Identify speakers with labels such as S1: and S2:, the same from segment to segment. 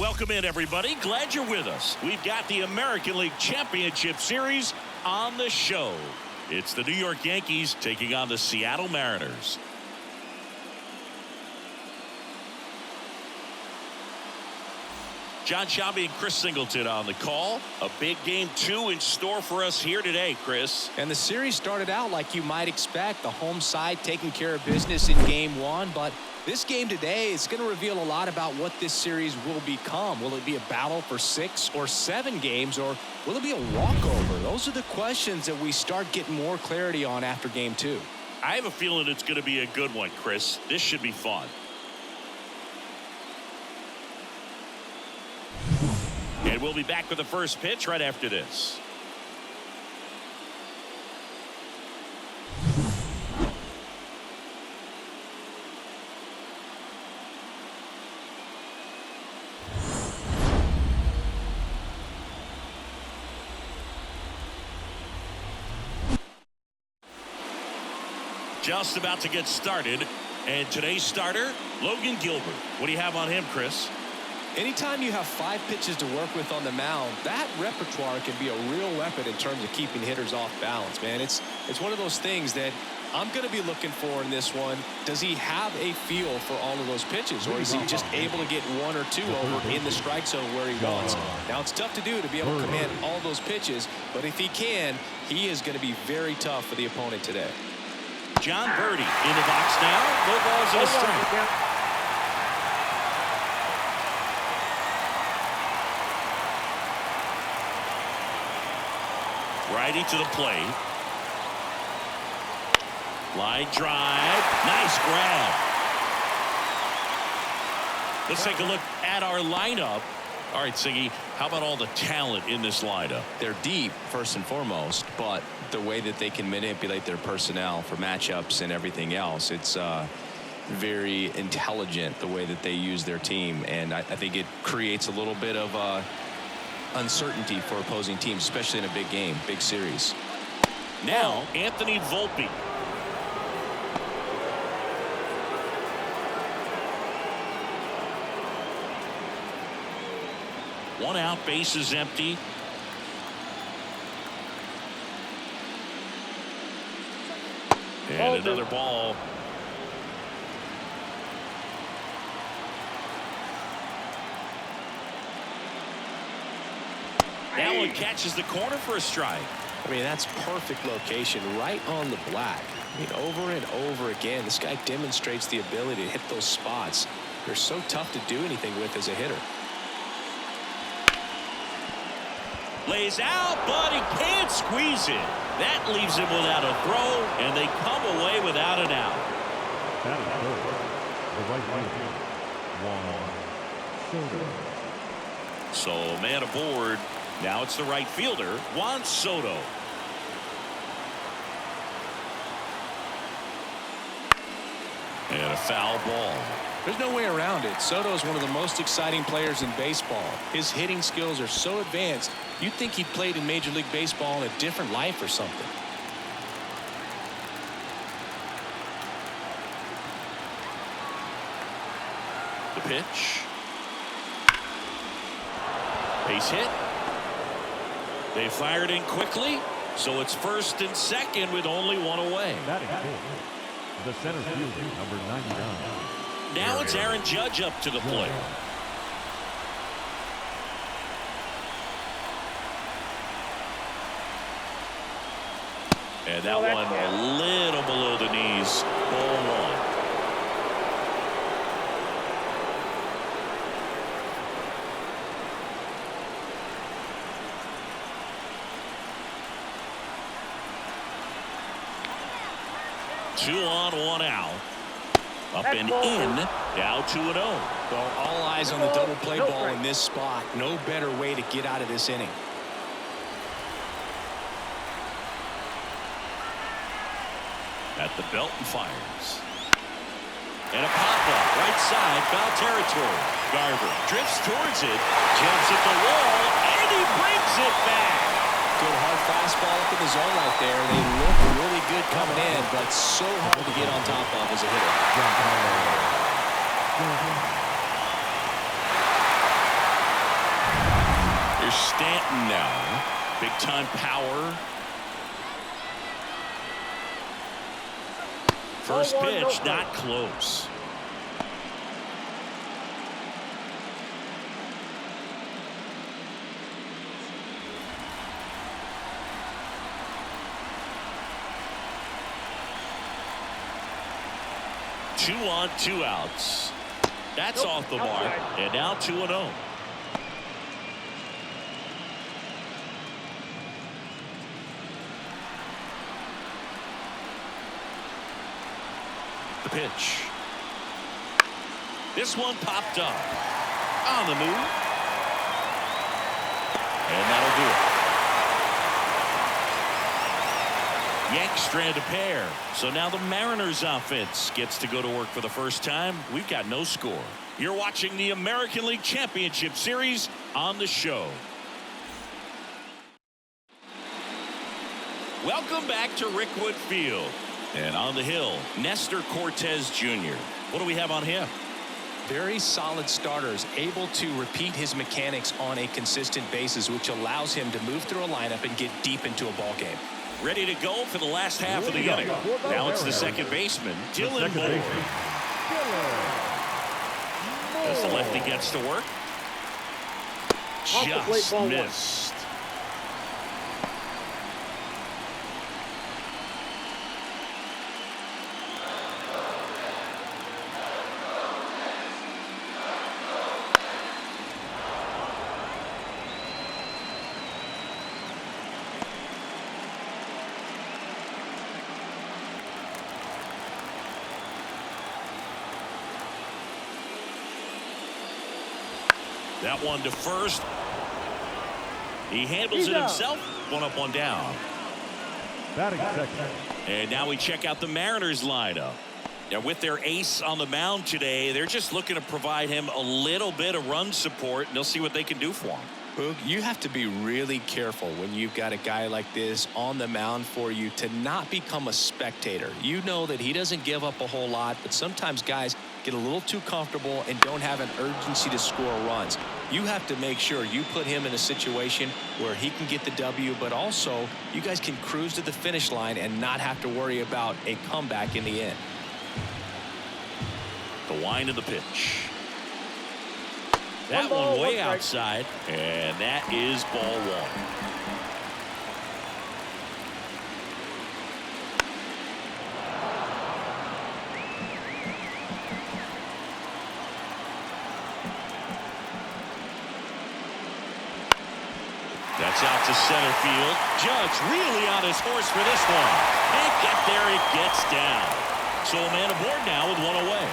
S1: welcome in, everybody. Glad you're with us. We've got the American League Championship Series on the show. It's the New York Yankees taking on the Seattle Mariners. John Sciambi and Chris Singleton on the call. A big game 2 in store for us here today, Chris.
S2: And the series started out like you might expect. The home side taking care of business in game 1. But this game today is going to reveal a lot about what this series will become. Will it be a battle for 6 or 7 games, or will it be a walkover? Those are the questions that we start getting more clarity on after game 2.
S1: I have a feeling it's going to be a good one, Chris. This should be fun. And we'll be back with the first pitch right after this. Just about to get started. And today's starter, Logan Gilbert. What do you have on him, Chris?
S2: Anytime you have 5 pitches to work with on the mound, that repertoire can be a real weapon in terms of keeping hitters off balance, man. It's one of those things that I'm going to be looking for in this one. Does he have a feel for all of those pitches, or is he just able to get 1 or 2 over in the strike zone where he wants? Now, it's tough to do to be able to command all those pitches, but if he can, he is going to be very tough for the opponent today.
S1: John Birdie in the box now. No balls in a strike. Righty to the plate. Line drive. Nice grab. Let's take a look at our lineup. All right, Siggy, how about all the talent in this lineup?
S2: They're deep, first and foremost, but the way that they can manipulate their personnel for matchups and everything else, it's very intelligent the way that they use their team, and I think it creates a little bit of uncertainty for opposing teams, especially in a big game, big series.
S1: Now, Anthony Volpe. One out, base is empty. And another ball. That one catches the corner for a strike.
S2: I mean, that's perfect location, right on the black. I mean, over and over again, this guy demonstrates the ability to hit those spots. They're so tough to do anything with as a hitter.
S1: Lays out, but he can't squeeze it. That leaves him without a throw, and they come away without an out.
S3: That is good. The right fielder, Juan Soto.
S1: So, man aboard. Now it's the right fielder, Juan Soto. And a foul ball.
S2: There's no way around it. Soto is one of the most exciting players in baseball. His hitting skills are so advanced, you'd think he played in Major League Baseball in a different life or something.
S1: The pitch. Base hit. They fired in quickly, so it's first and second with only 1 away.
S3: That is good. The center fielder, number 99.
S1: Now it's Aaron Judge up to the plate. And that one a little below the knees. Ball 1. Two on, 1 out. Up and in. Now 2-0.
S2: Well, all eyes on the double play ball in this spot. No better way to get out of this inning.
S1: At the belt and fires. And a pop-up. Right side. Foul territory. Garver drifts towards it. Jumps at the wall. And he brings it back.
S2: Good hard fastball up in the zone right there. They look really good coming in, but so hard to get on top of as a hitter.
S3: 2
S1: Here's Stanton now. Big time power. First pitch, not close. Two on, 2 outs. That's off the mark. And now 2-0. The pitch. This one popped up. On the move. And that'll do it. Yanks strand a pair. So now the Mariners offense gets to go to work for the first time. We've got no score. You're watching the American League Championship Series on the show. Welcome back to Rickwood Field. And on the hill, Nestor Cortez Jr. What do we have on him?
S2: Very solid starters, able to repeat his mechanics on a consistent basis, which allows him to move through a lineup and get deep into a ball game.
S1: Ready to go for the last half of the inning. Now it's the second baseman, Dylan Moore. As the lefty gets to work. Just missed. That one to first. He handles it himself. 1 up, 1 down.
S3: Batting second.
S1: And now we check out the Mariners lineup. Now with their ace on the mound today, they're just looking to provide him a little bit of run support, and they'll see what they can do for him.
S2: Boog, you have to be really careful when you've got a guy like this on the mound for you to not become a spectator. You know that he doesn't give up a whole lot, but sometimes guys get a little too comfortable and don't have an urgency to score runs. You have to make sure you put him in a situation where he can get the W, but also you guys can cruise to the finish line and not have to worry about a comeback in the end.
S1: The wind of the pitch. That one way outside, and that is ball 1. That's out to center field. Judge really on his horse for this one. Can't get there, it gets down. So a man aboard now with 1 away.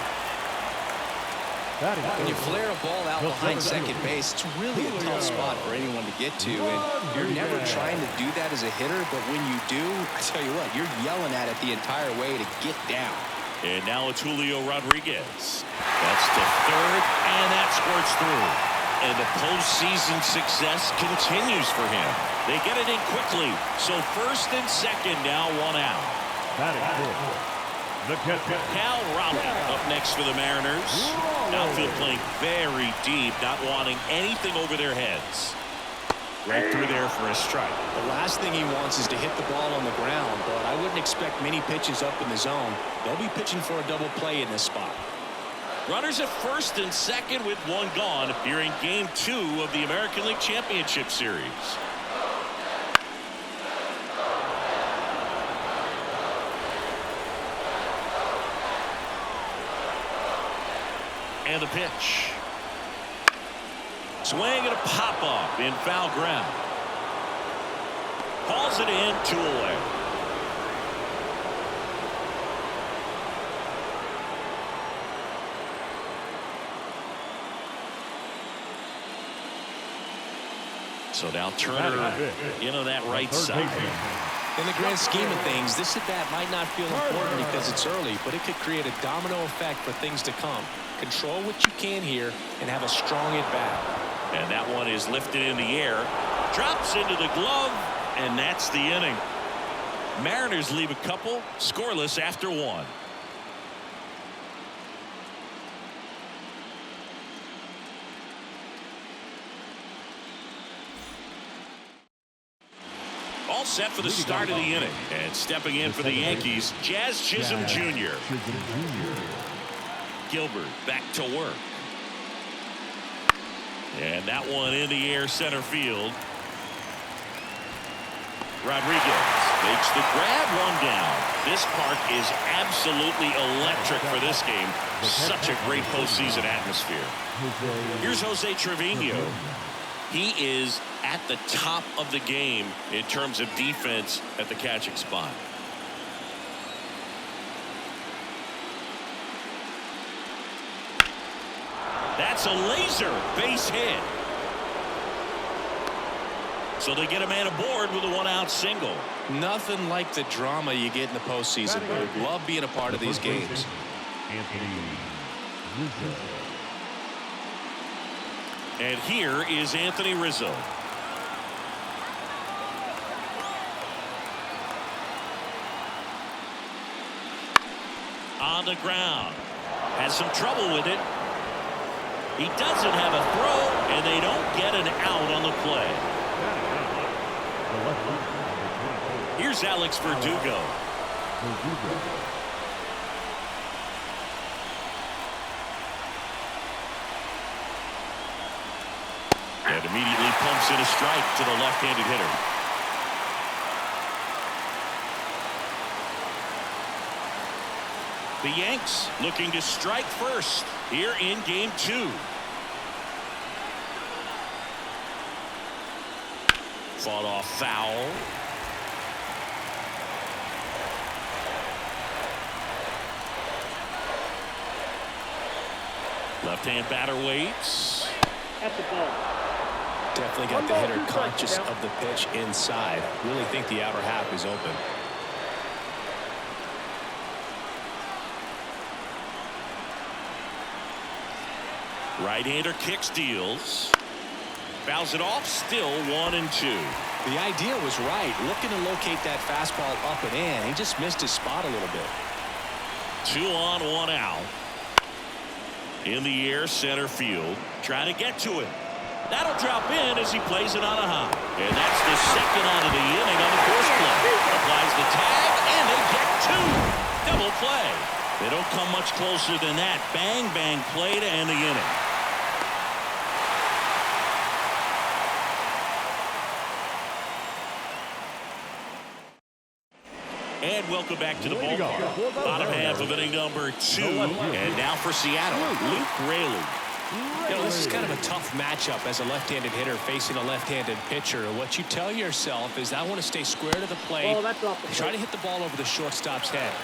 S2: When you flare a ball out behind second base, it's really a tough spot for anyone to get to, and you're never trying to do that as a hitter, but when you do, I tell you what, you're yelling at it the entire way to get down.
S1: And now it's Julio Rodriguez. That's to third, and that squirts through. And the postseason success continues for him. They get it in quickly, so first and second now 1 out.
S3: Batting fourth. The catcher.
S1: Cal Raleigh up next for the Mariners. Outfield playing very deep, not wanting anything over their heads. Right through there for a strike.
S2: The last thing he wants is to hit the ball on the ground, but I wouldn't expect many pitches up in the zone. They'll be pitching for a double play in this spot.
S1: Runners at first and second with 1 gone here in Game 2 of the American League Championship Series. And the pitch. Swing and a pop-up in foul ground. Hauls it in, 2 away. So now Turner into that right side.
S2: In the grand scheme of things, this at-bat might not feel important because it's early, but it could create a domino effect for things to come. Control what you can here and have a strong at-bat.
S1: And that one is lifted in the air, drops into the glove, and that's the inning. Mariners leave a couple scoreless after 1. all set for the start of the inning. And stepping in for the Yankees, Jazz Chisholm Jr. Gilbert back to work. And that one in the air center field. Rodriguez makes the grab, one down. This park is absolutely electric for this game. Such a great postseason atmosphere. Here's Jose Trevino. He is at the top of the game in terms of defense at the catching spot. That's a laser base hit. So they get a man aboard with a one-out single.
S2: Nothing like the drama you get in the postseason. Love being a part of these games.
S1: And here is Anthony Rizzo. On the ground. Has some trouble with it. He doesn't have a throw, and they don't get an out on the play. Here's Alex Verdugo. And immediately pumps in a strike to the left-handed hitter. The Yanks looking to strike first here in game 2. Fought off foul. Left-hand batter waits.
S4: At the ball.
S2: Definitely got the hitter conscious of the pitch inside. Really think the outer half is open.
S1: Right-hander kicks, deals. Fouls it off, still 1-2.
S2: The idea was right. Looking to locate that fastball up and in. He just missed his spot a little bit.
S1: 2 on, 1 out. In the air, center field. Trying to get to it. That'll drop in as he plays it on a hop. And that's the second out of the inning on the first play. Applies the tag, and they get 2. Double play. They don't come much closer than that. Bang, bang play to end the inning. And welcome back to the ballpark. Bottom half of inning number 2. And now for Seattle, Luke Raley.
S2: You know, this is kind of a tough matchup as a left-handed hitter facing a left-handed pitcher. What you tell yourself is, I want to stay square to the plate.
S4: Oh, that's off the
S2: Try to hit the ball over the shortstop's head.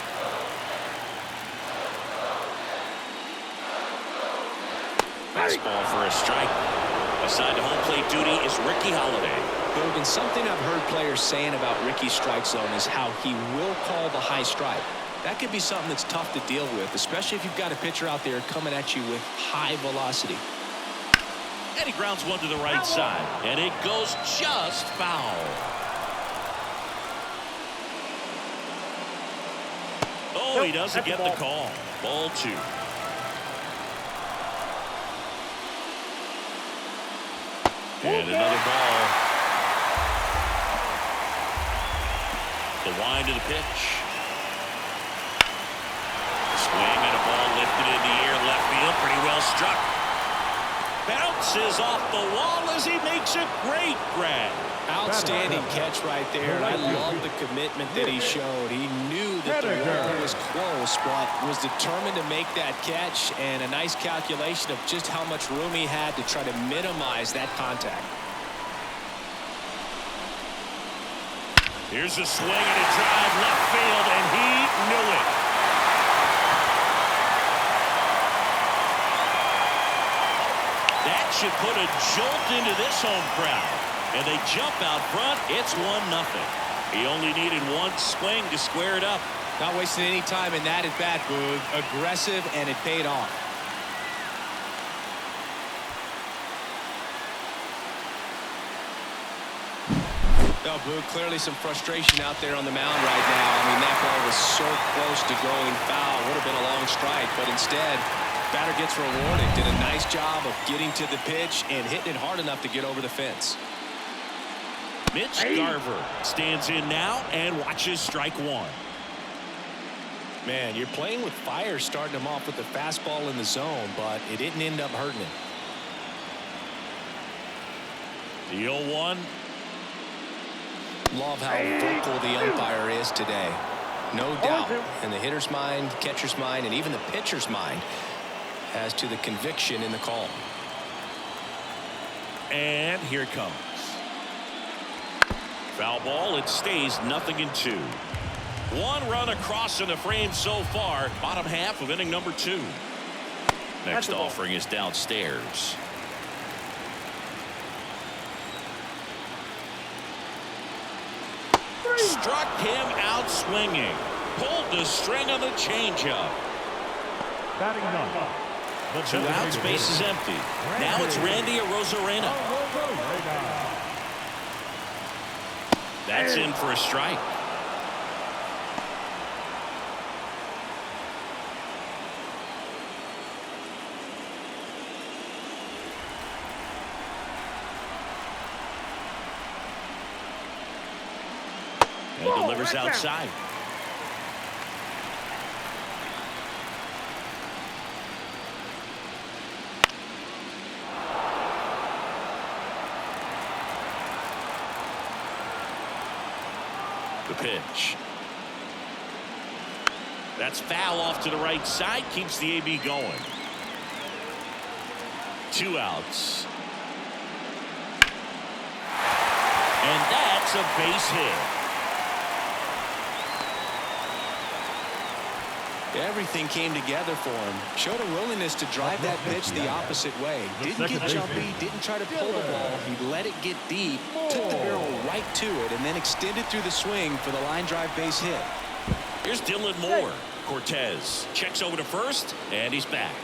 S1: Fastball for a strike. Assigned to home plate duty is Ricky Holiday.
S2: And something I've heard players saying about Ricky's strike zone is how he will call the high strike. That could be something that's tough to deal with, especially if you've got a pitcher out there coming at you with high velocity.
S1: And he grounds one to the right side, and it goes just foul. Oh, he doesn't get the call. Ball 2. And another ball. The wind of the pitch. Swing and a ball lifted in the air, left field, pretty well struck. Bounces off the wall as he makes a great grab.
S2: Outstanding catch right there. I love the commitment that he showed. He knew that the wall was close, but was determined to make that catch, and a nice calculation of just how much room he had to try to minimize that contact.
S1: Here's a swing and a drive left field, and he knew it. That should put a jolt into this home crowd. And they jump out front. It's 1-0. He only needed one swing to square it up.
S2: Not wasting any time in that at bat, Boog. Aggressive, and it paid off. No, Boog, clearly some frustration out there on the mound right now. I mean, that ball was so close to going foul. Would have been a long strike, but instead, batter gets rewarded. Did a nice job of getting to the pitch and hitting it hard enough to get over the fence.
S1: Mitch Garver stands in now and watches strike one.
S2: Man, you're playing with fire starting him off with the fastball in the zone, but it didn't end up hurting him.
S1: The 0-1.
S2: Love how vocal the umpire is today. No doubt in the hitter's mind, catcher's mind, and even the pitcher's mind as to the conviction in the call.
S1: And here it comes. Foul ball. It stays 0-2. One run across in the frame so far. Bottom half of inning number 2. Next offering is downstairs. Struck him out swinging. Pulled the string on the changeup.
S3: Batting ninth.
S1: 2 outs, base is empty. Now it's Randy Arozarena. That's in for a strike. And delivers outside. The pitch. That's foul off to the right side. Keeps the AB going. 2 outs. And that's a base hit.
S2: Everything came together for him. Showed a willingness to drive that pitch the opposite way. Didn't get jumpy, didn't try to pull the ball. He let it get deep, took the barrel right to it, and then extended through the swing for the line drive base hit.
S1: Here's Dylan Moore. Cortez checks over to first, and he's back.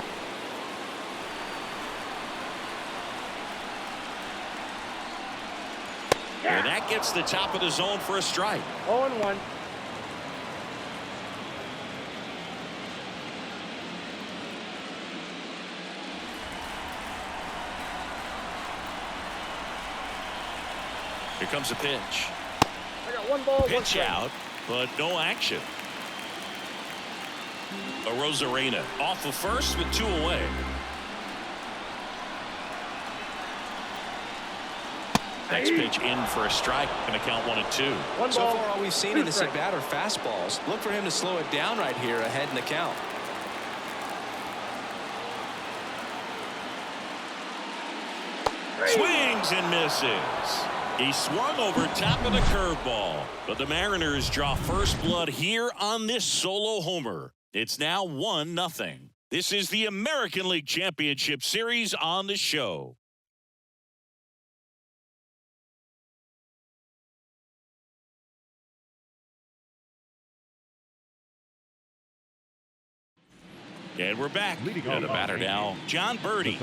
S1: And that gets the top of the zone for a strike.
S4: 0-1.
S1: Here comes a pitch.
S4: I got 1 ball, 1
S1: Pitch
S4: strike.
S1: out, but no action. Arozarena off of first with 2 away. Next pitch in for a strike. Going to count 1-2.
S4: 1
S2: So
S4: ball,
S2: far, all we've seen
S4: 2
S2: in this
S4: strikes.
S2: at-bat are fastballs. Look for him to slow it down right here ahead in the count.
S1: Swings and misses. He swung over top of the curveball. But the Mariners draw first blood here on this solo homer. It's now 1-0. This is the American League Championship Series on the show. And we're back. And the batter now, John Birdie.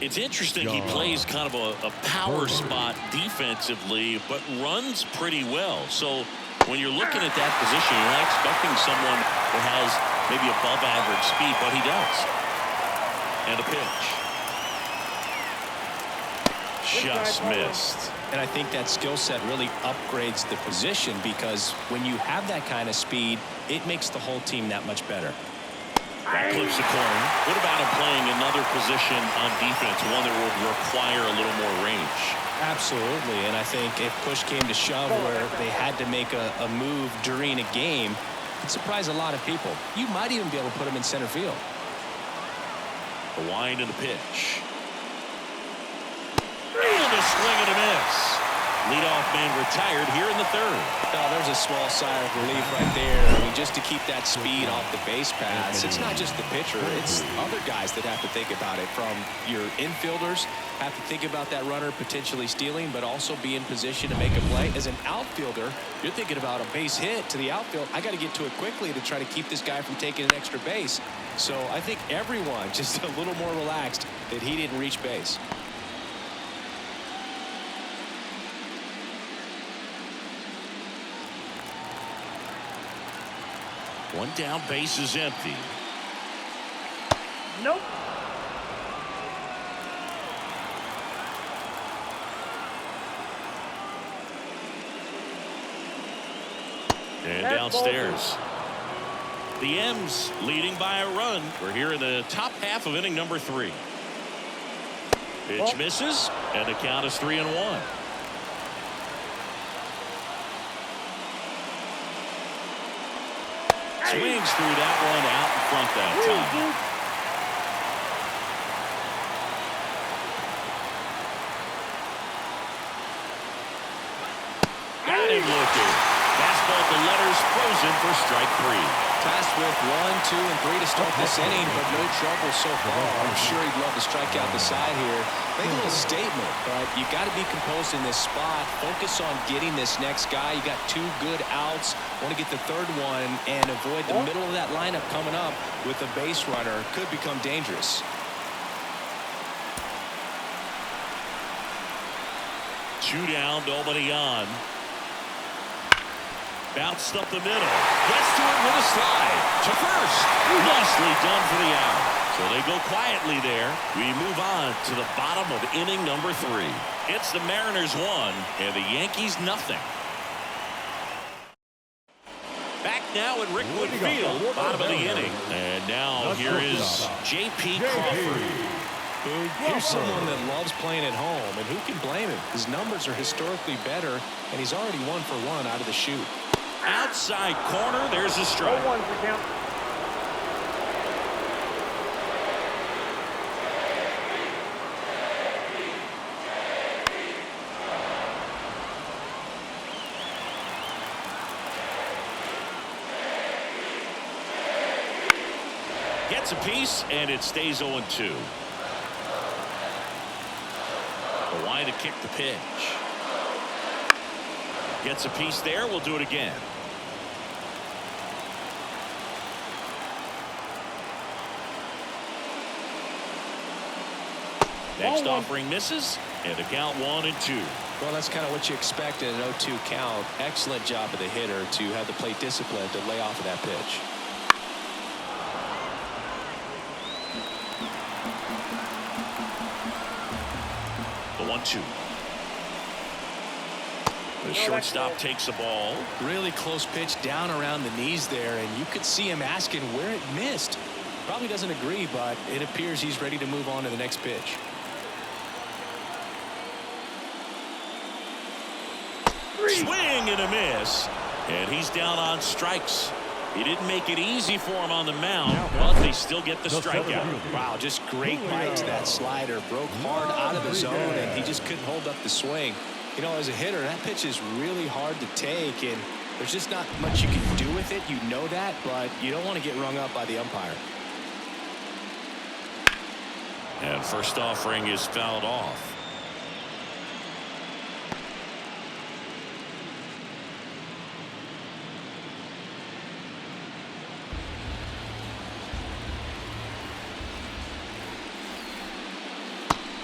S1: It's interesting he plays kind of a power spot defensively, but runs pretty well. So when you're looking at that position, you're not expecting someone that has maybe above average speed, but he does. And a pitch. Just missed.
S2: And I think that skill set really upgrades the position because when you have that kind of speed, it makes the whole team that much better.
S1: That clips the corner. What about him playing another position on defense, one that would require a little more range?
S2: Absolutely, and I think if push came to shove where they had to make a move during a game, it'd surprise a lot of people. You might even be able to put him in center field.
S1: The wind and the pitch. And a swing and a miss. Leadoff man retired here in the 3rd.
S2: Oh, there's a small sigh of relief right there. I mean, just to keep that speed off the base paths. It's not just the pitcher. It's other guys that have to think about it. From your infielders have to think about that runner potentially stealing, but also be in position to make a play. As an outfielder, you're thinking about a base hit to the outfield. I got to get to it quickly to try to keep this guy from taking an extra base. So I think everyone just a little more relaxed that he didn't reach base.
S1: One down, base is empty.
S4: Nope.
S1: And
S4: That's
S1: downstairs. The M's leading by a run. We're here in the top half of inning number 3. Pitch misses, and the count is 3-1. Swings through that one out in front that time. Got him looking. Fastball to letters frozen for strike 3.
S2: Tasked with 1, 2, and 3 to start this inning, but no trouble so far. I'm sure he'd love to strike out the side here. Make a little statement, but you got to be composed in this spot. Focus on getting this next guy. You got 2 good outs. Want to get the 3rd one and avoid the middle of that lineup coming up with a base runner. Could become dangerous.
S1: 2 down, nobody on. Bounced up the middle. Gets to it with a slide. To first. Nicely done for the out. So they go quietly there. We move on to the bottom of inning number 3. It's the Mariners 1 and the Yankees nothing. Back now at Rickwood Field, bottom of the inning. And now here is J.P. Crawford.
S2: Here's someone that loves playing at home, and who can blame him? His numbers are historically better, and he's already 1 for 1 out of the chute.
S1: Outside corner, there's a strike.
S4: 0-1 for count.
S1: Gets a piece, and it stays 0-2. Why to kick the pitch. Gets a piece there. We'll do it again. Next offering misses, and the count 1-2.
S2: Well, that's kind of what you expect in an 0-2 count. Excellent job of the hitter to have the plate discipline to lay off of that pitch.
S1: The 1-2. The shortstop takes the ball.
S2: Really close pitch down around the knees there, and you could see him asking where it missed. Probably doesn't agree, but it appears he's ready to move on to the next pitch.
S1: Swing and a miss, and he's down on strikes. He didn't make it easy for him on the mound, but they still get the strikeout.
S2: Wow, just great bite to that slider. Broke hard out of the zone, and he just couldn't hold up the swing. You know, as a hitter, that pitch is really hard to take, and there's just not much you can do with it. You know that, but you don't want to get rung up by the umpire.
S1: And first offering is fouled off.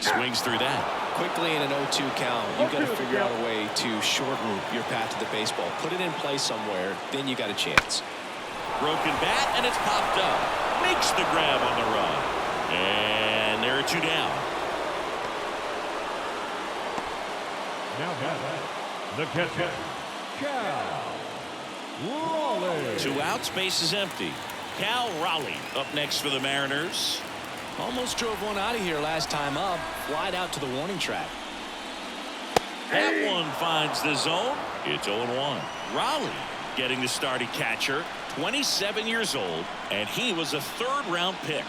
S1: Swings through that.
S2: Quickly in an 0-2 count, you've got to figure out a way to shorten your path to the baseball. Put it in play somewhere, then you got a chance.
S1: Broken bat, and it's popped up. Makes the grab on the run. And there are 2 down.
S3: Now the catcher, Cal Raleigh.
S1: 2 outs, base is empty. Cal Raleigh up next for the Mariners.
S2: Almost drove one out of here last time up. Flied out to the warning track.
S1: That one finds the zone. It's 0-1. Raleigh getting the starting catcher. 27 years old, and he was a 3rd-round pick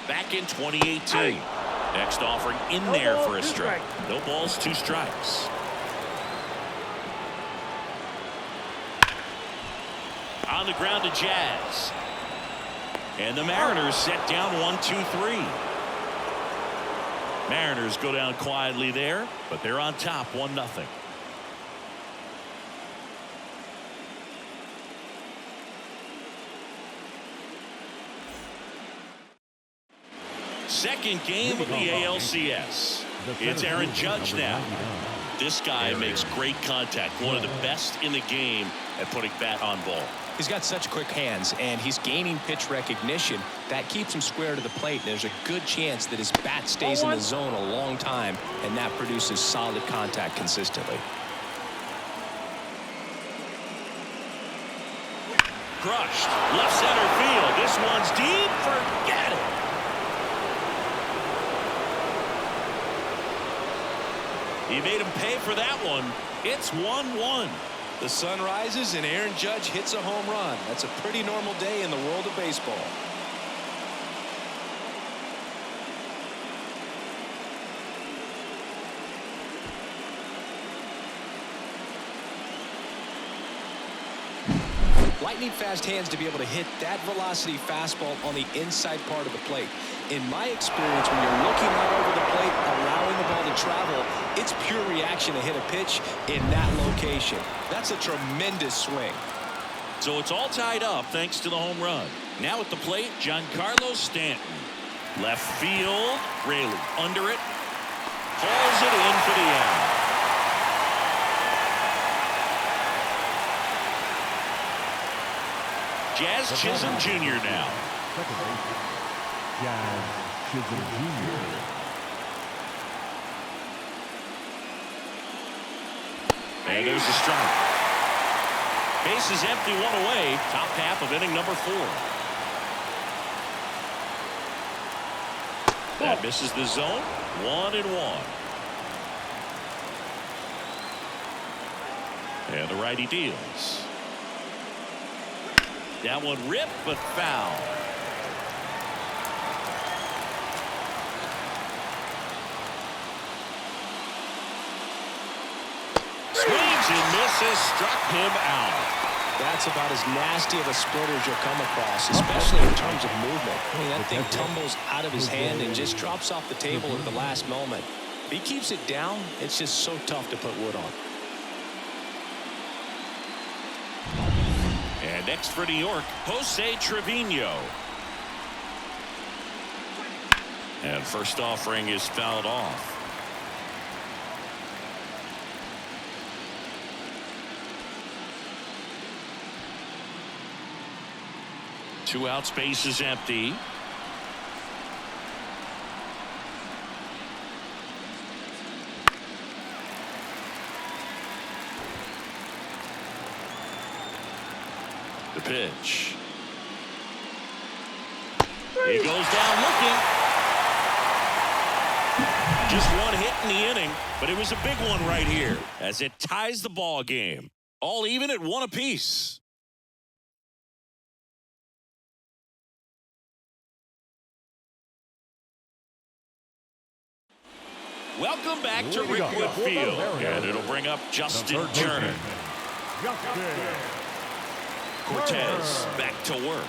S1: back in 2018. Next offering in there for a strike. No balls, 2 strikes. On the ground to Jazz. And the Mariners set down 1-2-3. Mariners go down quietly there, but they're on top 1-0. Second game of the ALCS. It's Aaron Judge now. This guy makes great contact. One of the best in the game at putting bat on ball.
S2: He's got such quick hands, and he's gaining pitch recognition. That keeps him square to the plate, and there's a good chance that his bat stays in the zone a long time, and that produces solid contact consistently.
S1: crushed. Left center field. This one's deep. Forget it. He made him pay for that one. It's 1-1.
S2: The sun rises and Aaron Judge hits a home run. That's a pretty normal day in the world of baseball. Lightning fast hands to be able to hit that velocity fastball on the inside part of the plate. In my experience, when you're looking out over the plate, allowing the ball to travel, it's pure reaction to hit a pitch in that location. That's a tremendous swing.
S1: So it's all tied up thanks to the home run. Now at the plate, Giancarlo Stanton. Left field, Raley under it. Hauls it in for the out. Jazz Chisholm Jr. now.
S3: Second base, Jazz Chisholm Jr.
S1: And there's the strike. Base is empty, one away. Top half of inning number 4. That misses the zone. 1-1. And the righty deals. That one ripped, but foul. Swings and misses, struck him out.
S2: That's about as nasty of a splitter as you'll come across, especially in terms of movement. I mean, that thing tumbles out of his hand and just drops off the table at the last moment. If he keeps it down, it's just so tough to put wood on.
S1: And next for New York, Jose Trevino. And first offering is fouled off. Two outs, base is empty. The pitch. He goes down looking. Just one hit in the inning, but it was a big one right here as it ties the ball game. All even at 1 apiece. Welcome back to Rickwood Field, and it'll bring up Justin Turner. Cortez back to work.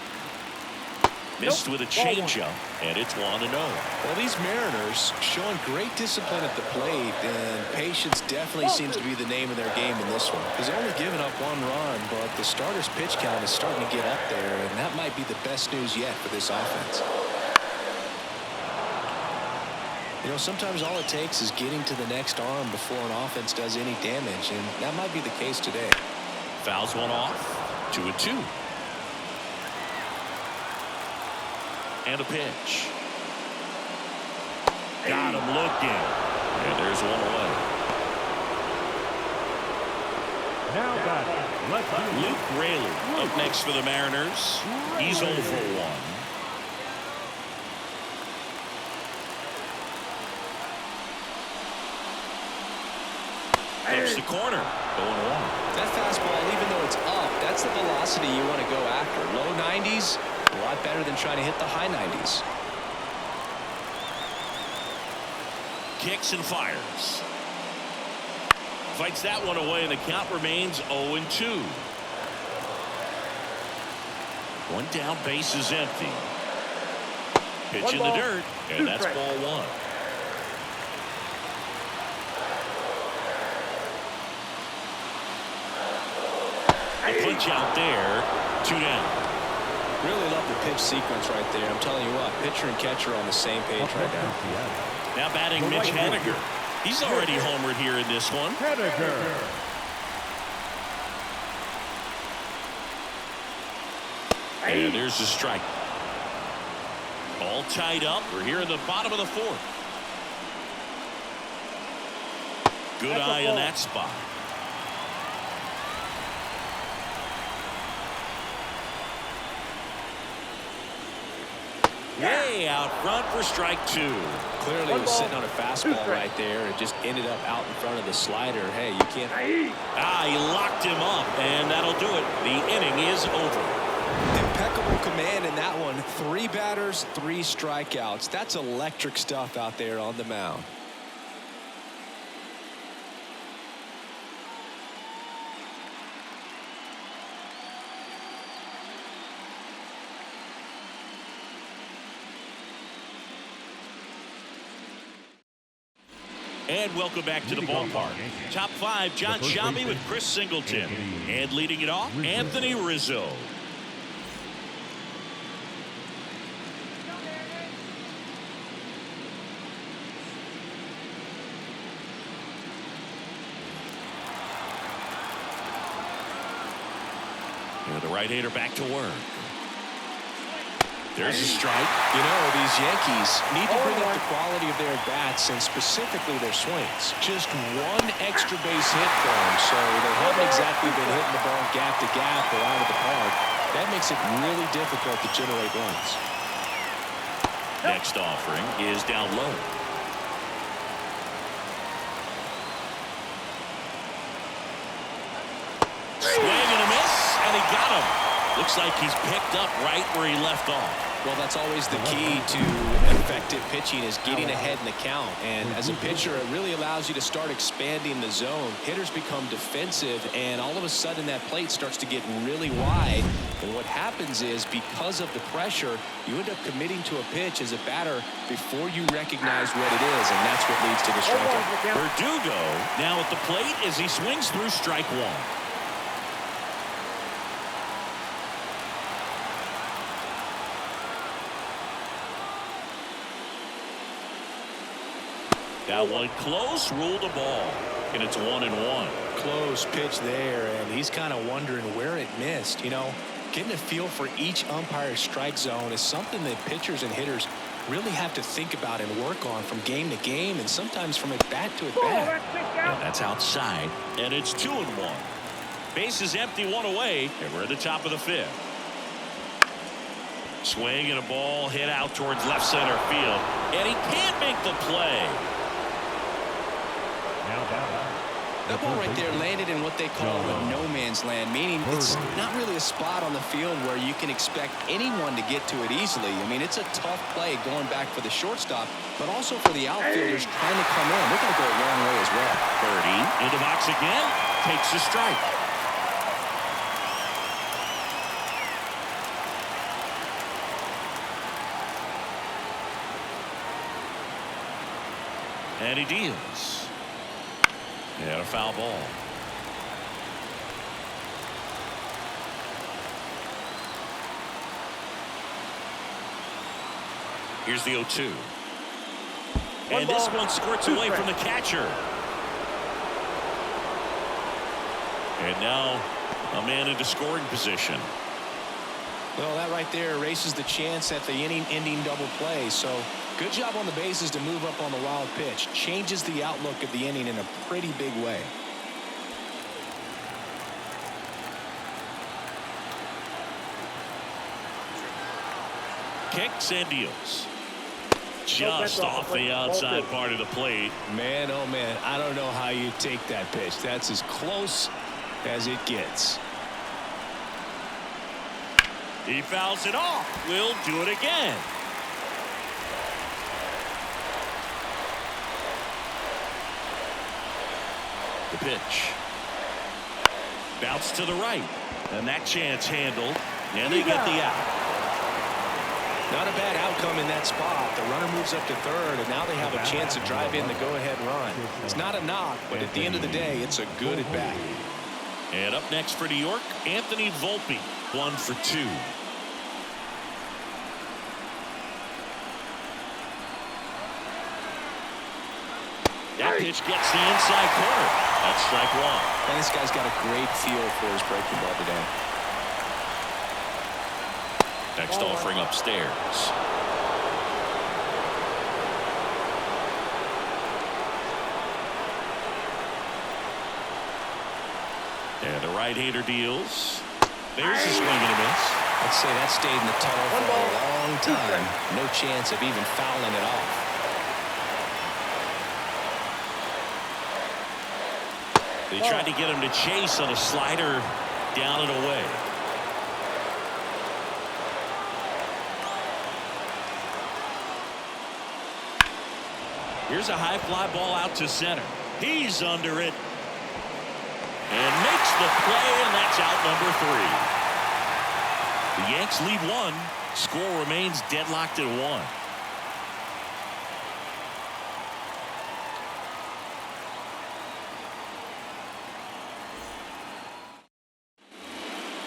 S1: Missed with a changeup, and it's 1-0.
S2: Well, these Mariners showing great discipline at the plate, and patience definitely seems to be the name of their game in this one. Because they're only giving up 1 run, but the starter's pitch count is starting to get up there, and that might be the best news yet for this offense. You know, sometimes all it takes is getting to the next arm before an offense does any damage, and that might be the case today.
S1: Fouls one off. 2-2. And a pitch. Got him looking. And there's one away.
S3: Now batting,
S1: Luke Raley up next for the Mariners. He's 0 for 1. There's the corner. 0-1.
S2: That fastball, even though it's up, that's the velocity you want to go after. Low 90s, a lot better than trying to hit the high 90s.
S1: Kicks and fires. Fights that one away, and the count remains 0-2. One down, base is empty. Pitch in the dirt, and that's ball 1. A punch out there, 2 down.
S2: Really love the pitch sequence right there. I'm telling you what, pitcher and catcher are on the same page right now.
S1: Now batting Mitch Haniger. He's already homered here in this one. And there's the strike. All tied up. We're here in the bottom of the 4th. Good eye in that spot. way out front for strike two.
S2: Clearly was sitting on a fastball right there and just ended up out in front of the slider. Hey, you can't.
S1: He locked him up, and that'll do it. The inning is over.
S2: Impeccable command in that one. 3 batters, 3 strikeouts. That's electric stuff out there on the mound.
S1: And welcome back to the ballpark. Top 5, John Sciambi with Chris Singleton. And leading it off, Anthony Rizzo. And the right-hander back to work. There's a strike.
S2: You know, these Yankees need to bring up the quality of their bats and specifically their swings. Just 1 extra base hit for them, so they haven't exactly been hitting the ball gap to gap or out of the park. That makes it really difficult to generate runs.
S1: Next offering is down low. Swing and a miss, and he got him. Looks like he's picked up right where he left off.
S2: Well, that's always the key to effective pitching is getting ahead in the count. And as a pitcher, it really allows you to start expanding the zone. Hitters become defensive, and all of a sudden that plate starts to get really wide. And what happens is because of the pressure, you end up committing to a pitch as a batter before you recognize what it is, and that's what leads to the strikeout.
S1: Verdugo now at the plate as he swings through strike 1. That one close, ruled a ball, and it's 1-1.
S2: Close pitch there, and he's kind of wondering where it missed. You know, getting a feel for each umpire's strike zone is something that pitchers and hitters really have to think about and work on from game to game, and sometimes from at bat to at bat.
S1: And that's outside, and it's 2-1. Base is empty, 1 away, and we're at the top of the 5th. Swing and a ball hit out towards left center field, and he can't make the play.
S2: That ball right there landed in what they call a no man's land, meaning it's not really a spot on the field where you can expect anyone to get to it easily. I mean, it's a tough play going back for the shortstop, but also for the outfielders trying to come in. They're going to go a long way as well.
S1: Birdie in the box again, takes a strike. And he deals. And a foul ball. Here's the 0-2. And this one squirts away from the catcher. And now a man into scoring position.
S2: Well, that right there erases the chance at the inning-ending double play. So good job on the bases to move up on the wild pitch. Changes the outlook of the inning in a pretty big way.
S1: Kicks and deals. Just off the outside part of the plate.
S2: Man, oh man, I don't know how you take that pitch. That's as close as it gets.
S1: He fouls it off. We'll do it again. The pitch. Bounce to the right. And that chance handled. And they get the out.
S2: Not a bad outcome in that spot. The runner moves up to third, and now they have a chance to drive in the go-ahead run. It's not a knock, but at the end of the day, it's a good at-bat.
S1: And up next for New York, Anthony Volpe, 1 for 2. That pitch gets the inside corner. That's strike 1.
S2: And this guy's got a great feel for his breaking ball today.
S1: Next offering upstairs. And the right-hander deals. There's a swing and a miss.
S2: I'd say that stayed in the tunnel for
S4: One ball,
S2: a long
S4: 2
S2: time.
S4: strikes.
S2: No chance of even fouling it off.
S1: They tried to get him to chase on a slider down and away. Here's a high fly ball out to center. He's under it. And makes the play, and that's out number 3. The Yanks lead 1. Score remains deadlocked at 1.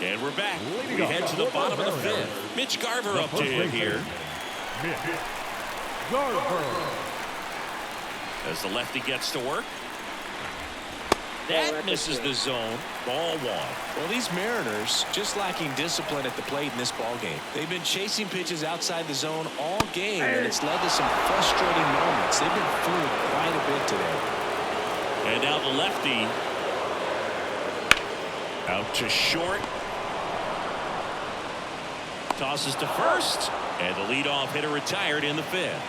S1: And we're back. We head to the bottom of the 5th. Mitch Garver up to hit here.
S3: Mitch Garver.
S1: As the lefty gets to work. That misses the zone. Ball 1.
S2: Well, these Mariners just lacking discipline at the plate in this ball game. They've been chasing pitches outside the zone all game, and it's led to some frustrating moments. They've been fooled quite a bit today.
S1: And now the lefty out to short. Tosses to first, and the leadoff hitter retired in the 5th.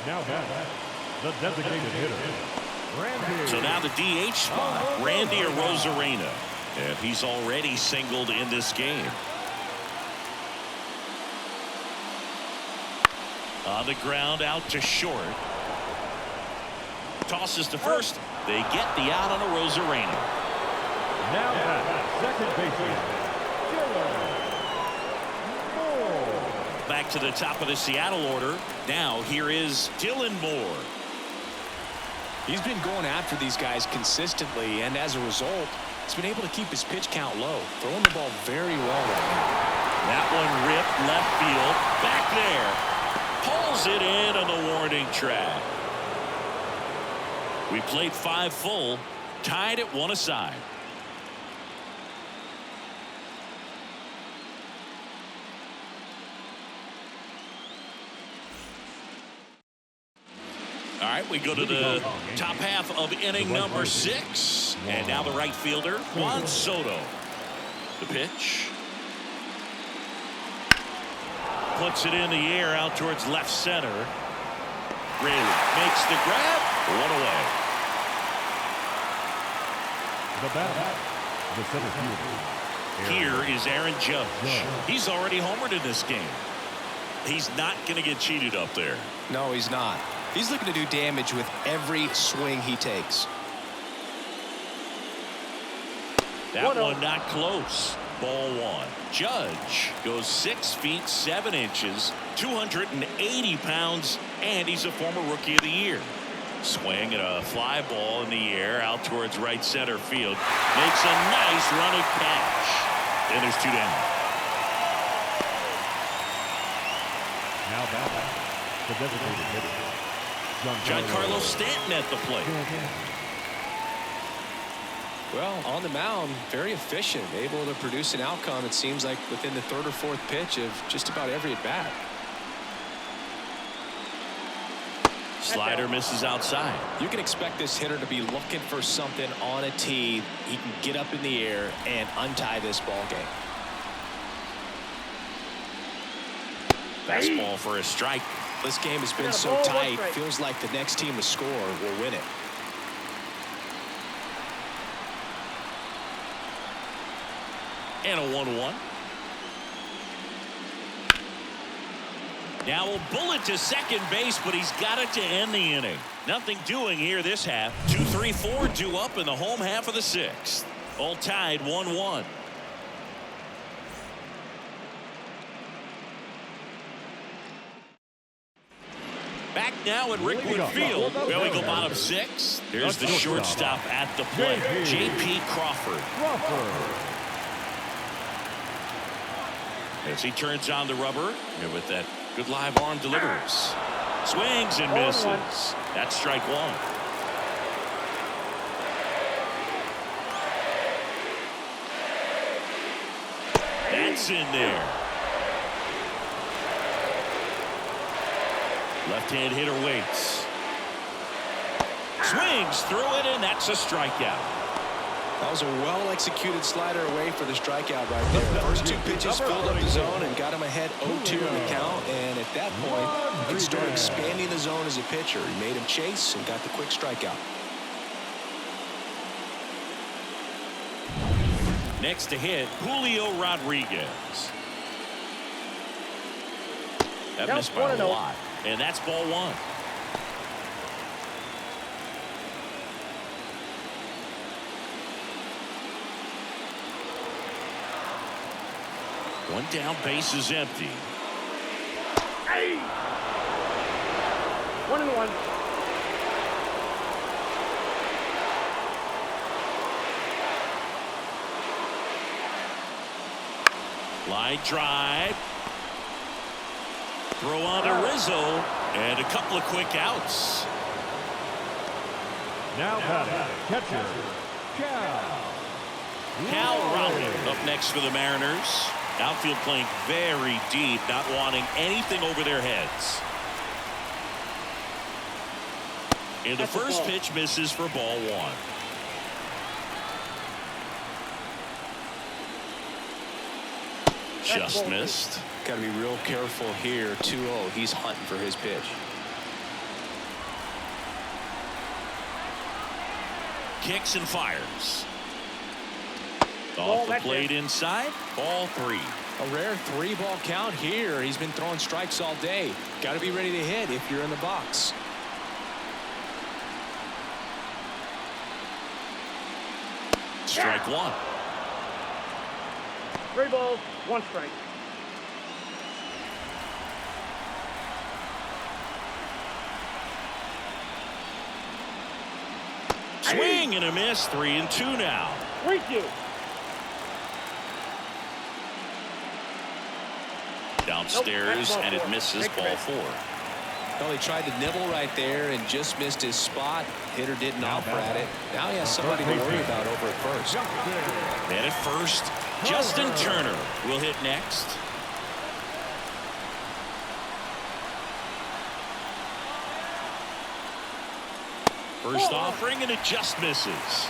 S3: Now back, the designated hitter, Randy.
S1: So now the DH spot, Randy Arozarena. And he's already singled in this game. On the ground out to short. Tosses to first. They get the out on Arozarena.
S3: Now back, second baseman.
S1: Back to the top of the Seattle order. Now here is Dylan Moore.
S2: He's been going after these guys consistently, and as a result, he's been able to keep his pitch count low, throwing the ball very well right now.
S1: That one ripped left field. Back there. Pulls it in on the warning track. We played 5 full, tied at 1 aside. All right, we go to the top half of inning number 6. And now the right fielder, Juan Soto. The pitch. Puts it in the air out towards left center. Rayleigh makes the grab. 1 away.
S3: The bat, the center fielder.
S1: Here is Aaron Judge. He's already homered in this game. He's not going to get cheated up there.
S2: No, he's not. He's looking to do damage with every swing he takes.
S1: That one not close. Ball 1. Judge goes 6 feet 7 inches, 280 pounds, and he's a former Rookie of the Year. Swing and a fly ball in the air out towards right center field. Makes a nice running catch. And there's 2 down.
S3: Now back, the designated hitter,
S1: Giancarlo Stanton at the plate.
S2: Well, on the mound, very efficient, able to produce an outcome, it seems like, within the 3rd or 4th pitch of just about every at-bat.
S1: Slider misses outside.
S2: You can expect this hitter to be looking for something on a tee. He can get up in the air and untie this ball game.
S1: Fastball for a strike.
S2: This game has been so tight, feels like the next team to score will win it.
S1: And a 1-1. Now a bullet to second base, but he's got it to end the inning. Nothing doing here this half. 2-3-4 due up in the home half of the 6th. All tied 1-1. Back now at Rickwood Field. Well, we go bottom 6. Here's the shortstop at the plate, J.P. Crawford. As he turns on the rubber, and with that good live arm delivers. Swings and misses. That's strike 1. That's in there. Left-hand hitter waits. Swings through it, and that's a strikeout.
S2: That was a well-executed slider away for the strikeout right there. First two pitches filled up the zone and got him ahead 0-2 in the count. And at that point, he could start expanding the zone as a pitcher. He made him chase and got the quick strikeout.
S1: Next to hit, Julio Rodriguez. That missed by a lot. And that's ball one. One down, base is empty.
S4: Hey! 1-1.
S1: Line drive. Throw on to Rizzo. And a couple of quick outs.
S3: Now batting, catcher,
S1: Cal Raleigh up next for the Mariners. Outfield playing very deep, not wanting anything over their heads. And the first pitch misses for ball one. Just missed.
S2: Got to be real careful here. 2-0. He's hunting for his pitch.
S1: Kicks and fires. Off the plate inside. Ball three.
S2: A rare 3-ball count here. He's been throwing strikes all day. Got to be ready to hit if you're in the box.
S1: Strike one.
S4: 3 balls, 1 strike.
S1: Swing and a miss. 3-2 now.
S4: 3-2.
S1: Downstairs,
S4: nope,
S1: and it misses ball four.
S2: Well, he tried to nibble right there and just missed his spot. Hitter didn't offer at it. Now he has somebody to worry about over at first.
S1: And at first, Justin Turner will hit next. First offering, and it just misses.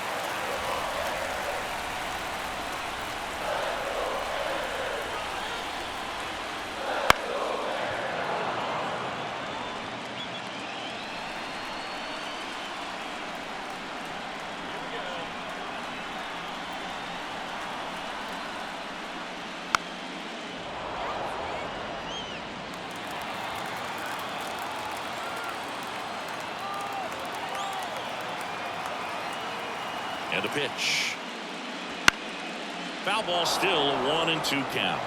S1: And a pitch. Foul ball, still a 1-2 count.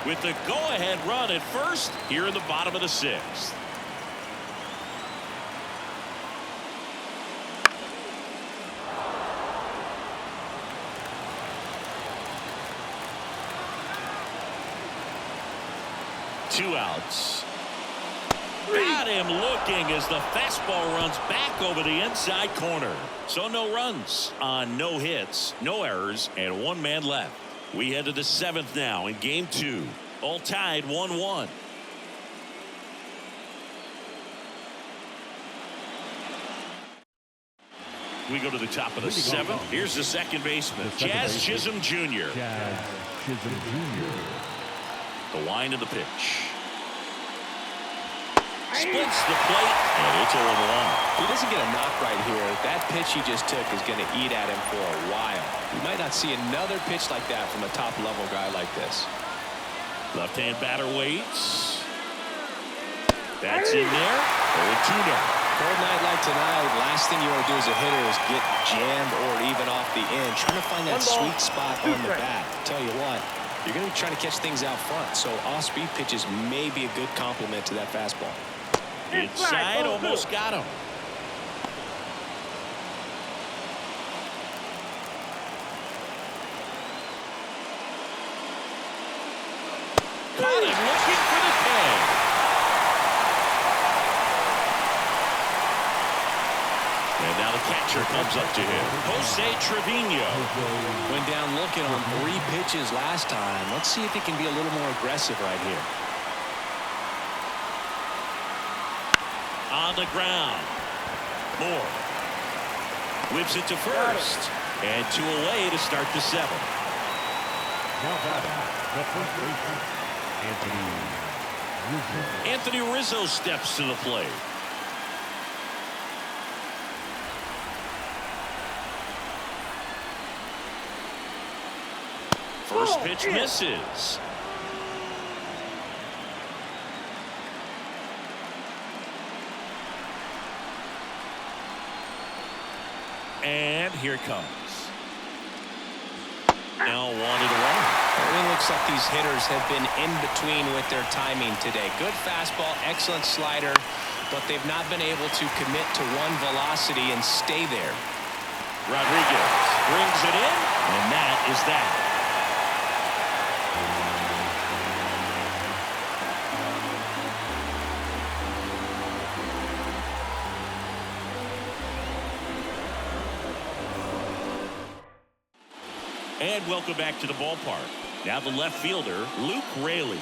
S1: With the go-ahead run at first here in the bottom of the 6th. Two outs. Got him looking as the fastball runs back over the inside corner. So no runs on no hits, no errors, and 1 man left. We head to the 7th now in game 2. All tied 1-1. We go to the top of the 7th. Here's the second baseman, Jazz Chisholm Jr. The wind of the pitch. Splits the plate, and it's 0-1.
S2: He doesn't get a knock right here. That pitch he just took is going to eat at him for a while. You might not see another pitch like that from a top-level guy like this.
S1: Left-hand batter waits. That's in there. 0-2 now.
S2: Cold night like tonight, last thing you want to do as a hitter is get jammed or even off the end. Trying to find that sweet spot on the bat. Tell you what, you're going to be trying to catch things out front, so off-speed pitches may be a good complement to that fastball.
S1: Inside, almost got him. Caught him looking for the tag. And now the catcher comes up to him. Jose Trevino.
S2: Went down looking on 3 pitches last time. Let's see if he can be a little more aggressive right here.
S1: On the ground. Moore whips it to first. And 2 away to start the 7th.
S3: Now batting, the first baseman, Anthony Rizzo.
S1: Anthony Rizzo steps to the plate. First pitch misses. And here it comes. Now 1 away.
S2: It looks like these hitters have been in between with their timing today. Good fastball, excellent slider, but they've not been able to commit to one velocity and stay there.
S1: Rodriguez brings it in, and that is that. And welcome back to the ballpark. Now the left fielder, Luke Raley.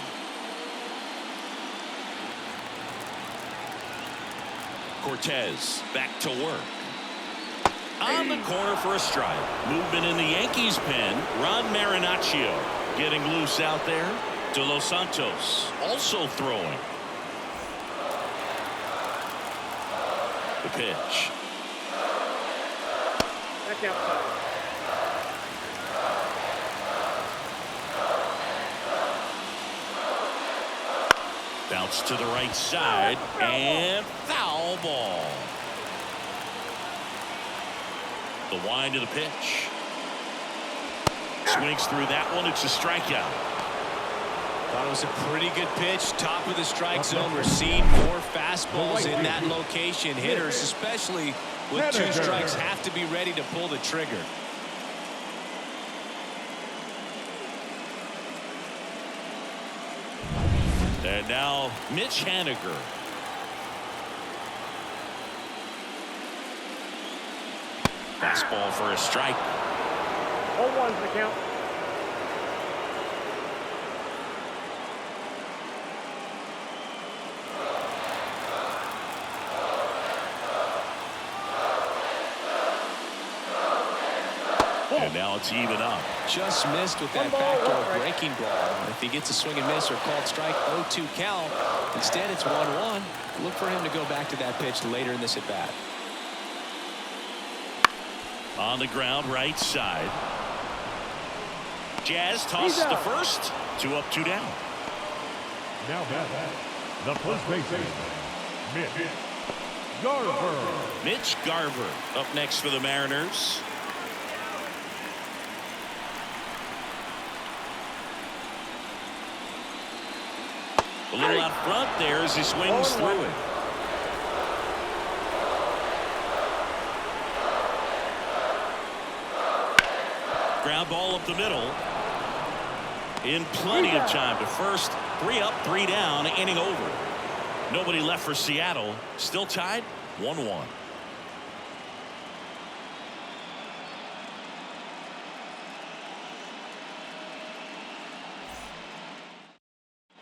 S1: Cortez back to work. On the corner for a strike. Movement in the Yankees pen. Ron Marinaccio getting loose out there. De Los Santos also throwing. The pitch.
S4: Back outside.
S1: Bounce to the right side and foul ball. The wind of the pitch. Swings through that one. It's a strikeout.
S2: Thought it was a pretty good pitch. Top of the strike zone. We're seeing more fastballs in that location. Hitters, especially with 2 strikes, have to be ready to pull the trigger.
S1: And now Mitch Haniger. Fastball for a strike.
S4: 0-1's the count.
S1: And now it's even up.
S2: Just missed with that backdoor breaking ball. If he gets a swing and miss or called strike, 0-2 count. Instead, it's 1-1. Look for him to go back to that pitch later in this at bat.
S1: On the ground, right side. Jazz tosses to first. 2 up, 2 down.
S3: Now batting, the first baseman, Mitch Garver.
S1: Mitch Garver up next for the Mariners. A little out front there as he swings through it. Ground ball up the middle. In plenty of time to first. 3 up, 3 down, inning over. Nobody left for Seattle. Still tied 1-1.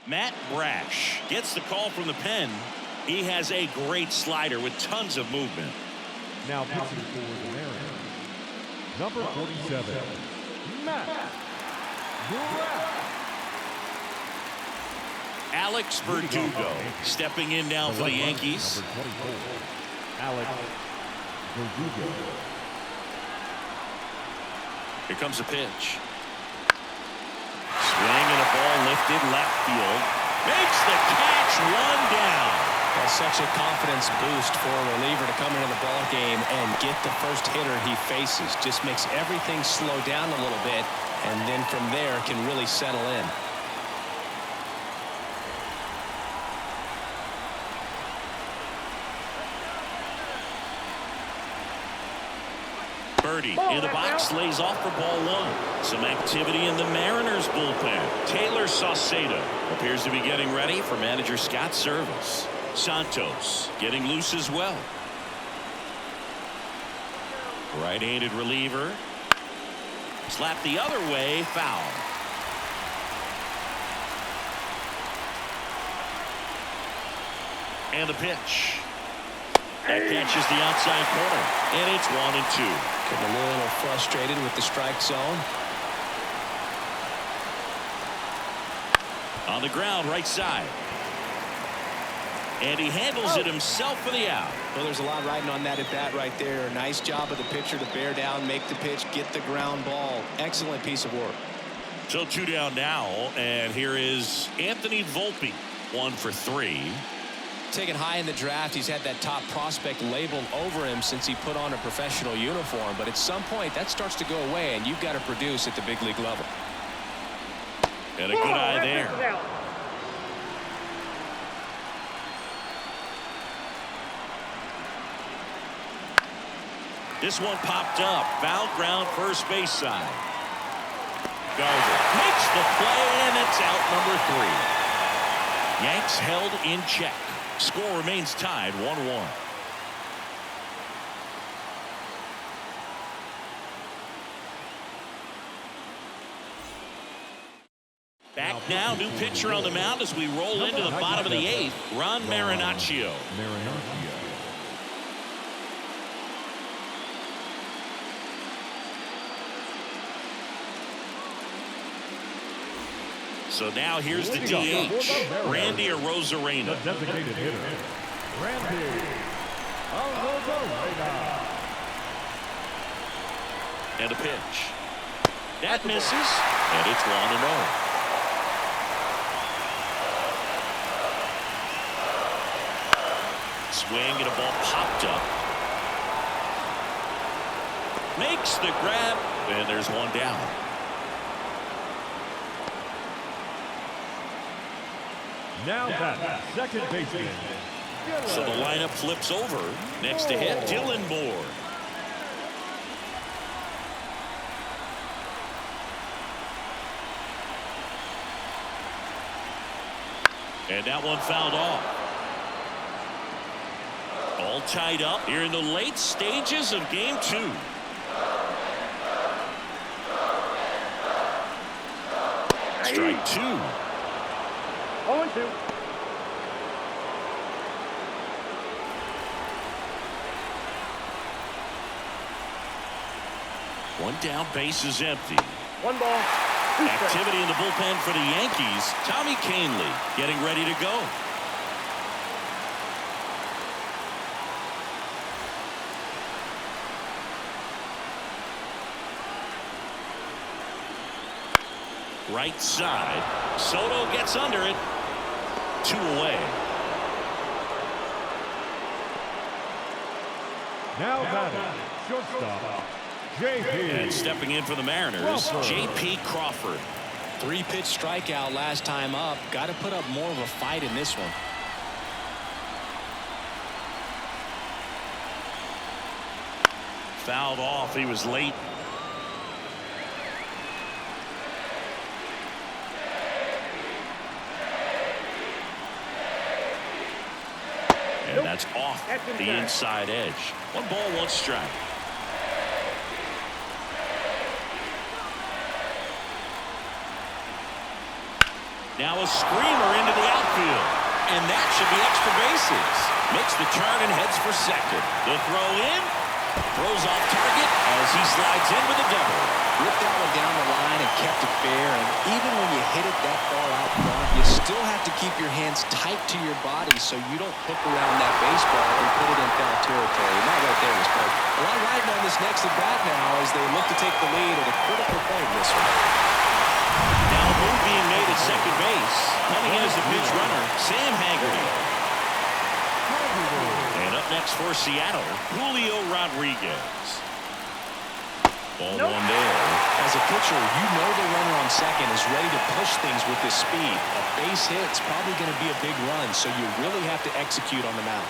S1: Matt Brash gets the call from the pen. He has a great slider with tons of movement.
S3: Now pitching for the Mariners, number 47, Matt Brash.
S1: Alex Verdugo stepping in now for the Yankees.
S3: Number 24, Alex Verdugo.
S1: Here comes a pitch. Swing and a ball lifted left field. Makes the catch, 1 down.
S2: That's such a confidence boost for a reliever to come into the ball game and get the first hitter he faces. Just makes everything slow down a little bit, and then from there can really settle in.
S1: Birdie in the box, lays off for ball 1. Some activity in the Mariners bullpen. Taylor Saucedo appears to be getting ready for manager Scott's service. Santos getting loose as well. Right-handed reliever. Slap the other way, foul. And the pitch. That catches the outside corner, and it's 1-2.
S2: Getting a little frustrated with the strike zone.
S1: On the ground, right side. And he handles it himself for the out.
S2: Well, there's a lot riding on that at bat right there. Nice job of the pitcher to bear down, make the pitch, get the ground ball. Excellent piece of work.
S1: So 2 down now, and here is Anthony Volpe, 1 for 3.
S2: Taken high in the draft, he's had that top prospect labeled over him since he put on a professional uniform. But at some point, that starts to go away, and you've got to produce at the big league level.
S1: And a good eye there. This one popped up. Foul ground, first base side. Garver makes the play, and it's out, number 3. Yanks held in check. Score remains tied 1-1. Back now, new pitcher on the mound as we roll into the bottom of the 8th. Ron Marinaccio. So now here's the DH, Randy Arozarena.
S3: The designated hitter, Randy Arozarena.
S1: And a pitch. That misses, and it's 1-0. Swing and a ball popped up. Makes the grab, and there's 1 down.
S3: Now that second baseman.
S1: So the lineup flips over. Next to hit, Dylan Moore. And that one fouled off. All tied up here in the late stages of game 2. Strike 2.
S4: 0-2.
S1: One down, base is empty.
S4: 1 ball. 2 strikes.
S1: Activity in the bullpen for the Yankees. Tommy Kahnle getting ready to go. Right side. Soto gets under it. 2 away.
S3: Now batting, shortstop, J.P.
S1: And stepping in for the Mariners, J.P. Crawford.
S2: 3-pitch strikeout last time up. Got to put up more of a fight in this one.
S1: Fouled off. He was late. And that's off the inside edge. 1 ball, 1 strike. Now a screamer into the outfield. And that should be extra bases. Makes the turn and heads for second. The throw in. Throws off target as he slides in with a double.
S2: Ripped that one down the line and kept it fair. And even when you hit it that far out front, you still have to keep your hands tight to your body so you don't hook around that baseball and put it in foul territory. And that right there was perfect. A lot riding on this next at bat now as they look to take the lead at a critical point in this one.
S1: Now a move being made at second base. Coming in as the pitch runner, Sam Haggerty. And up next for Seattle, Julio Rodriguez. Ball 1 there.
S2: As a pitcher, you know the runner on second is ready to push things with his speed. A base hit's probably going to be a big run, so you really have to execute on the mound.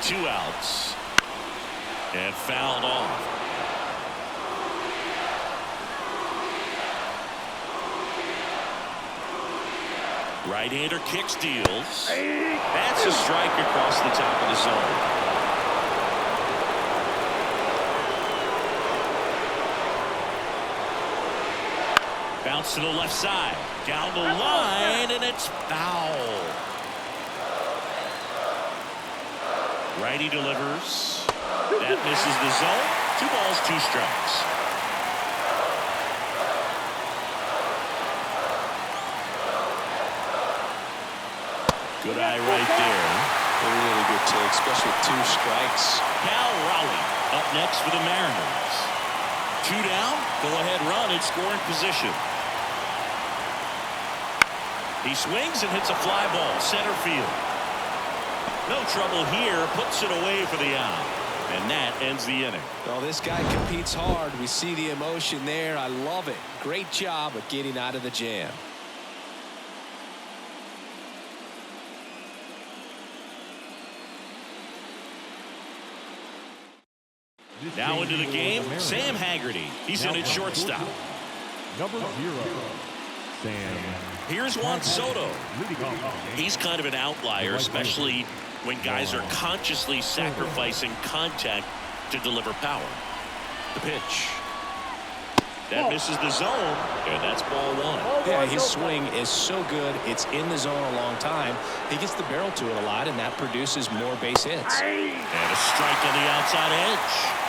S1: 2 outs. And fouled off. Right-hander kick steals. That's a strike across the top of the zone. Bounce to the left side. Down the line, and it's foul. Righty delivers. That misses the zone. 2 balls, 2 strikes. Good eye right there.
S2: A really good take, especially with 2 strikes.
S1: Cal Raleigh up next for the Mariners. 2 down. Go-ahead run in scoring position. He swings and hits a fly ball center field. No trouble here. Puts it away for the out. And that ends the inning.
S2: Well, this guy competes hard. We see the emotion there. I love it. Great job of getting out of the jam.
S1: Now into the game, Sam Haggerty. He's in at shortstop.
S3: Number 0, Sam.
S1: Here's Juan Soto. He's kind of an outlier, especially when guys are consciously sacrificing contact to deliver power. The pitch. That misses the zone, and that's ball 1.
S2: Yeah, his swing is so good. It's in the zone a long time. He gets the barrel to it a lot, and that produces more base hits.
S1: And a strike on the outside edge.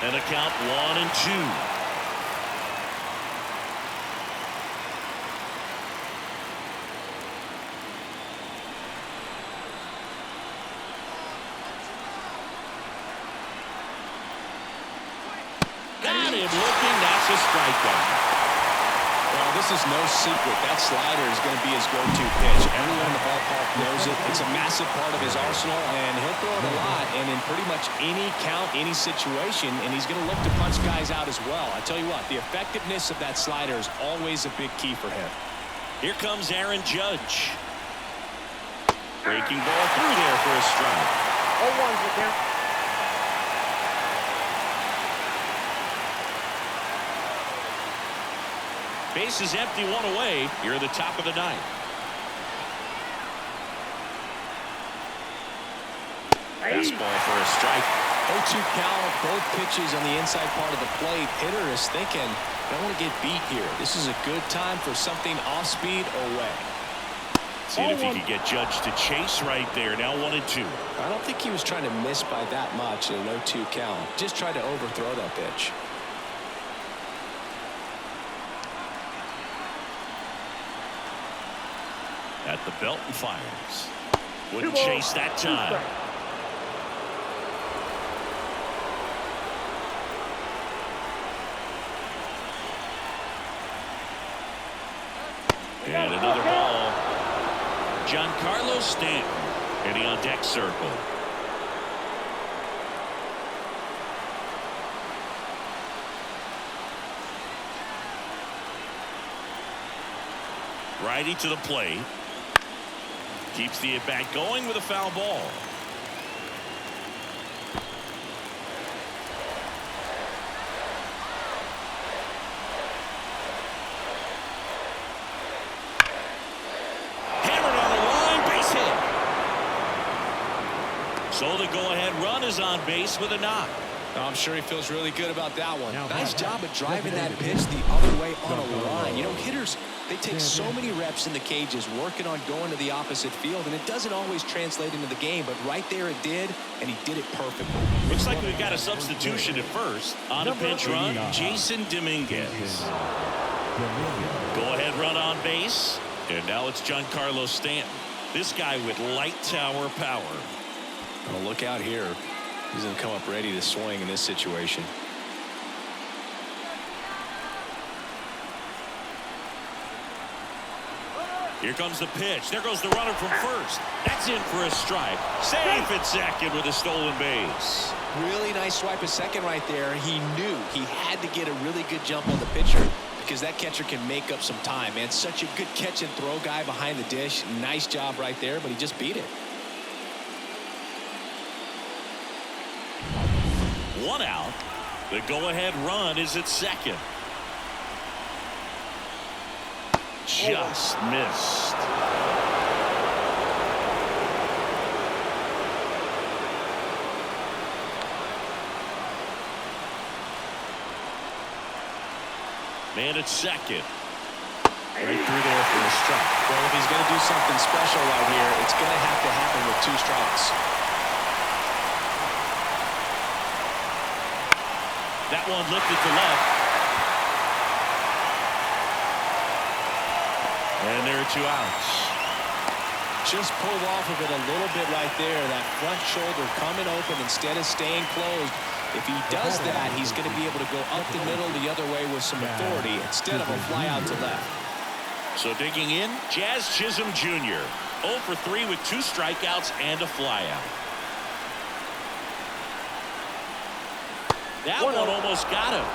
S1: And a count 1-2. Got him looking. That's a strikeout.
S2: Well, this is no secret. That slider is going to be his go-to pitch. Everyone in the ballpark knows it. It's a massive part of his arsenal, and he'll throw it a lot, and in pretty much any count, any situation, and he's going to look to punch guys out as well. I tell you what, the effectiveness of that slider is always a big key for him.
S1: Here comes Aaron Judge. Breaking ball through there for a strike.
S4: 0-1's the count.
S1: Base is empty, 1 away. Here at the top of the 9th. Fastball for a strike.
S2: 0-2 count, both pitches on the inside part of the plate. Hitter is thinking, I don't want to get beat here. This is a good time for something off speed or away.
S1: Seeing if he could get Judge to chase right there. Now 1-2.
S2: I don't think he was trying to miss by that much in an 0-2 count. Just tried to overthrow that pitch.
S1: At the belt and fires. Wouldn't chase that time. And another ball. Giancarlo Stanton hitting on deck circle. Righty to the plate. Keeps the at-bat going with a foul ball. Hammered on the line, base hit. So the go-ahead run is on base with a knock.
S2: I'm sure he feels really good about that one. Nice job of driving that pitch the other way on a line. You know, hitters, they take so many reps in the cages working on going to the opposite field, and it doesn't always translate into the game, but right there it did, and he did it perfectly.
S1: Looks like we've got a substitution at first. On a pinch run, Jason Dominguez. Go-ahead run on base, and now it's Giancarlo Stanton. This guy with light tower power.
S2: Well, look out here. He's going to come up ready to swing in this situation.
S1: Here comes the pitch. There goes the runner from first. That's in for a strike. Safe at second with a stolen base.
S2: Really nice swipe at second right there. He knew he had to get a really good jump on the pitcher because that catcher can make up some time, man. Such a good catch and throw guy behind the dish. Nice job right there, but he just beat it.
S1: 1 out. The go-ahead run is at second. Just missed. And it's second. Right through there for a strike.
S2: Well, if he's going to do something special right here, it's going to have to happen with 2 strikes.
S1: That one lifted to left. And there are 2 outs.
S2: Just pulled off of it a little bit right there. That front shoulder coming open instead of staying closed. If he does that, he's going to be able to go up the middle the other way with some authority instead of a fly out to left.
S1: So digging in, Jazz Chisholm Jr. 0 for 3 with 2 strikeouts and a flyout. That one almost got him.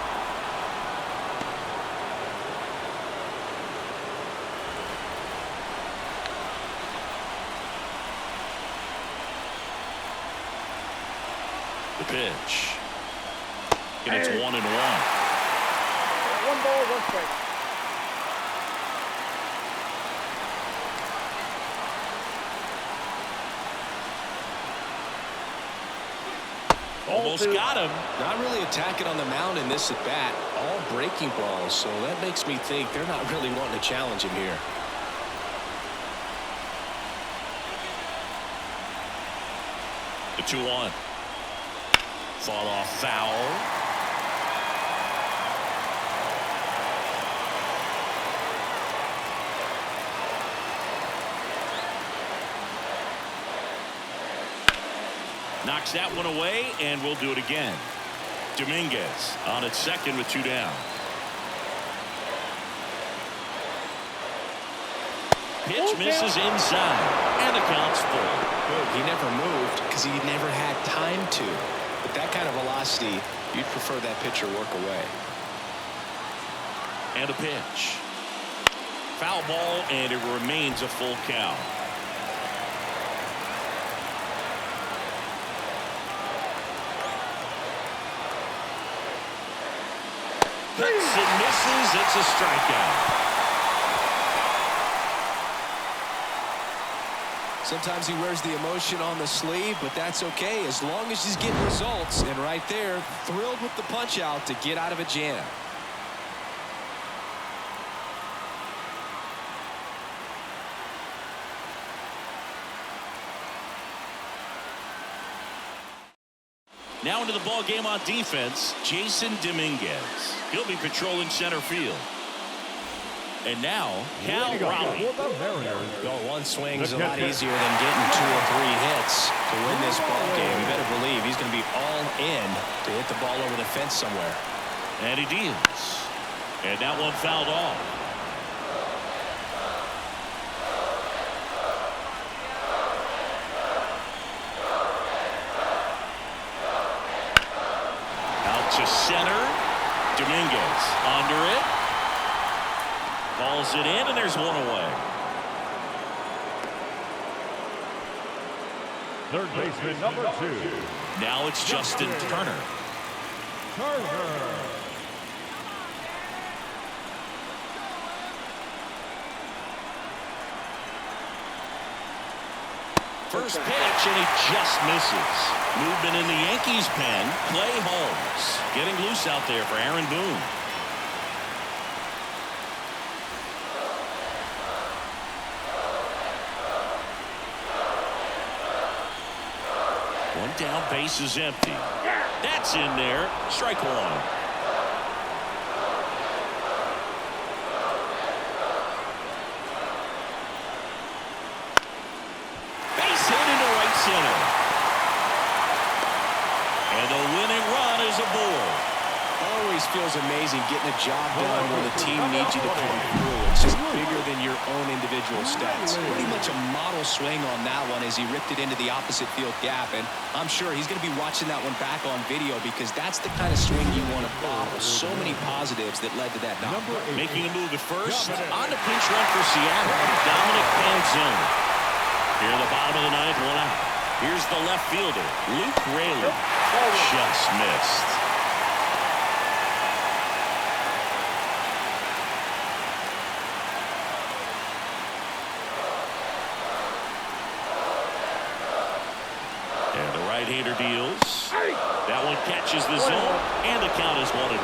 S1: The pitch. And it's 1-1.
S4: 1 ball, 1 strike.
S1: Almost got him.
S2: Not really attacking on the mound in this at bat. All breaking balls, so that makes me think they're not really wanting to challenge him here.
S1: The 2-1. Fall off foul. Knocks that one away, and we'll do it again. Dominguez on at second with 2 down. Pitch misses inside, and the count's full.
S2: He never moved because he never had time to. With that kind of velocity, you'd prefer that pitcher work away.
S1: And a pitch. Foul ball, and it remains a full count. Hits and misses. It's a strikeout.
S2: Sometimes he wears the emotion on the sleeve, but that's okay as long as he's getting results. And right there, thrilled with the punch out to get out of a jam.
S1: Now into the ball game on defense, Jason Dominguez. He'll be patrolling center field. And now, Cal Raleigh.
S2: Well, 1 swing's a lot easier than getting 2 or 3 hits to win this ball game. You better believe he's going to be all in to hit the ball over the fence somewhere.
S1: And he deals. And that one fouled off. Out to center. Dominguez under it. Balls it in, and there's 1 away.
S3: Third baseman number 2.
S1: Now it's Justin Turner. First pitch, and he just misses. Movement in the Yankees pen. Clay Holmes getting loose out there for Aaron Boone. One down, base is empty. That's in there. Strike 1. Base hit into right center. And the winning run is aboard.
S2: Always feels amazing getting a job done when the team needs you to come through. It's just bigger than your own individual stats. Pretty much a model swing on that one as he ripped it into the opposite field gap. And I'm sure he's going to be watching that one back on video because that's the kind of swing you want to bottle. So many positives that led to that knock.
S1: Making a move at first. On the pinch run for Seattle. Dominic Panzone. Here in the bottom of the 9th, 1 out. Here's the left fielder, Luke Raley. Just missed. And the right-hander deals. That one catches the zone, and the count is 1-1.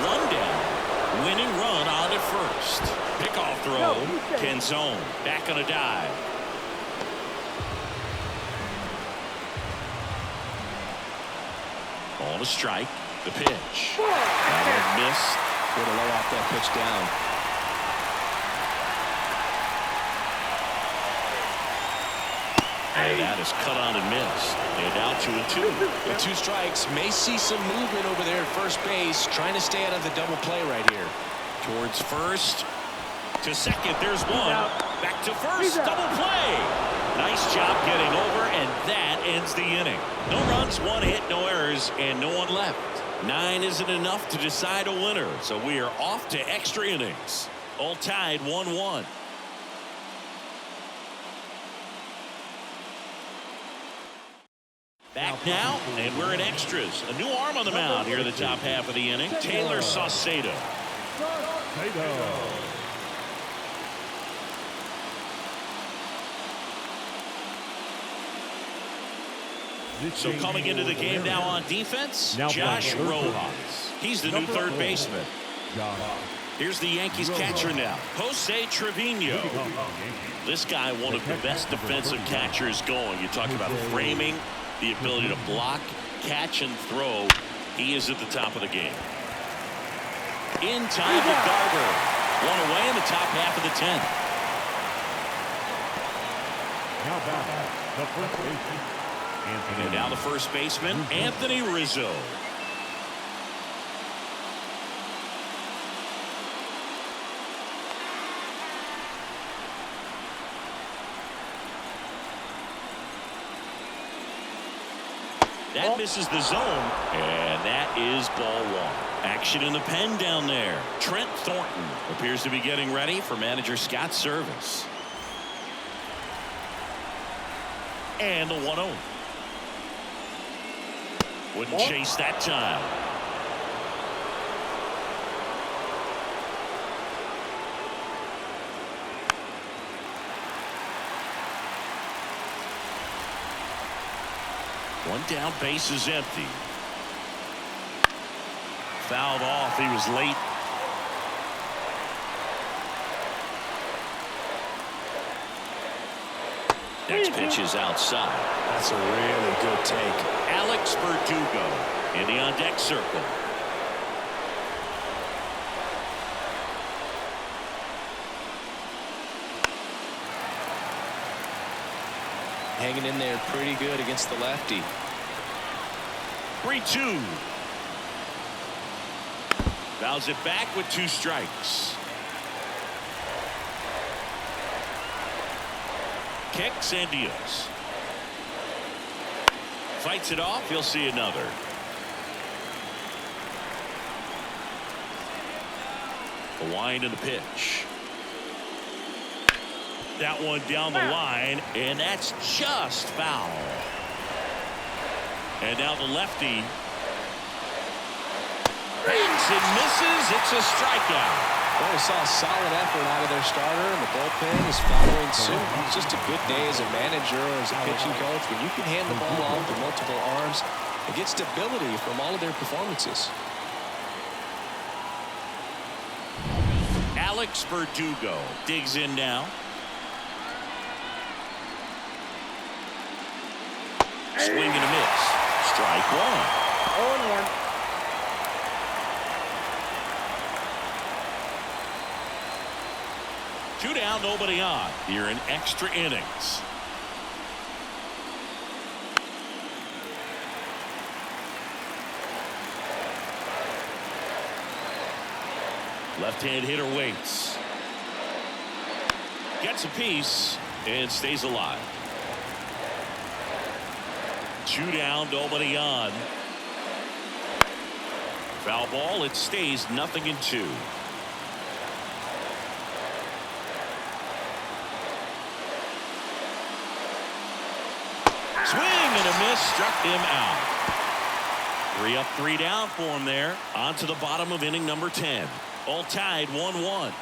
S1: 1 down. Winning run on at first. Pickoff throw. Canzone back on a dive. Ball to strike. The pitch. That missed.
S2: Way to lay off that pitch down.
S1: And that is cut on and missed. And now 2-2.
S2: With 2 strikes, may see some movement over there at first base, trying to stay out of the double play right here.
S1: Towards first. To second. There's one. Back to first. Double play. Nice job getting over, and that ends the inning. No runs, 1 hit, no errors, and no one left. 9 isn't enough to decide a winner, so we are off to extra innings. All tied 1-1. Back now, and we're in extras. A new arm on the mound here in the top half of the inning. Taylor Saucedo. So coming into the game now on defense, Josh Rojas. He's the new third baseman. Here's the Yankees catcher now, Jose Trevino. This guy, one of the best defensive catchers going. You talk about framing, the ability to block, catch, and throw. He is at the top of the game. In time with Garver. One away in the top half of the 10th.
S3: Now back, the first baseman.
S1: And now the first baseman, Anthony Rizzo. That misses the zone, and that is ball 1. Action in the pen down there. Trent Thornton appears to be getting ready for manager Scott's service. And the 1-0. Wouldn't chase that time. One down, base is empty. Fouled off. He was late. Next pitch is outside.
S2: That's a really good take.
S1: Alex Verdugo in the on-deck circle.
S2: Hanging in there pretty good against the lefty.
S1: 3-2. Fouls it back with 2 strikes. Kicks and deals. Fights it off. He'll see another. The wind and the pitch. That one down the line, and that's just foul. And now the lefty. Bangs and misses. It's a strikeout.
S2: Well, we saw a solid effort out of their starter, and the bullpen is following suit. It's just a good day as a manager or as a pitching coach when you can hand the ball off to multiple arms and get stability from all of their performances.
S1: Alex Verdugo digs in now. Swing and a miss. Strike 1.
S4: 0-1.
S1: Two down, nobody on. Here in extra innings. Left-hand hitter waits. Gets a piece and stays alive. 2 down, nobody on. Foul ball, it stays 0-2. Swing and a miss, struck him out. 3 up, 3 down for him there. On to the bottom of inning number 10. All tied 1-1.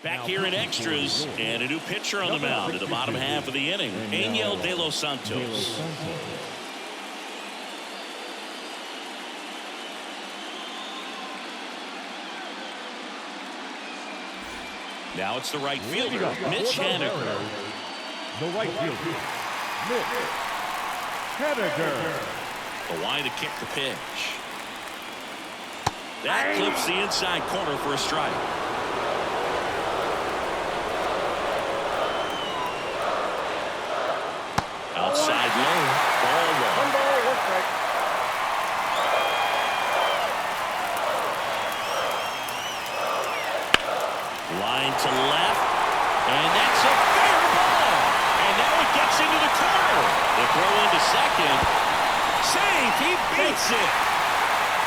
S1: Back here in extras, and a new pitcher on the mound in the bottom half of the inning, Angel De Los Santos. Now it's the right fielder, Mitch Haniger.
S3: The right fielder, Mitch Haniger.
S1: The line to kick the pitch. That clips the inside corner for a strike. Outside low, ball one.
S4: 1 ball, 1 strike.
S1: Line to left, and that's a fair ball. And now it gets into the corner. The throw into second. Safe, he beats it.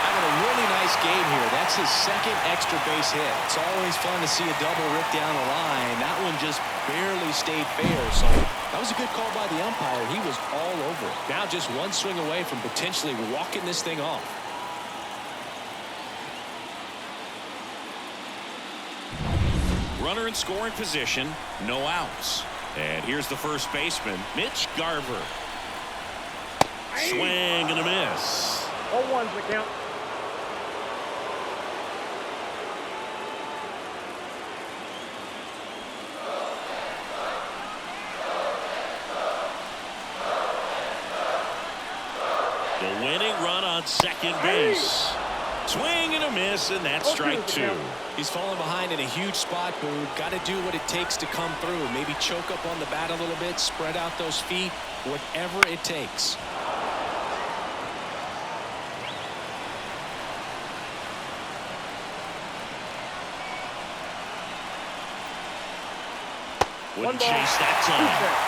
S2: Having a really nice game here. That's his second extra base hit. It's always fun to see a double rip down the line. That one just barely stayed fair. So that was a good call by the umpire. He was all over it. Now just one swing away from potentially walking this thing off.
S1: Runner in scoring position, no outs. And here's the first baseman, Mitch Garver. Swing and a miss.
S4: All ones the count.
S1: The winning run on second base. Swing and a miss, and that's strike two.
S2: He's falling behind in a huge spot, Boone. Got to do what it takes to come through. Maybe choke up on the bat a little bit, spread out those feet, whatever it takes.
S1: Wouldn't chase that time.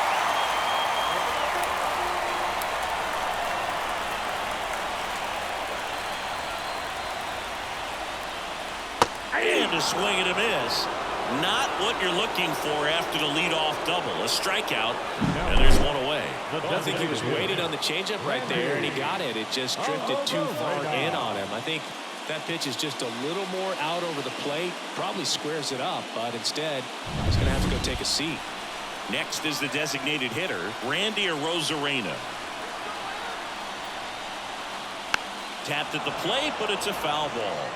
S1: And a swing and a miss. Not what you're looking for after the leadoff double. A strikeout, and there's one away.
S2: Well, I think he was weighted on the changeup right there, and he got it. It just drifted too far in on him. I think that pitch is just a little more out over the plate. Probably squares it up, but instead, he's going to have to go take a seat.
S1: Next is the designated hitter, Randy Arozarena. Tapped at the plate, but it's a foul ball.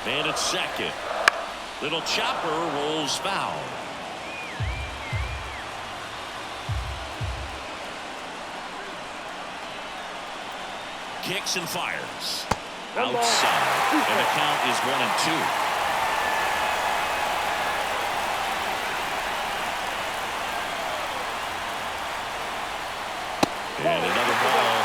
S1: Man at second. Little chopper rolls foul. Kicks and fires. Outside. And the count is 1-2. And another ball.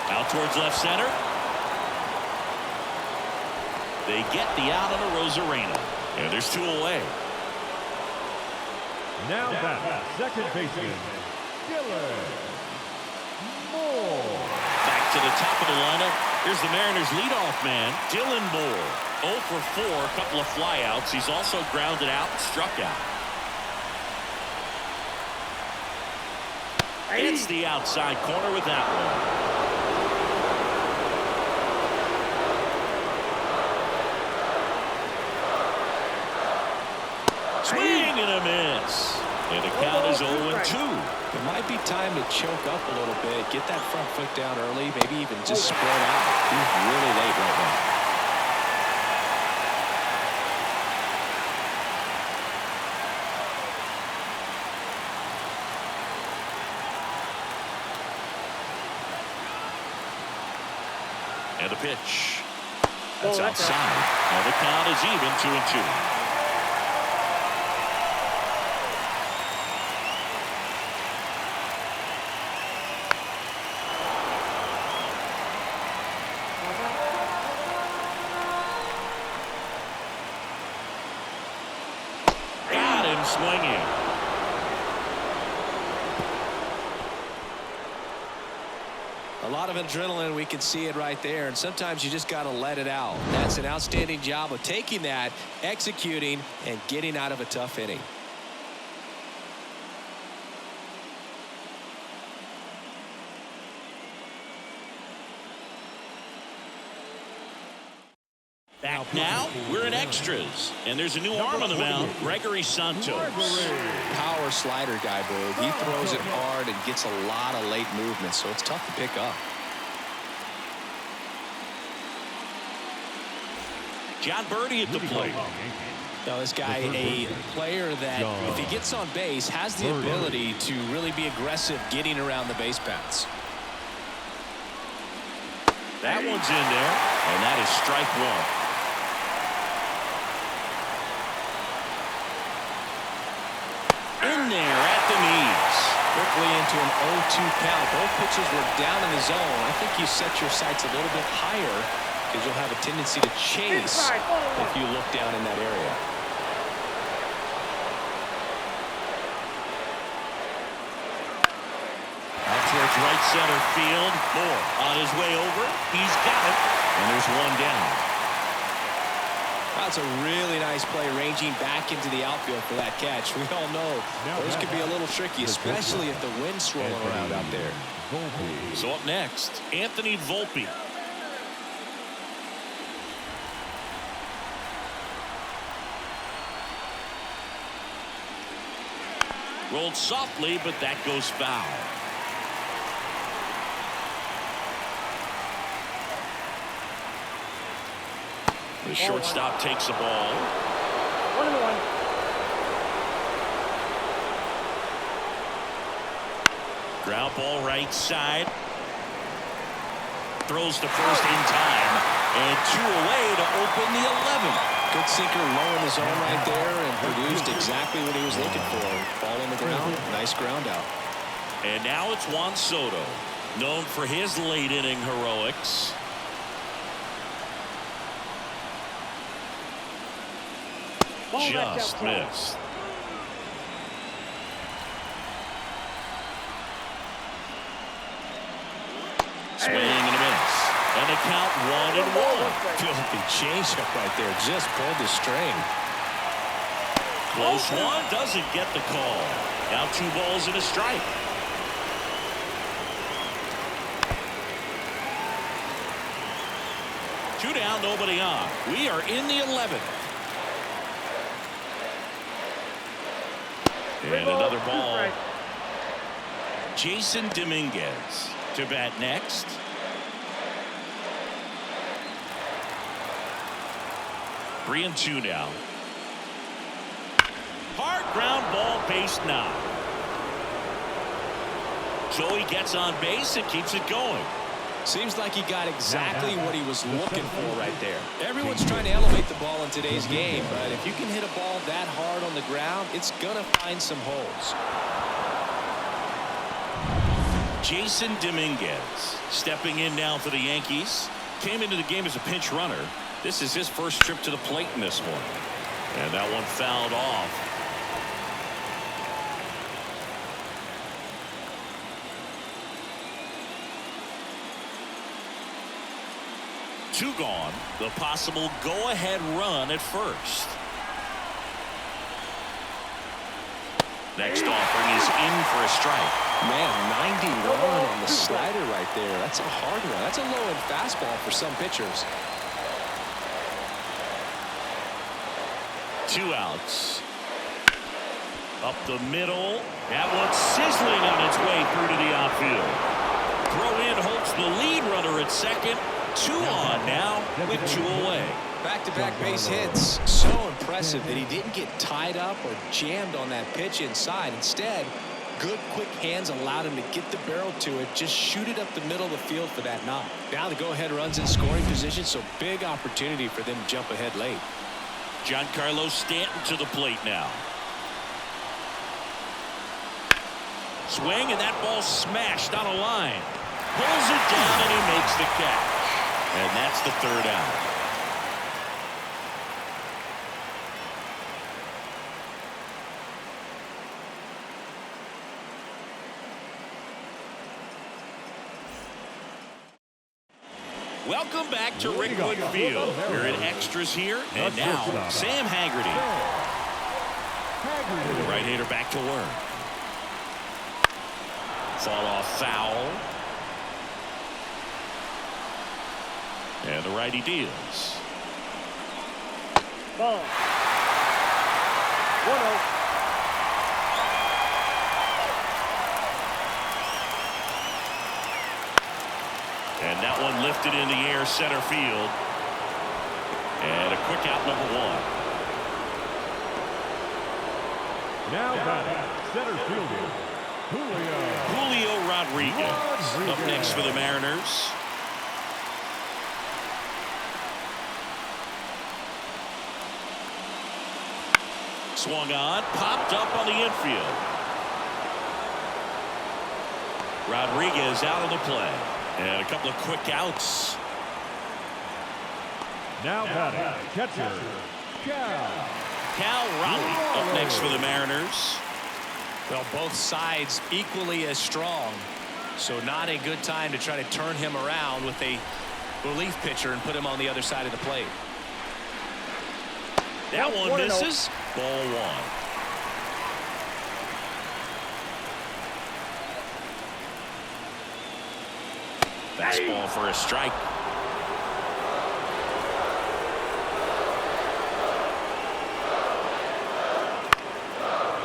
S1: Out towards left center. They get the out on Arozarena. And there's two away.
S3: Now back, second baseman, Dylan Moore.
S1: Back to the top of the lineup. Here's the Mariners' leadoff man, Dylan Moore. 0 for 4, a couple of flyouts. He's also grounded out and struck out. It's the outside corner with that one. Swing and a miss. And the count is 0-2.
S2: It might be time to choke up a little bit, get that front foot down early, maybe even just spread out. He's really late right now.
S1: And the pitch. That's outside. And the count is even 2-2. Swinging.
S2: A lot of adrenaline, we can see it right there, and sometimes you just got to let it out. That's an outstanding job of taking that, executing, and getting out of a tough inning.
S1: Back now, we're in extras, and there's a new arm on the mound, Gregory Santos.
S2: Power slider guy, Boog. He throws it hard and gets a lot of late movement, so it's tough to pick up.
S1: John Birdie at the plate.
S2: Now, this guy, a player that, if he gets on base, has the ability to really be aggressive getting around the base paths.
S1: That one's in there, and that is strike one. In there at the knees.
S2: Quickly into an 0-2 count. Both pitches were down in the zone. I think you set your sights a little bit higher because you'll have a tendency to chase if you look down in that area.
S1: Out towards right center field. Moore on his way over. He's got it. And there's one down.
S2: That's a really nice play, ranging back into the outfield for that catch. We all know those could be a little tricky, especially if the wind's swirling around out there.
S1: So up next, Anthony Volpe. Rolled softly, but that goes foul. The shortstop takes the ball.
S4: 1-1.
S1: Ground ball right side. Throws to first in time. And 2 away to open the 11th.
S2: Good sinker low in the zone right there and produced exactly what he was looking for. Ball on the ground. Nice ground out.
S1: And now it's Juan Soto, known for his late inning heroics. Just missed. Swing and a miss. And the count 1-1.
S2: Filthy changeup right there. Just pulled the string.
S1: Close one. Doesn't get the call. Now 2 balls and a strike. Two down, nobody on. We are in the 11th. And another ball. Jason Dominguez to bat next. Three and 2 now. Hard ground ball, base knock. So he gets on base and keeps it going.
S2: Seems like he got exactly what he was looking for right there. Everyone's trying to elevate the ball in today's game, but if you can hit a ball that hard on the ground, it's going to find some holes.
S1: Jason Dominguez stepping in now for the Yankees. Came into the game as a pinch runner. This is his first trip to the plate in this one. And that one fouled off. Two gone. The possible go-ahead run at first. Next offering is in for a strike.
S2: Man, 91 on the slider right there. That's a hard one. That's a low-end fastball for some pitchers.
S1: 2 outs. Up the middle. That one's sizzling on its way through to the outfield. Throw in holds the lead runner at second. 2 on now with 2 away.
S2: Back-to-back base hits. So impressive that he didn't get tied up or jammed on that pitch inside. Instead, good quick hands allowed him to get the barrel to it, just shoot it up the middle of the field for that knock. Now the go-ahead runs in scoring position, so big opportunity for them to jump ahead late.
S1: Giancarlo Stanton to the plate now. Swing, and that ball smashed on a line. Pulls it down, and he makes the catch. And that's the 3rd out. Welcome back to Rickwood Field. We're in extras here, and now Sam Haggerty. The right-hander back to work. Fall off foul. And the righty deals.
S4: Ball. 1-0.
S1: And that one lifted in the air, center field. And a quick out, number one.
S3: Now batting, center fielder,
S1: Julio Rodriguez. Up next for the Mariners. Swung on, popped up on the infield. Rodriguez out on the play. And a couple of quick outs.
S3: now batting, catcher,
S1: Cal Raleigh up next for the Mariners.
S2: Well, both sides equally as strong. So not a good time to try to turn him around with a relief pitcher and put him on the other side of the plate.
S1: That one misses. Ball one. Fastball for a strike.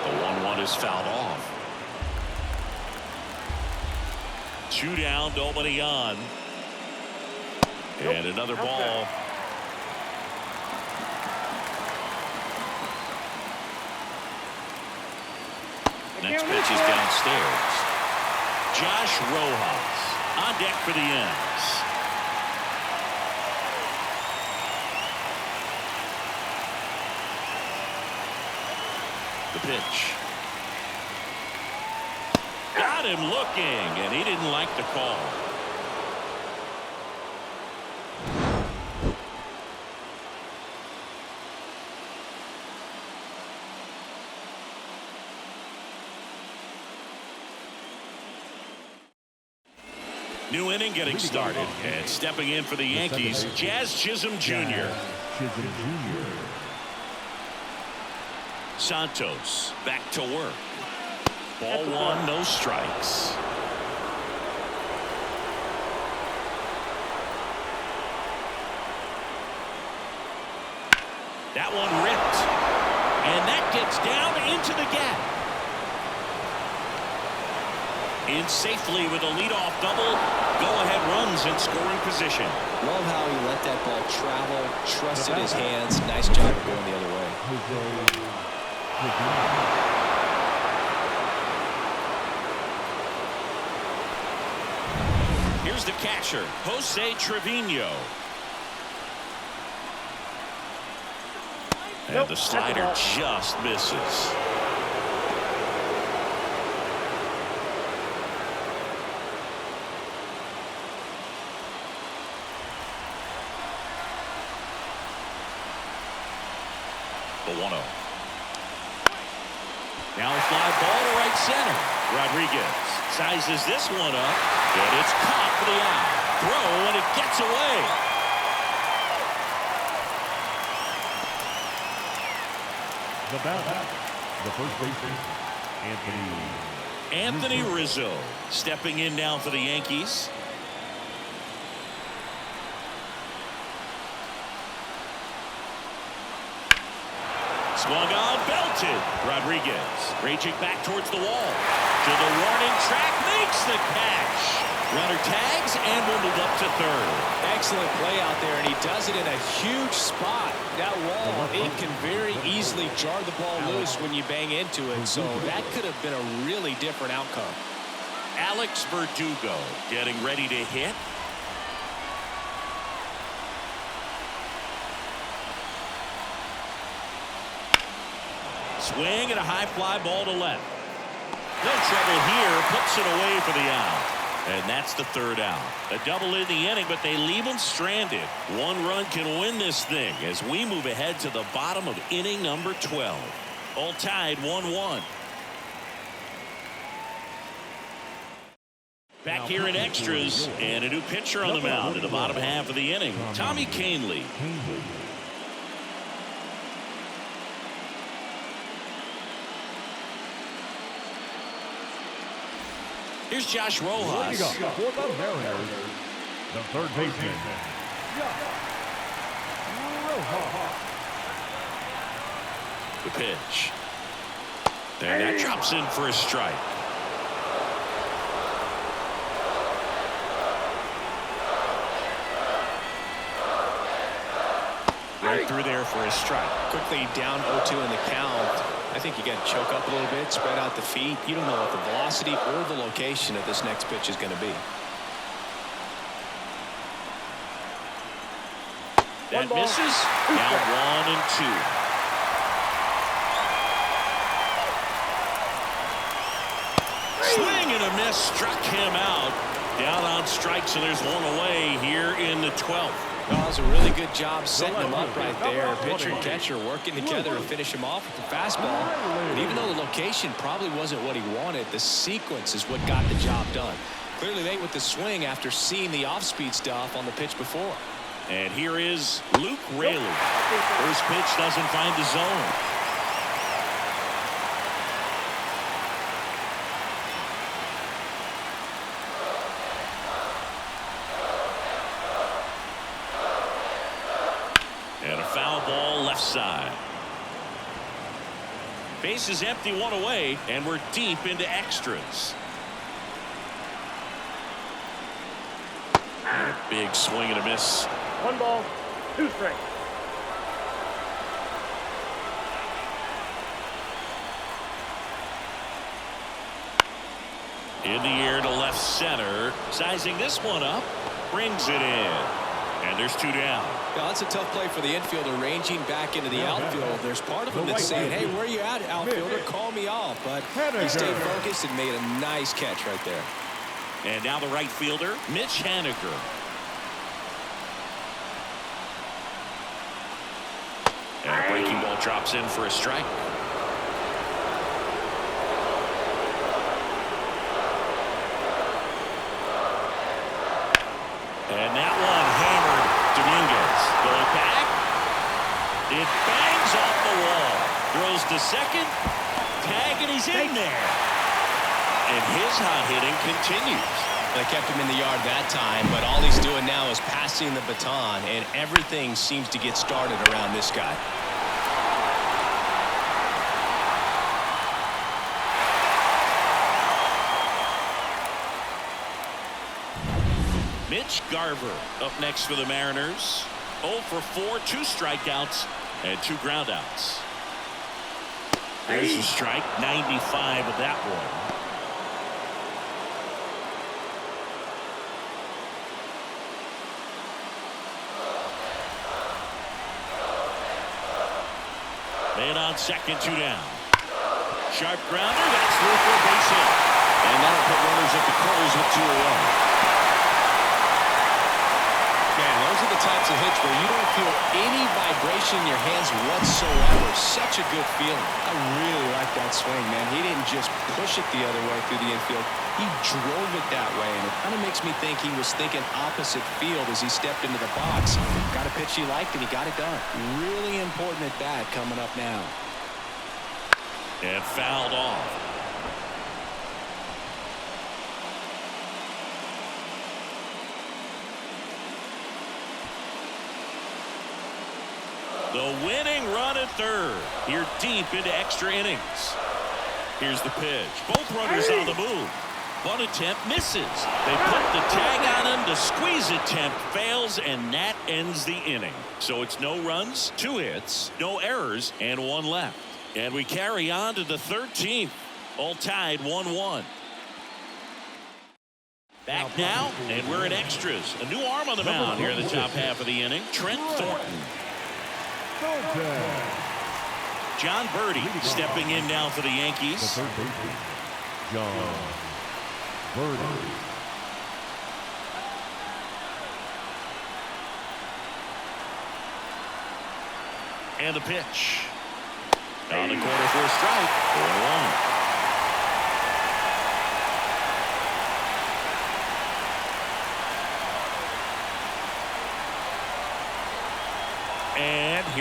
S1: The 1-1 is fouled off. 2 down, nobody on. And another ball. Next pitch is downstairs. Josh Rojas on deck for the ends. The pitch. Got him looking, and he didn't like the call. New inning getting started, and stepping in for the Yankees, Jazz Chisholm Jr. Santos back to work. Ball one, no strikes. That one ripped, and that gets down into the gap. In safely with a leadoff double. Go-ahead runs in scoring position.
S2: Love how he let that ball travel, trusted his hands. Nice job of going the other way.
S1: Here's the catcher, Jose Trevino. And the slider just misses. The 1-0. Now a fly ball to right center. Rodriguez sizes this one up, and it's caught for the out. Throw, and it gets away.
S3: the bat, the first baseman,
S1: Anthony Rizzo stepping in now for the Yankees. Swung on, belted. Rodriguez raging back towards the wall. To the warning track, makes the catch. Runner tags and will move up to third.
S2: Excellent play out there, and he does it in a huge spot. That wall, it can very easily jar the ball loose when you bang into it, so that could have been a really different outcome.
S1: Alex Verdugo getting ready to hit. Swing and a high fly ball to left. No trouble here, puts it away for the out. And that's the third out. A double in the inning, but they leave him stranded. One run can win this thing as we move ahead to the bottom of inning number 12. All tied 1-1. Back here in extras, and a new pitcher on the mound in the bottom half of the inning, Tommy Kahnle. Here's Josh Rojas.
S3: For the Mariners, the third baseman, Rojas.
S1: The pitch. And that drops in for a strike. Right through there for a strike.
S2: Quickly down 0-2 in the count. I think you got to choke up a little bit, spread out the feet. You don't know what the velocity or the location of this next pitch is going to be.
S1: That misses. Now 1-2. Swing and a miss, struck him out. Down on strikes, and there's one away here in the 12th.
S2: Well, that was a really good job setting him up right there. Pitcher and catcher working together to finish him off with the fastball. And even though the location probably wasn't what he wanted, the sequence is what got the job done. Clearly late with the swing after seeing the off-speed stuff on the pitch before.
S1: And here is Luke Raley. First pitch doesn't find the zone. And a foul ball left side. Base is empty, one away, and we're deep into extras. And a big swing and a miss.
S4: 1 ball, 2 strikes.
S1: In the air to left center. Sizing this one up. Brings it in. And there's 2 down.
S2: Now, that's a tough play for the infielder, ranging back into the outfield. There's part of him that's saying, hey, where you at, outfielder? Call me off. But he stayed focused and made a nice catch right there.
S1: And now the right fielder, Mitch Haniger. And a breaking ball drops in for a strike. And that one hammered. Dominguez going back. It bangs off the wall. Throws to second. Tag, and he's in there. And his hot hitting continues.
S2: They kept him in the yard that time, but all he's doing now is passing the baton, and everything seems to get started around this guy.
S1: Mitch Garver up next for the Mariners. 0 for 4, 2 strikeouts, and 2 groundouts. There's a strike, 95 of that one. Man on second, 2 down. Sharp grounder, that's through for a base hit. And that'll put runners at the corners with 2 away.
S2: Man, those are the types of hits where you don't feel any vibration in your hands whatsoever. Such a good feeling. I really like that swing, man. He didn't just push it the other way through the infield. He drove it that way, and it kind of makes me think he was thinking opposite field as he stepped into the box. Got a pitch he liked, and he got it done. Really important at bat coming up now.
S1: And fouled off. The winning run at third. You're deep into extra innings. Here's the pitch. Both runners on the move. Bunt attempt misses. They put the tag on him. The squeeze attempt fails, and that ends the inning. So it's no runs, 2 hits, no errors, and 1 left. And we carry on to the 13th. All tied 1-1. Back now, and we're in extras. A new arm on the mound here in the top half of the inning. Trent Thornton. John Birdie stepping in now for the Yankees.
S3: The third baseman, John Birdie.
S1: And the pitch. On the corner for a strike. 4-1.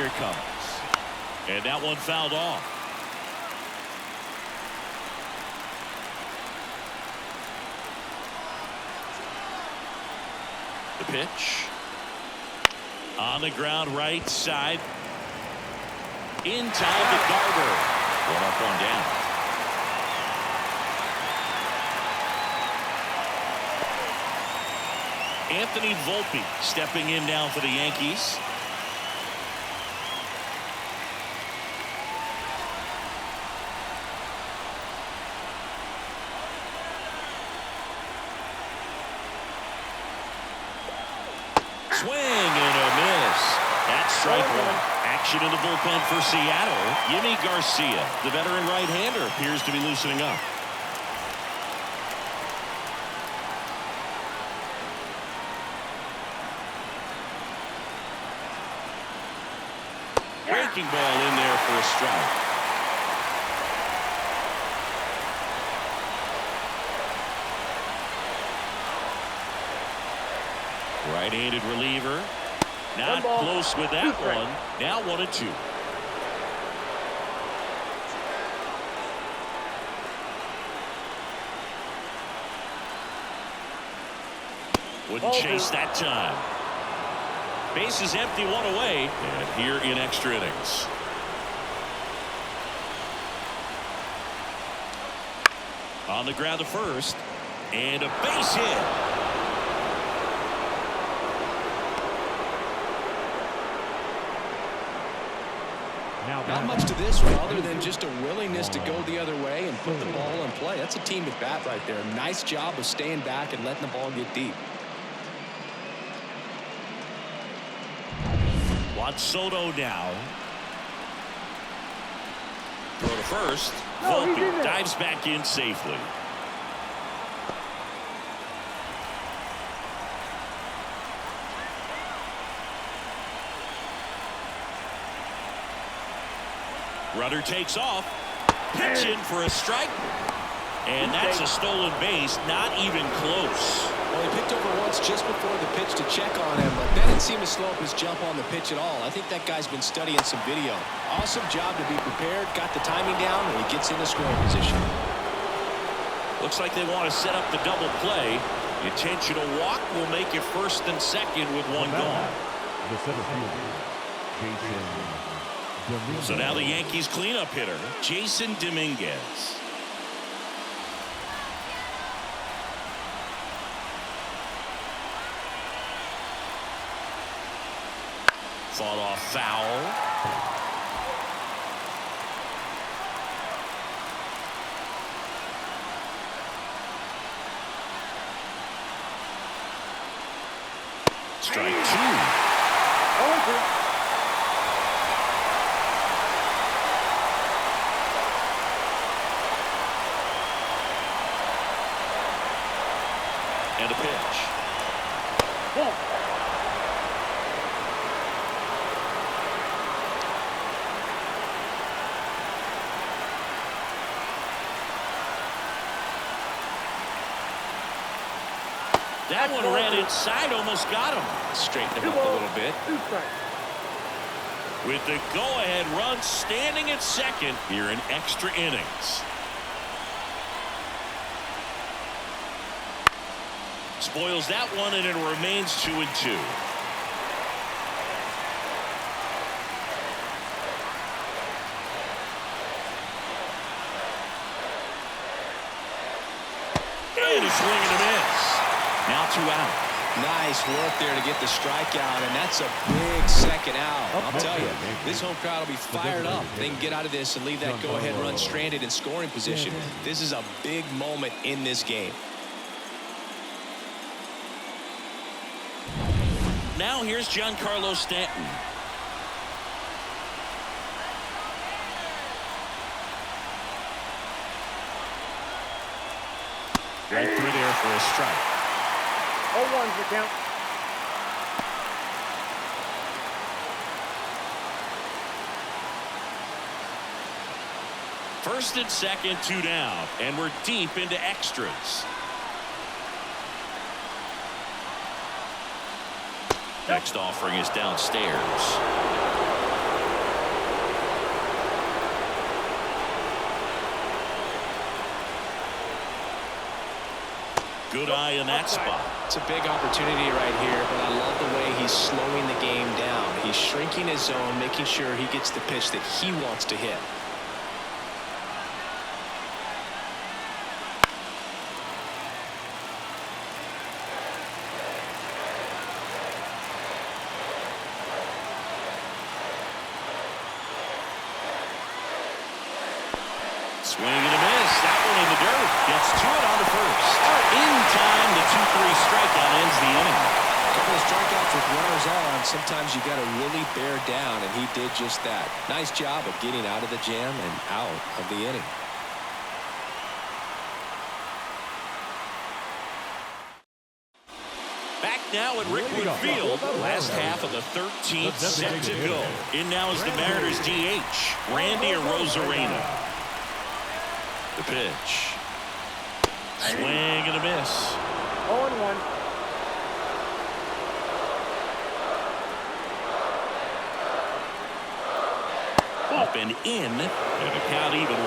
S1: Here it comes. And that one fouled off. The pitch. On the ground right side. In time to Garver. One up, one down. Anthony Volpe stepping in now for the Yankees. Swing and a miss. That's strike one. Action in the bullpen for Seattle. Yimi Garcia, the veteran right-hander, appears to be loosening up. Breaking ball in there for a strike. Right-handed reliever. Not close with that one. Now 1-2. Wouldn't chase that time. Base is empty, one away. And here in extra innings. On the ground to first. And a base hit.
S2: Not much to this one other than just a willingness to go the other way and put the ball in play. That's a team at bat right there. Nice job of staying back and letting the ball get deep.
S1: Juan Soto now. Throw to first. Volpe dives back in safely. Runner takes off. Pitch in for a strike. And that's a stolen base. Not even close.
S2: Well, he picked over once just before the pitch to check on him, but that didn't seem to slow up his jump on the pitch at all. I think that guy's been studying some video. Awesome job to be prepared. Got the timing down, and he gets into scoring position.
S1: Looks like they want to set up the double play. Intentional walk will make it first and second with one gone.
S3: The center fielder, Jason Dominguez.
S1: So now the Yankees cleanup hitter, Jason Dominguez. Fought off foul. Strike two. And a pitch. That one ran inside, almost got him. Straighten him up a little bit. With the go-ahead run standing at second here in extra innings. Spoils that one, and it remains 2-2. And a swing and a miss. Now 2 out.
S2: Nice work there to get the strikeout, and that's a big second out. I'll tell you, this home crowd will be fired up. They can get out of this and leave that go-ahead run stranded in scoring position. This is a big moment in this game.
S1: Now here's Giancarlo Stanton. Right through there for a strike.
S4: 0-1's the count.
S1: First and second, 2 down, and we're deep into extras. Next offering is downstairs. Good eye in that spot.
S2: It's a big opportunity right here, but I love the way he's slowing the game down. He's shrinking his zone, making sure he gets the pitch that he wants to hit.
S1: Swing and a miss. That one in the dirt. Gets to it on the first. In time, the 2-3 strikeout ends the inning.
S2: A couple of strikeouts with runners on. Sometimes you got to really bear down, and he did just that. Nice job of getting out of the jam and out of the inning.
S1: Back now at Rickwood Field. Last half of the 13th set to go. In now is the Mariners DH, Randy Arozarena. The pitch. Swing and a miss.
S4: 0-1.
S1: Up and in, and a count even 1-1.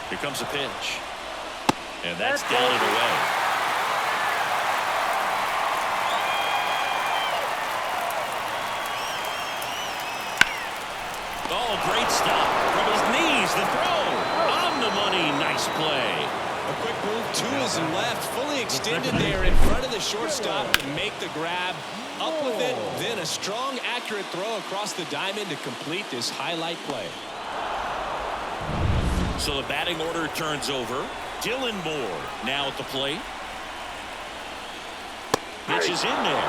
S1: Here comes a pitch. And that's down and away. Oh, great stop. From his knees, the throw. On the money, nice play.
S2: A quick move to his left, fully extended there in front of the shortstop to make the grab. Up with it, then a strong, accurate throw across the diamond to complete this highlight play.
S1: So the batting order turns over. Dylan Moore now at the plate. Pitch is in there.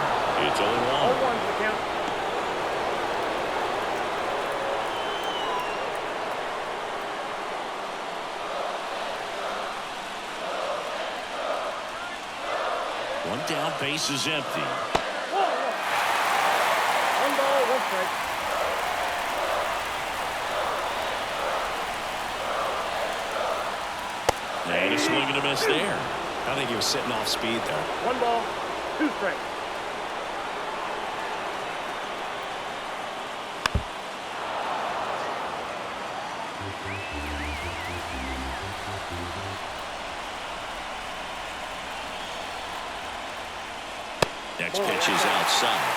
S1: It's 0-1.
S4: 0-1's the count.
S1: One down, base is empty.
S4: 1 ball, 1 strike.
S1: And a swing and a miss there.
S2: I think he was sitting off speed there.
S4: 1 ball, 2 strikes.
S1: Next pitch is outside.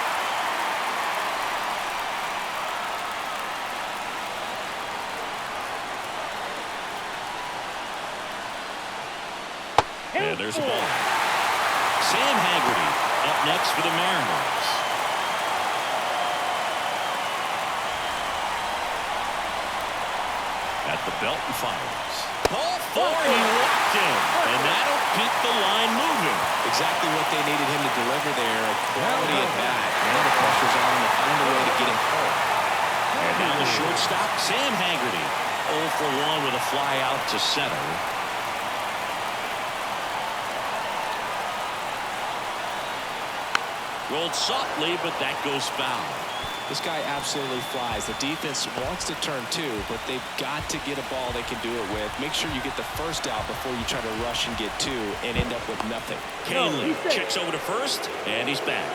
S1: And there's a ball. Sam Haggerty up next for the Mariners. At the belt and fires. Ball 4, he walked in. And that'll keep the line moving.
S2: Exactly what they needed him to deliver there. A quality at bat. Now the pressure's on him to find a way to get him home.
S1: And now the shortstop, Sam Haggerty. 0 for 1 with a fly out to center. Rolled softly, but that goes foul.
S2: This guy absolutely flies. The defense wants to turn two, but they've got to get a ball they can do it with. Make sure you get the first out before you try to rush and get two and end up with nothing.
S1: Canley checks over to first, and he's back.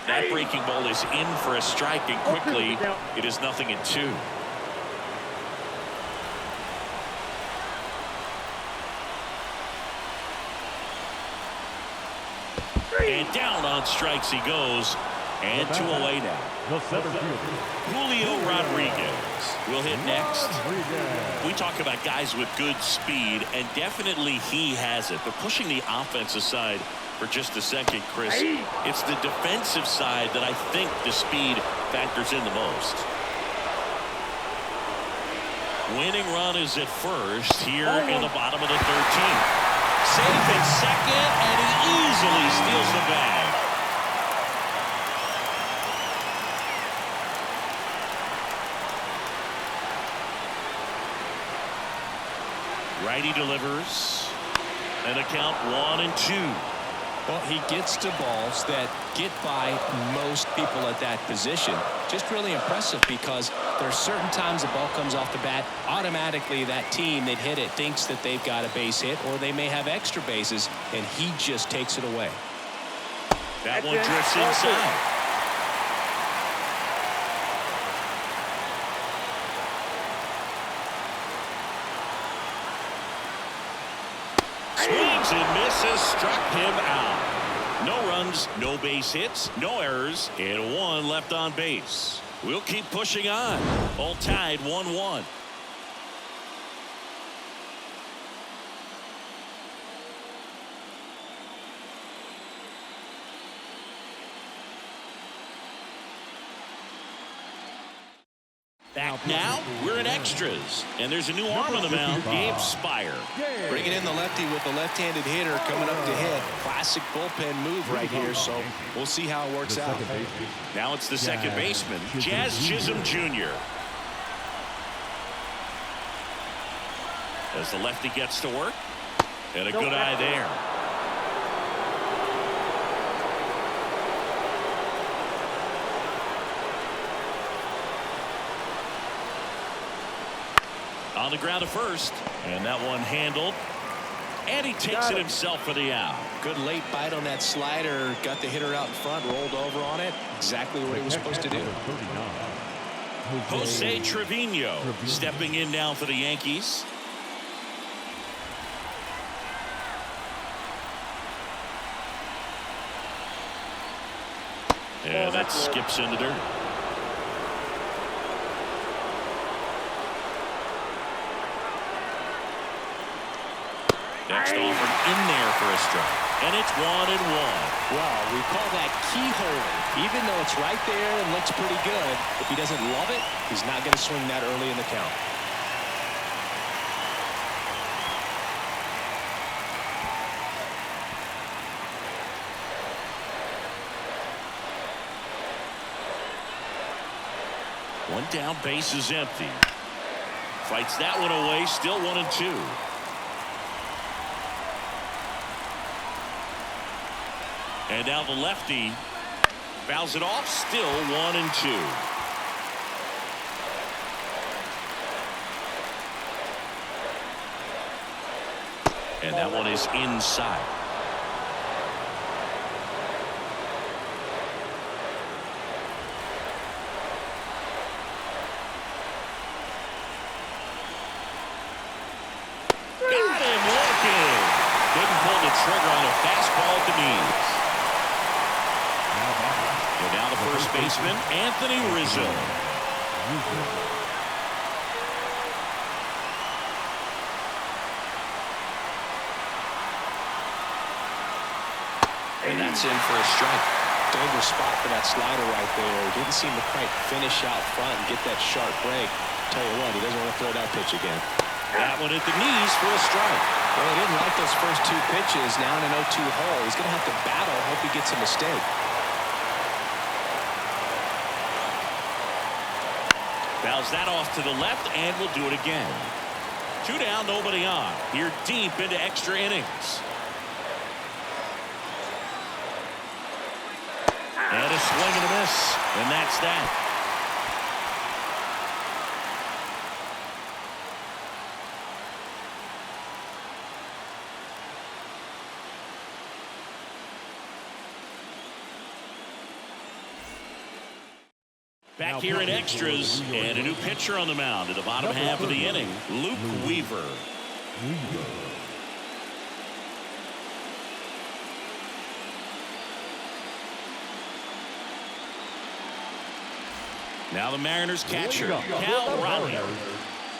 S1: That breaking ball is in for a strike, and quickly it is 0-2. And down on strikes he goes. And 2 away now. Julio Rodriguez will hit next. We talk about guys with good speed, and definitely he has it. But pushing the offense aside for just a second, Chris, it's the defensive side that I think the speed factors in the most. Winning run is at first here in the bottom of the 13th. Safe at second, and he easily steals the bag. Righty delivers. And a count 1-2.
S2: Well, he gets to balls that get by most people at that position. Just really impressive because there are certain times the ball comes off the bat, automatically that team that hit it thinks that they've got a base hit or they may have extra bases, and he just takes it away.
S1: That
S4: That's
S1: one
S4: it.
S1: drifts
S4: Ball
S1: inside. Swings and misses, struck him out. No runs, no base hits, no errors, and one left on base. We'll keep pushing on. All tied 1-1. Back now, we're in extras, and there's a new arm on the mound, Gabe Spire.
S2: Bringing in the lefty with the left-handed hitter coming up to hit. Classic bullpen move right here, so we'll see how it works out.
S1: Now it's the second baseman, Jazz Chisholm Jr. As the lefty gets to work, and a good eye there. On the ground to first, and that one handled, and he takes it himself for the out.
S2: Good late bite on that slider. Got the hitter out in front, rolled over on it. Exactly what he was supposed to do.
S1: Jose Trevino stepping in now for the Yankees. And that skips in the dirt. Next offer in there for a strike. And it's 1-1.
S2: Well, we call that keyhole. Even though it's right there and looks pretty good, if he doesn't love it, he's not going to swing that early in the count.
S1: One down, base is empty. Fights that one away, still 1-2. And now the lefty fouls it off, still 1-2. And that one is inside. Got him looking. Couldn't pull the trigger on a fastball at the knees. And now the first baseman, Anthony Rizzo.
S2: And that's in for a strike. Dangerous spot for that slider right there. Didn't seem to quite finish out front and get that sharp break. Tell you what, he doesn't want to throw that pitch again.
S1: That one at the knees for a strike.
S2: Well, he didn't like those first two pitches. Now in an 0-2 hole, he's going to have to battle. Hope he gets a mistake.
S1: Fouls that off to the left, and we'll do it again. 2 down, nobody on. Here deep into extra innings. And a swing and a miss, and that's that. Back here in extras, and a new pitcher on the mound at the bottom half of the inning, Luke Weaver. Now the Mariners catcher, Cal Raleigh.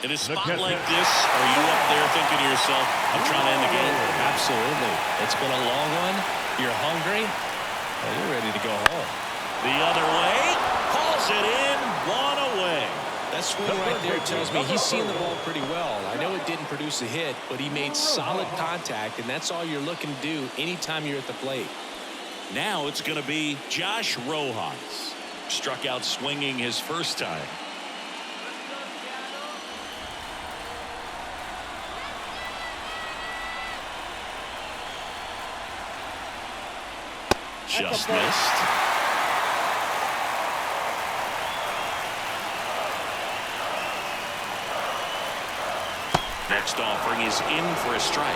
S1: In a spot like this, are you up there thinking to yourself, I'm trying to end the game?
S2: Absolutely. It's been a long one. You're hungry. Well, you're ready to go home.
S1: The other way, calls it in, 1 away.
S2: That swing right there tells me he's seeing the ball pretty well. I know it didn't produce a hit, but he made solid contact, and that's all you're looking to do anytime you're at the plate.
S1: Now it's going to be Josh Rojas. Struck out swinging his first time. Just missed. Next offering is in for a strike.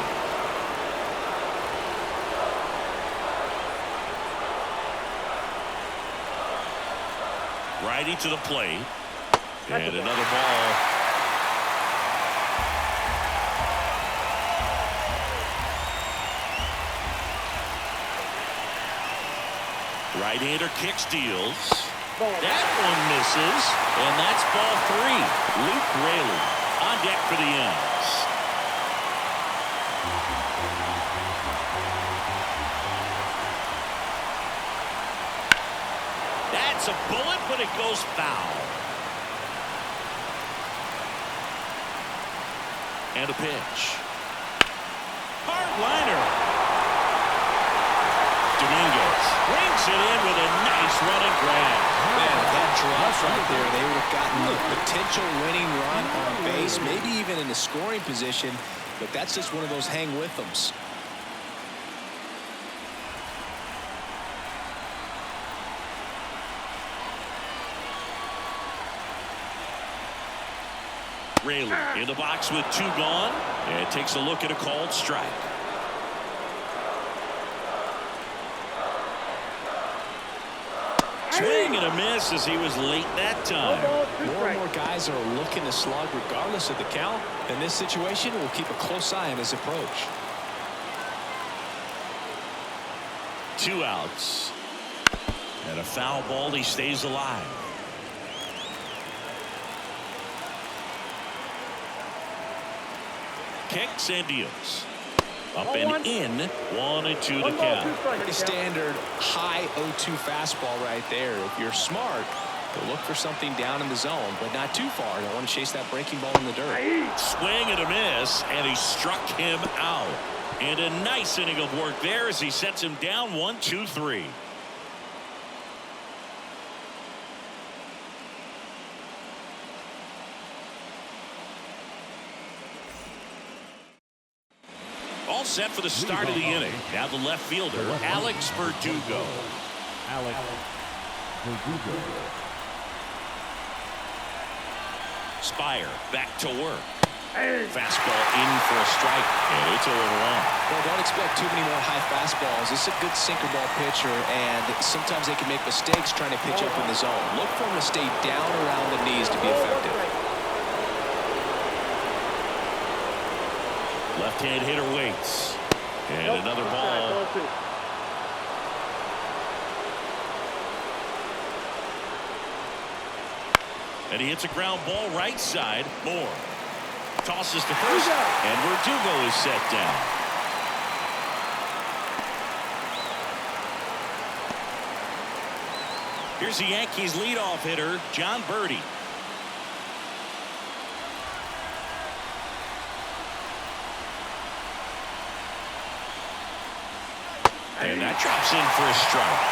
S1: Righty to the plate. And another ball. Right-hander kicks, deals. That one misses, and that's ball 3. Luke Raley on deck for the Ends. That's a bullet, but it goes foul. And a pitch. Hard liner. Dominguez brings it in with a nice run and grab.
S2: Man, if that drops right there, they would have gotten a potential winning run on base, maybe even in the scoring position, but that's just one of those hang with thems.
S1: Raley in the box with 2 gone, and takes a look at a called strike. Swing and a miss as he was late that time.
S2: More and more guys are looking to slug regardless of the count. In this situation, we'll keep a close eye on his approach.
S1: 2 outs. And a foul ball. He stays alive. Kicks and deals. Up and in. 1-2 to count.
S2: Pretty standard high 0-2 fastball right there. If you're smart, you'll look for something down in the zone, but not too far. Don't want to chase that breaking ball in the dirt.
S1: Swing and a miss, and he struck him out. And a nice inning of work there as he sets him down 1-2-3. All set for the start of the inning. Now the left fielder, Alex Verdugo.
S3: Alex Verdugo.
S1: Spire back to work. Fastball in for a strike, and it's 0-1.
S2: Well, don't expect too many more high fastballs. This is a good sinker ball pitcher, and sometimes they can make mistakes trying to pitch up in the zone. Look for him to stay down around the knees to be effective.
S1: Left-hand hitter waits. And another ball. And he hits a ground ball right side. Moore tosses to first, and Verdugo is set down. Here's the Yankees leadoff hitter, John Birdie. And that drops in for a strike.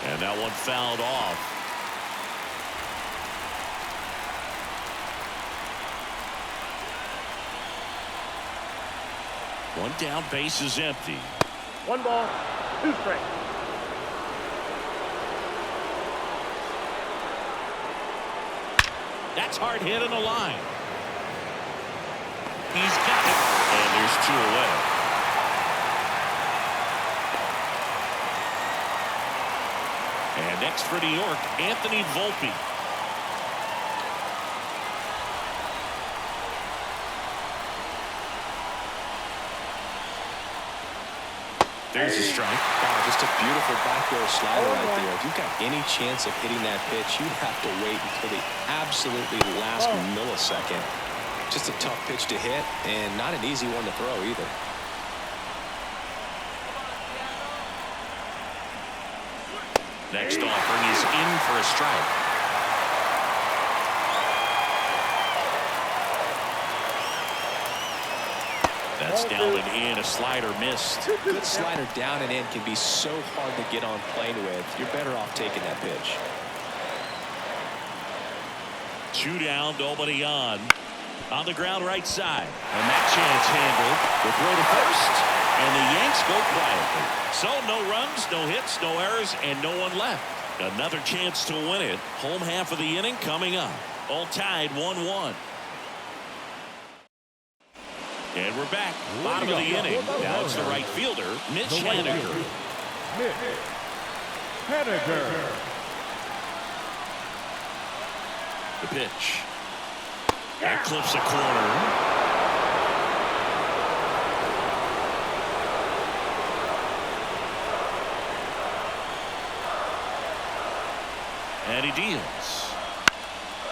S1: And that one fouled off. One down, base is empty.
S4: 1 ball, 2 strikes.
S1: That's hard hit on the line. He's got it. And there's 2 away. And next for New York, Anthony Volpe. There's a strike.
S2: Wow, just a beautiful backdoor slider right there. If you've got any chance of hitting that pitch, you have to wait until the absolutely last millisecond. Just a tough pitch to hit, and not an easy one to throw either.
S1: Next offering is in for a strike. That's down and in. A slider missed.
S2: Good slider down and in can be so hard to get on plane with. You're better off taking that pitch.
S1: 2 down, nobody on. On the ground right side. And that chance handled. The throw to first. And the Yanks go quietly. So no runs, no hits, no errors, and no one left. Another chance to win it. Home half of the inning coming up. All tied 1-1. And we're back. Bottom of the inning. Now it's the right fielder, Mitch Haniger.
S3: Mitch Haniger.
S1: The pitch. That clips a corner. And he deals.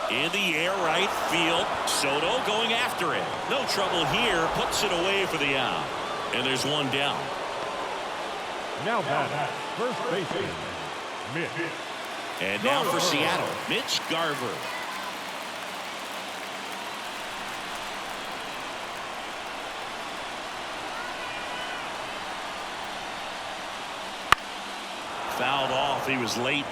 S1: In the air, right field. Soto going after it. No trouble here. Puts it away for the out. And there's one down.
S3: Now batting, first baseman, Mitch.
S1: And now for Seattle, Mitch Garver. Fouled off. He was late.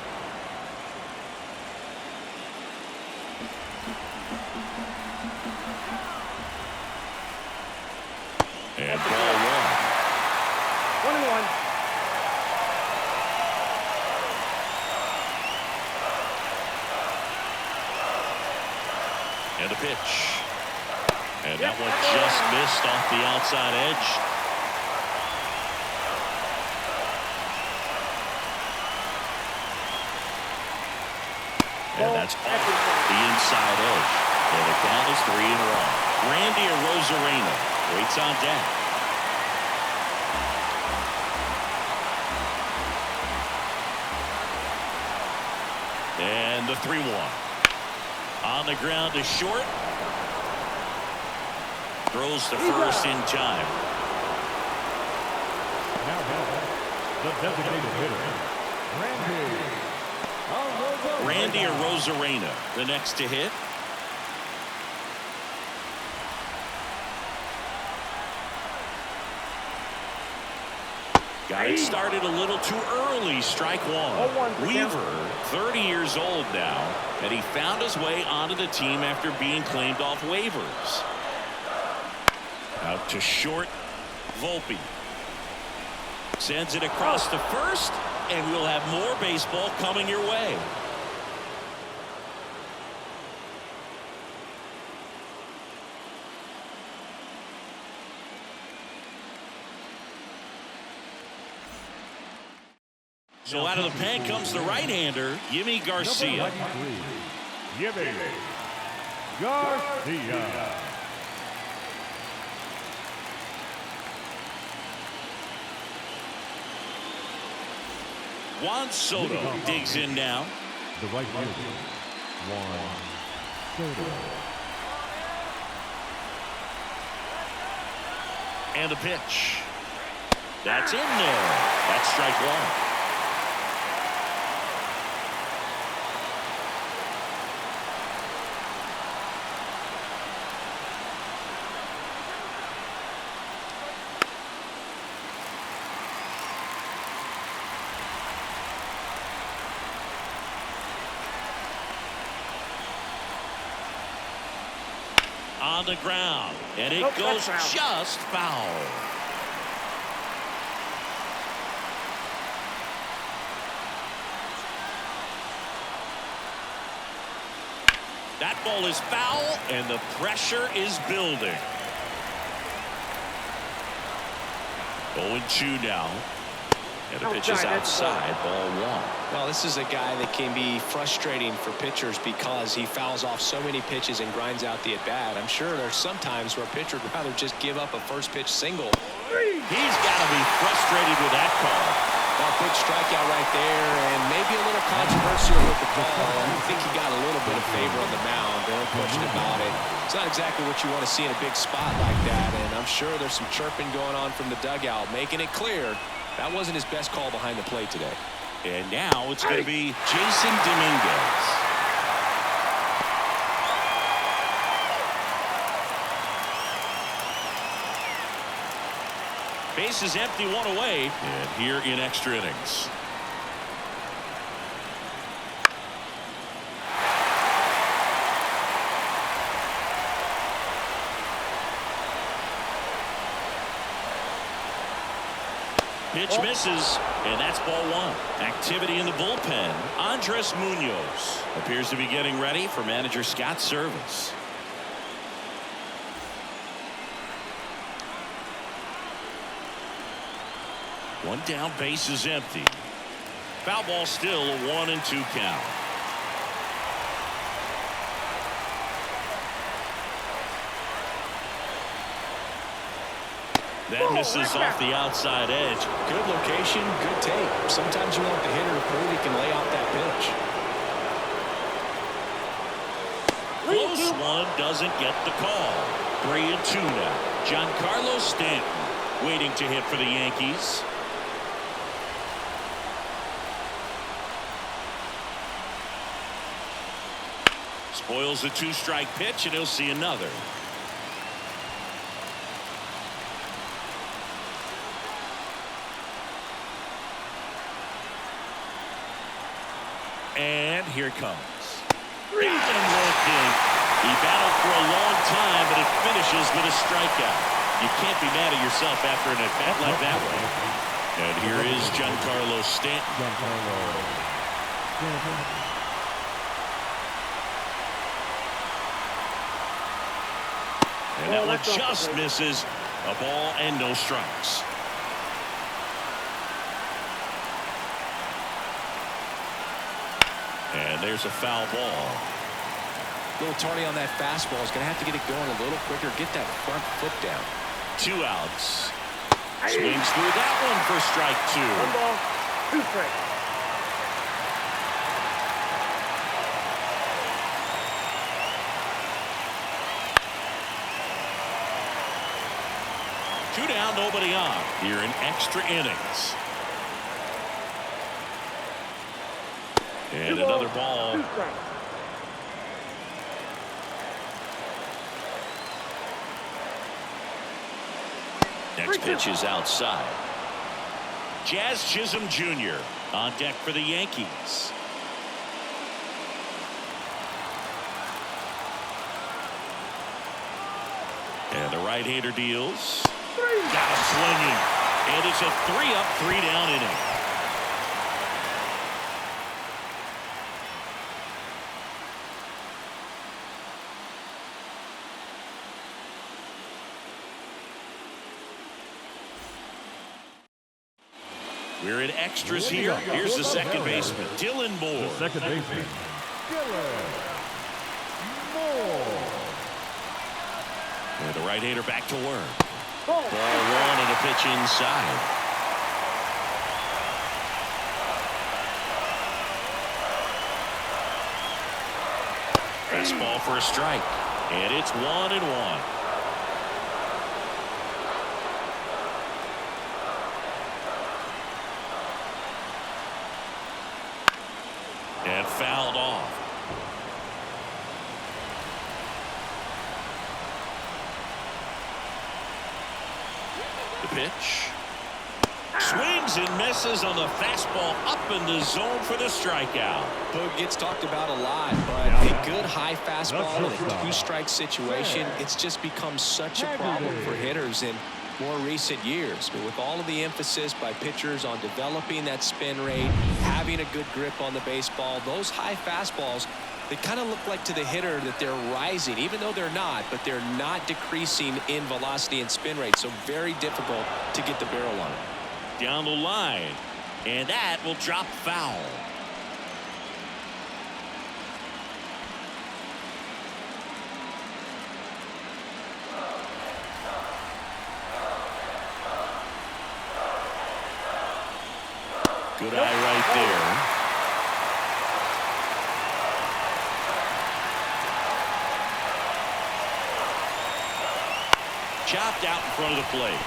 S1: And ball one.
S4: 1-1.
S1: And a pitch. And that one just missed off the outside edge. And that's off the inside edge. And the count is 3-1. Randy Arozarena waits on deck. And the 3-1. On the ground to short. Throws to first in time.
S3: Now the designated hitter,
S1: Randy Arozarena, the next to hit. Got it started a little too early. Strike one. Weaver, 30 years old now, and he found his way onto the team after being claimed off waivers. Out to short. Volpe sends it across to first, and we'll have more baseball coming your way. So out of the pen comes the right-hander, Yimi Garcia.
S3: Yimi Garcia.
S1: Juan Soto digs in now.
S3: The right fielder, Juan Soto.
S1: And the pitch. That's in there. That's strike one. On the ground, and it goes just foul. That ball is foul, and the pressure is building. 0-2 now. And the pitch is outside, ball one.
S2: Well, this is a guy that can be frustrating for pitchers because he fouls off so many pitches and grinds out the at-bat. I'm sure there's some times where a pitcher would rather just give up a first-pitch single.
S1: He's got to be frustrated with that call.
S2: Well, big strikeout right there, and maybe a little controversial with the call. I think he got a little bit of favor on the mound. No question about it. It's not exactly what you want to see in a big spot like that, and I'm sure there's some chirping going on from the dugout, making it clear that wasn't his best call behind the plate today.
S1: And now it's going to be Jason Dominguez. Base is empty, one away, and here in extra innings. Pitch misses, and that's ball one. Activity in the bullpen. Andres Munoz appears to be getting ready for manager Scott's service. One down, base is empty. Foul ball, still a 1-2 count. That misses off the outside edge.
S2: Good location, good take. Sometimes you want the hitter to prove he can lay out that pitch.
S1: Close one, doesn't get the call. 3-2 now. Giancarlo Stanton waiting to hit for the Yankees. Spoils the 2-strike pitch, and he'll see another. And here it comes. Got him looking. He battled for a long time, but it finishes with a strikeout. You can't be mad at yourself after an at-bat like that one. And here is Giancarlo Stanton. And that one just misses. A ball and no strikes. And there's a foul ball.
S2: A little tardy on that fastball. Is going to have to get it going a little quicker. Get that front foot down.
S1: 2 outs. Swings through that one for strike 2.
S4: 1 ball, 2 strikes.
S1: Two down, nobody on. Here in extra innings. And another ball.
S4: 2 strikes.
S1: Next pitch is outside. Jazz Chisholm Jr. on deck for the Yankees. And the right-hander deals. Got him swinging. And it's a 3-up, 3-down inning. We're in extras here. Here's the second baseman, Dylan Moore.
S3: The second baseman, Dylan Moore.
S1: And the right-hander back to work. Ball 1 and a pitch inside. Fastball for a strike. And it's 1-1. And fouled off. The pitch. Swings and misses on the fastball up in the zone for the strikeout.
S2: Boog gets talked about a lot, but a good high fastball in a 2-strike situation, it's just become such a problem for hitters in more recent years. But with all of the emphasis by pitchers on developing that spin rate, having a good grip on the baseball, those high fastballs, they kind of look like to the hitter that they're rising, even though they're not, but they're not decreasing in velocity and spin rate. So very difficult to get the barrel on it.
S1: Down the line, and that will drop foul. Good eye right there. Chopped out in front of the plate.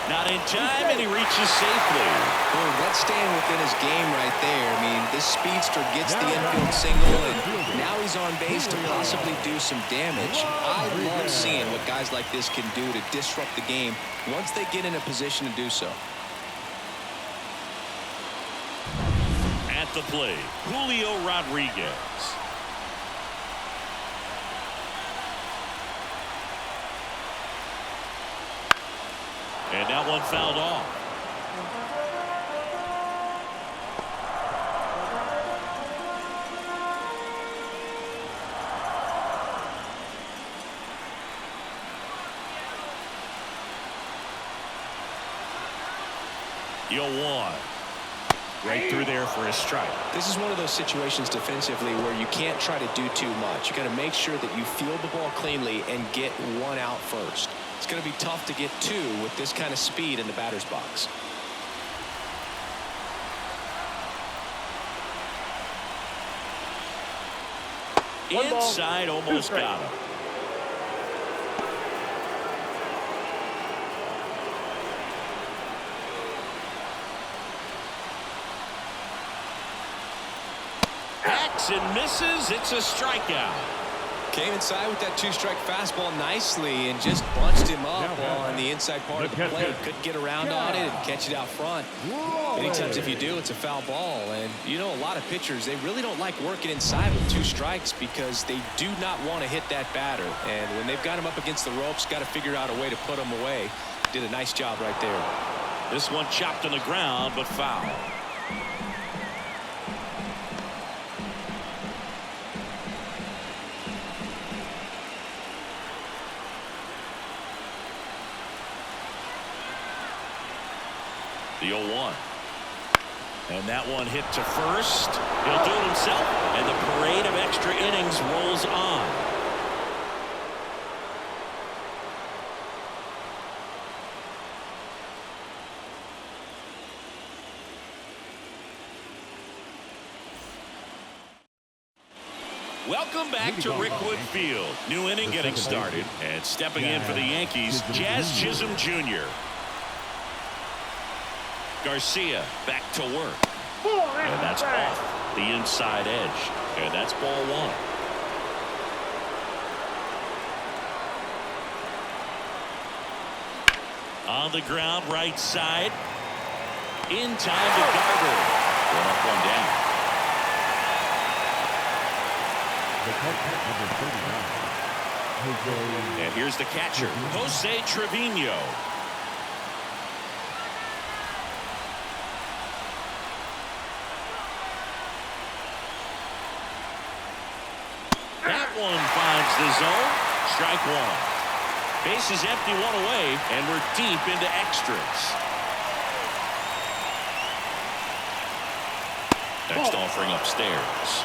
S1: Not in time, and he reaches safely.
S2: Boy, that's staying within his game right there. I mean, this speedster gets the infield single, and now he's on base to possibly do some damage. I love seeing what guys like this can do to disrupt the game once they get in a position to do so.
S1: At the plate, Julio Rodriguez. And that one fouled off. 0-1. Right through there for a strike.
S2: This is one of those situations defensively where you can't try to do too much. You got to make sure that you field the ball cleanly and get one out first. It's going to be tough to get two with this kind of speed in the batter's box.
S1: Inside, almost got him. Hacks and misses. It's a strikeout.
S2: Came inside with that two-strike fastball nicely and just bunched him up on the inside part of the plate. Couldn't get around on it and catch it out front. Many times if you do, it's a foul ball. And you know, a lot of pitchers, they really don't like working inside with two strikes because they do not want to hit that batter. And when they've got him up against the ropes, got to figure out a way to put him away. Did a nice job right there.
S1: This one chopped on the ground, but foul. The 0-1. And that one hit to first. He'll do it himself. And the parade of extra innings rolls on. Welcome back to Rickwood Field. New inning getting started. And stepping in for the Yankees, Jazz Chisholm Jr. Garcia back to work. And that's off the inside edge. And that's ball one. On the ground, right side. In time to Garver. One up, one down. And here's the catcher, Jose Trevino. That one finds the zone. Strike one. Base is empty, one away, and we're deep into extras. Next offering upstairs.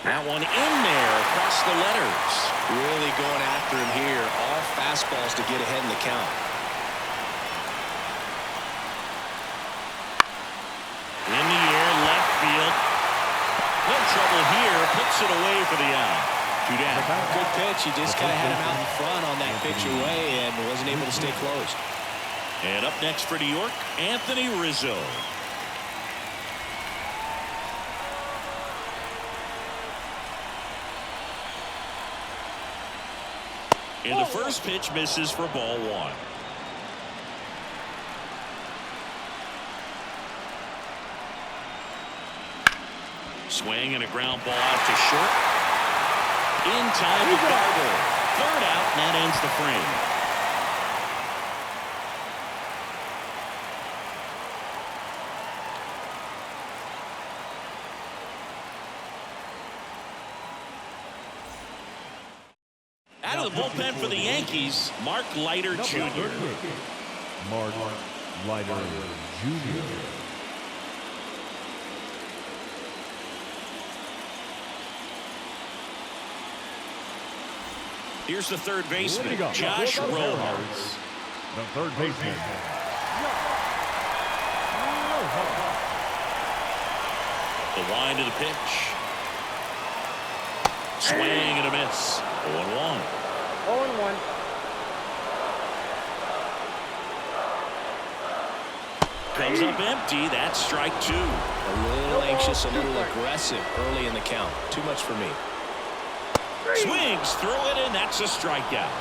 S1: That one in there across the letters.
S2: Really going after him here. All fastballs to get ahead in the count.
S1: In the air, left field. No trouble here. Puts it away for the out. Two down.
S2: Good pitch. He just kind of had him out in front on that pitch away and wasn't able to stay close.
S1: And up next for New York, Anthony Rizzo. And the first pitch misses for ball one. Swing and a ground ball out to short. In time to Garver. Third out, and that ends the frame. Out of the bullpen for the Yankees, Mark Leiter Jr.
S3: Mark Leiter Jr.
S1: Here's the third baseman, Josh Rojas.
S3: The third baseman.
S1: The wind of the pitch. Swing and a miss. 0-1.
S4: 0-1.
S1: Comes up empty. That's strike two.
S2: A little anxious, a little aggressive early in the count. Too much for me.
S1: Swings through it, and that's a strikeout.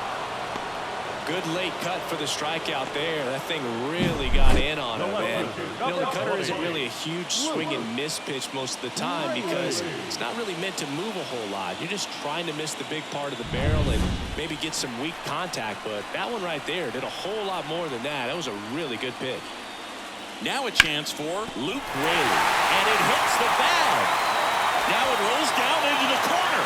S2: Good late cut for the strikeout there. That thing really got in on him, man. You know, the cutter isn't really a huge swing and miss pitch most of the time because it's not really meant to move a whole lot. You're just trying to miss the big part of the barrel and maybe get some weak contact. But that one right there did a whole lot more than that. That was a really good pitch.
S1: Now a chance for Luke Raley, and it hits the bag. Now it rolls down into the corner.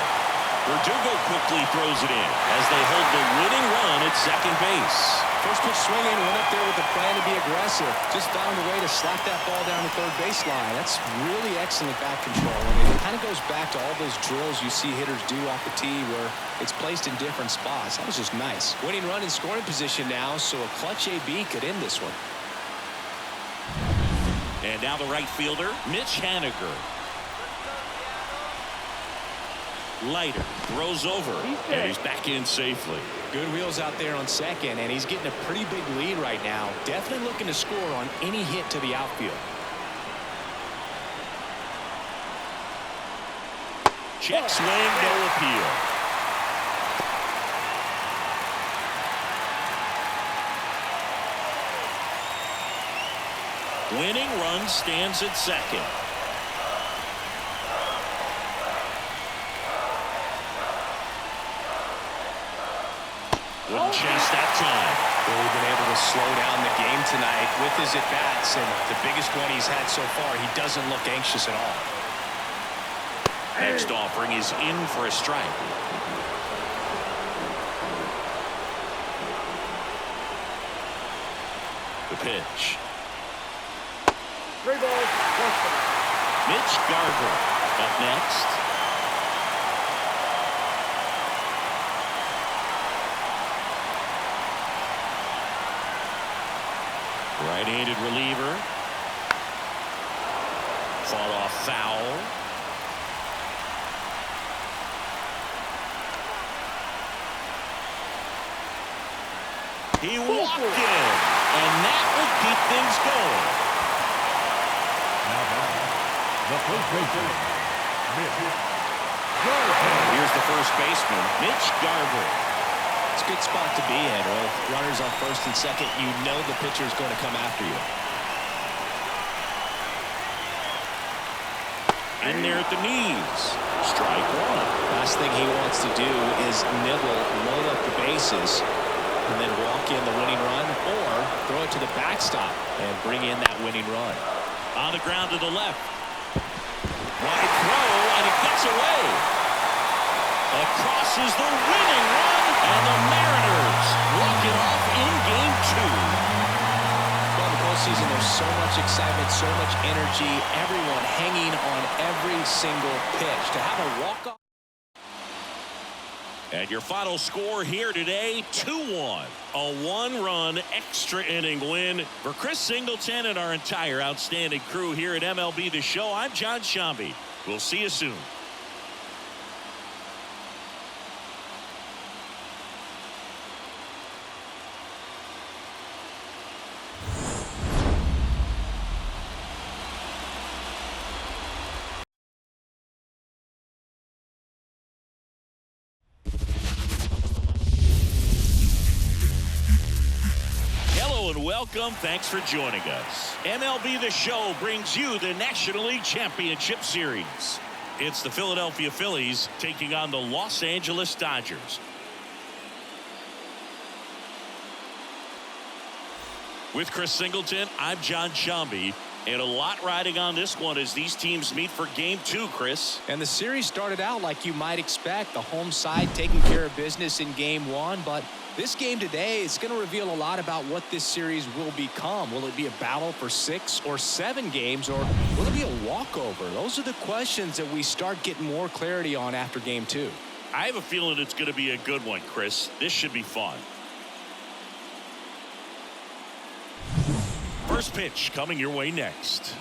S1: Verdugo quickly throws it in as they hold the winning run at second base.
S2: First pitch swinging, went up there with a plan to be aggressive. Just found a way to slap that ball down the third baseline. That's really excellent bat control. And it kind of goes back to all those drills you see hitters do off the tee where it's placed in different spots. That was just nice. Winning run in scoring position now, so a clutch AB could end this one.
S1: And now the right fielder, Mitch Haniger. Leiter throws over, and he's back in safely.
S2: Good wheels out there on second, and he's getting a pretty big lead right now. Definitely looking to score on any hit to the outfield.
S1: Check swing, no appeal. Winning run stands at second. Wooden chest that time.
S2: Really been able to slow down the game tonight with his at-bats, and the biggest one he's had so far, he doesn't look anxious at all.
S1: Next offering is in for a strike. The pitch.
S4: 3 balls, 1 strike.
S1: Mitch Garver up next. Right-handed reliever. Fought off foul. He walked in, and that will keep things going.
S3: Now batting, the first baseman, Mitch Garver.
S1: Here's the first baseman, Mitch Garver.
S2: It's a good spot to be in. With runners on first and second, you know the pitcher is going to come after you.
S1: In there at the knees. Strike one.
S2: Last thing he wants to do is nibble, load up the bases, and then walk in the winning run, or throw it to the backstop and bring in that winning run.
S1: On the ground to the left. Wide throw, and it gets away. Across is the winning run, and the Mariners walk it off in game 2.
S2: Well, in the postseason, there's so much excitement, so much energy, everyone hanging on every single pitch. To have a walk-off.
S1: And your final score here today, 2-1. A 1-run extra inning win for Chris Singleton and our entire outstanding crew here at MLB The Show. I'm John Shambi. We'll see you soon. And welcome. Thanks for joining us. MLB The Show brings you the National League Championship Series. It's the Philadelphia Phillies taking on the Los Angeles Dodgers. With Chris Singleton, I'm John Shambi. And a lot riding on this one as these teams meet for game 2, Chris.
S2: And the series started out like you might expect. The home side taking care of business in game 1, but this game today is going to reveal a lot about what this series will become. Will it be a battle for 6 or 7 games, or will it be a walkover? Those are the questions that we start getting more clarity on after game 2.
S1: I have a feeling it's going to be a good one, Chris. This should be fun. First pitch coming your way next.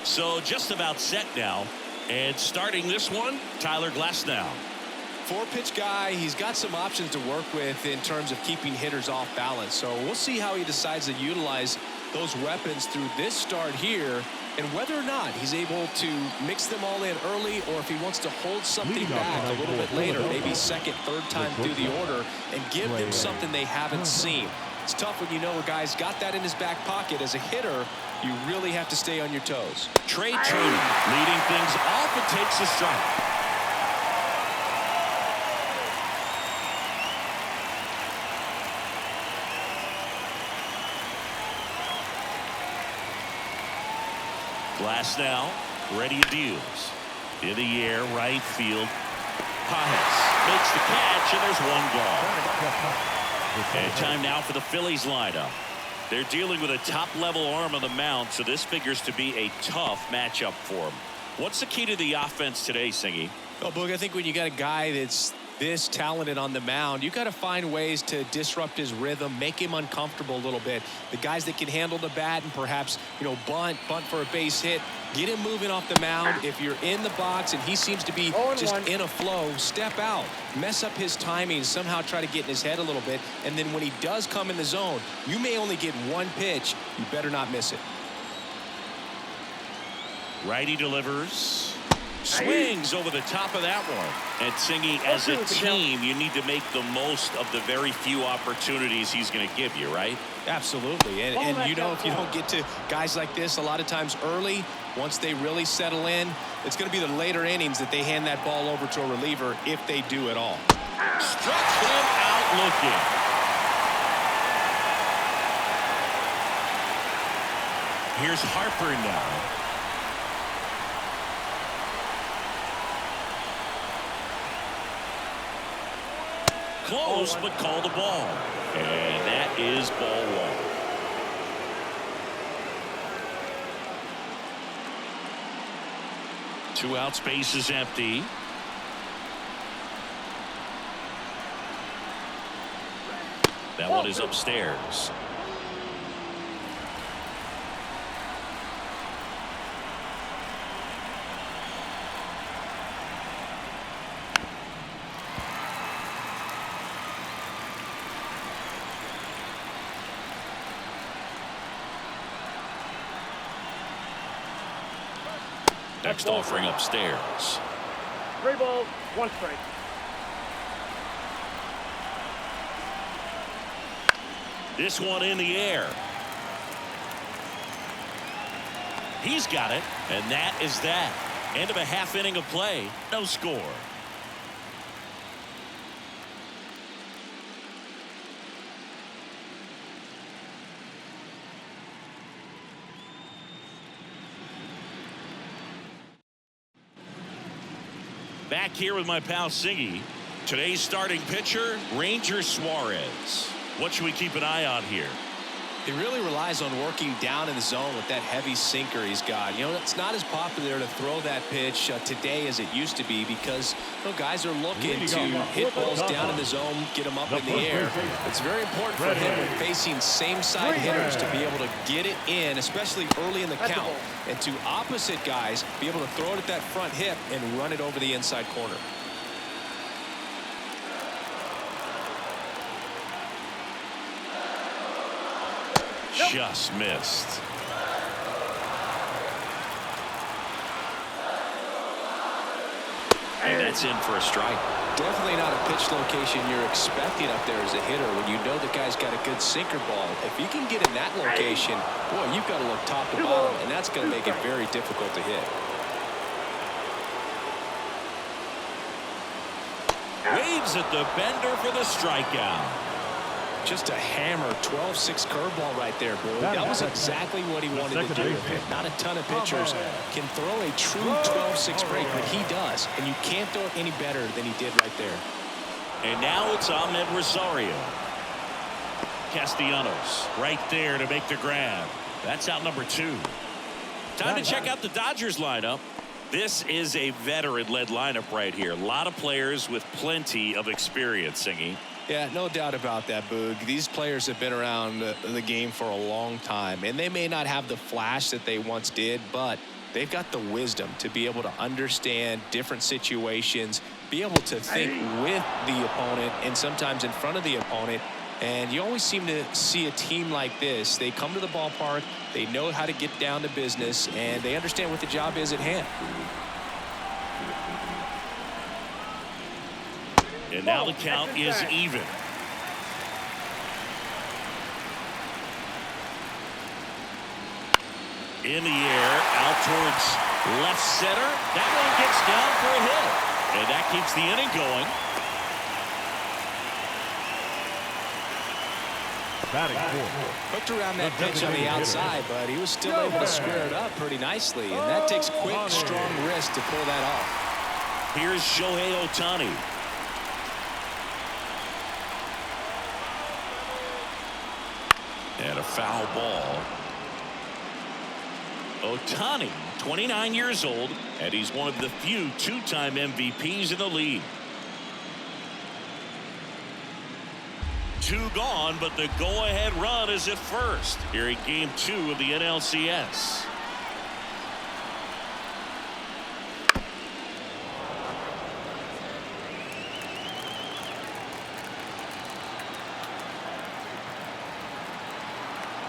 S1: So just about set now. And starting this one, Tyler Glasnow.
S2: 4-pitch guy. He's got some options to work with in terms of keeping hitters off balance. So we'll see how he decides to utilize those weapons through this start here, and whether or not he's able to mix them all in early, or if he wants to hold something back a little bit later, maybe second, third time through the order, and give them something they haven't seen. It's tough when you know a guy's got that in his back pocket. As a hitter, you really have to stay on your toes.
S1: Trey Turner leading things off and takes a strike. Glass now, ready deals. In the air, right field. Pajes makes the catch, and there's one gone. And time now for the Phillies lineup. They're dealing with a top-level arm on the mound, so this figures to be a tough matchup for them. What's the key to the offense today, Singy?
S2: Well, Boog, I think when you got a guy that's this talented on the mound, you got to find ways to disrupt his rhythm, make him uncomfortable a little bit. The guys that can handle the bat and perhaps, bunt for a base hit, get him moving off the mound. If you're in the box and he seems to be just in a flow, step out, mess up his timing, somehow try to get in his head a little bit. And then when he does come in the zone, you may only get one pitch. You better not miss it.
S1: Righty delivers. Swings over the top of that one. And Singy, as a team, you need to make the most of the very few opportunities he's going to give you, right?
S2: Absolutely. And if you don't get to guys like this a lot of times early, once they really settle in, it's going to be the later innings that they hand that ball over to a reliever, if they do at all.
S1: Struck him out looking. Here's Harper now. Close, but called a ball. And that is ball one. Two outs, base is empty. That one is upstairs. Next offering upstairs.
S4: 3 balls, 1 strike.
S1: This one in the air. He's got it, and that is that. End of a half inning of play. No score. Back here with my pal Singy. Today's starting pitcher, Ranger Suarez. What should we keep an eye on here?
S2: He really relies on working down in the zone with that heavy sinker he's got. It's not as popular to throw that pitch today as it used to be because guys are looking to hit balls down in the zone, get them up in the air. It's very important for him when facing same-side hitters to be able to get it in, especially early in the count, and to opposite guys be able to throw it at that front hip and run it over the inside corner.
S1: Just missed. And that's in for a strike.
S2: Definitely not a pitch location you're expecting up there as a hitter when you know the guy's got a good sinker ball. If you can get in that location, boy, you've got to look top to bottom, and that's going to make it very difficult to hit.
S1: Waves at the bender for the strikeout.
S2: Just a hammer 12-6 curveball right there, Boog. That was exactly what he wanted to do. Not a ton of pitchers can throw a true 12-6 break, but he does. And you can't throw it any better than he did right there.
S1: And now it's Ahmed Rosario. Castellanos right there to make the grab. That's out number 2. Time to check out the Dodgers lineup. This is a veteran-led lineup right here. A lot of players with plenty of experience, Singy.
S2: Yeah, no doubt about that, Boog. These players have been around the game for a long time, and they may not have the flash that they once did, but they've got the wisdom to be able to understand different situations, be able to think with the opponent and sometimes in front of the opponent. And you always seem to see a team like this. They come to the ballpark, they know how to get down to business, and they understand what the job is at hand. And
S1: now the count is even. In the air, out towards left center. That one gets down for a hit. And that keeps the inning going.
S3: Batting fourth.
S2: Hooked around that pitch on the outside, but he was still able to square it up pretty nicely. And that takes quick, strong wrist to pull that off.
S1: Here's Shohei Ohtani. And a foul ball. Ohtani, 29 years old, and he's one of the few two-time MVPs in the league. 2 gone, but the go-ahead run is at first here in Game 2 of the NLCS.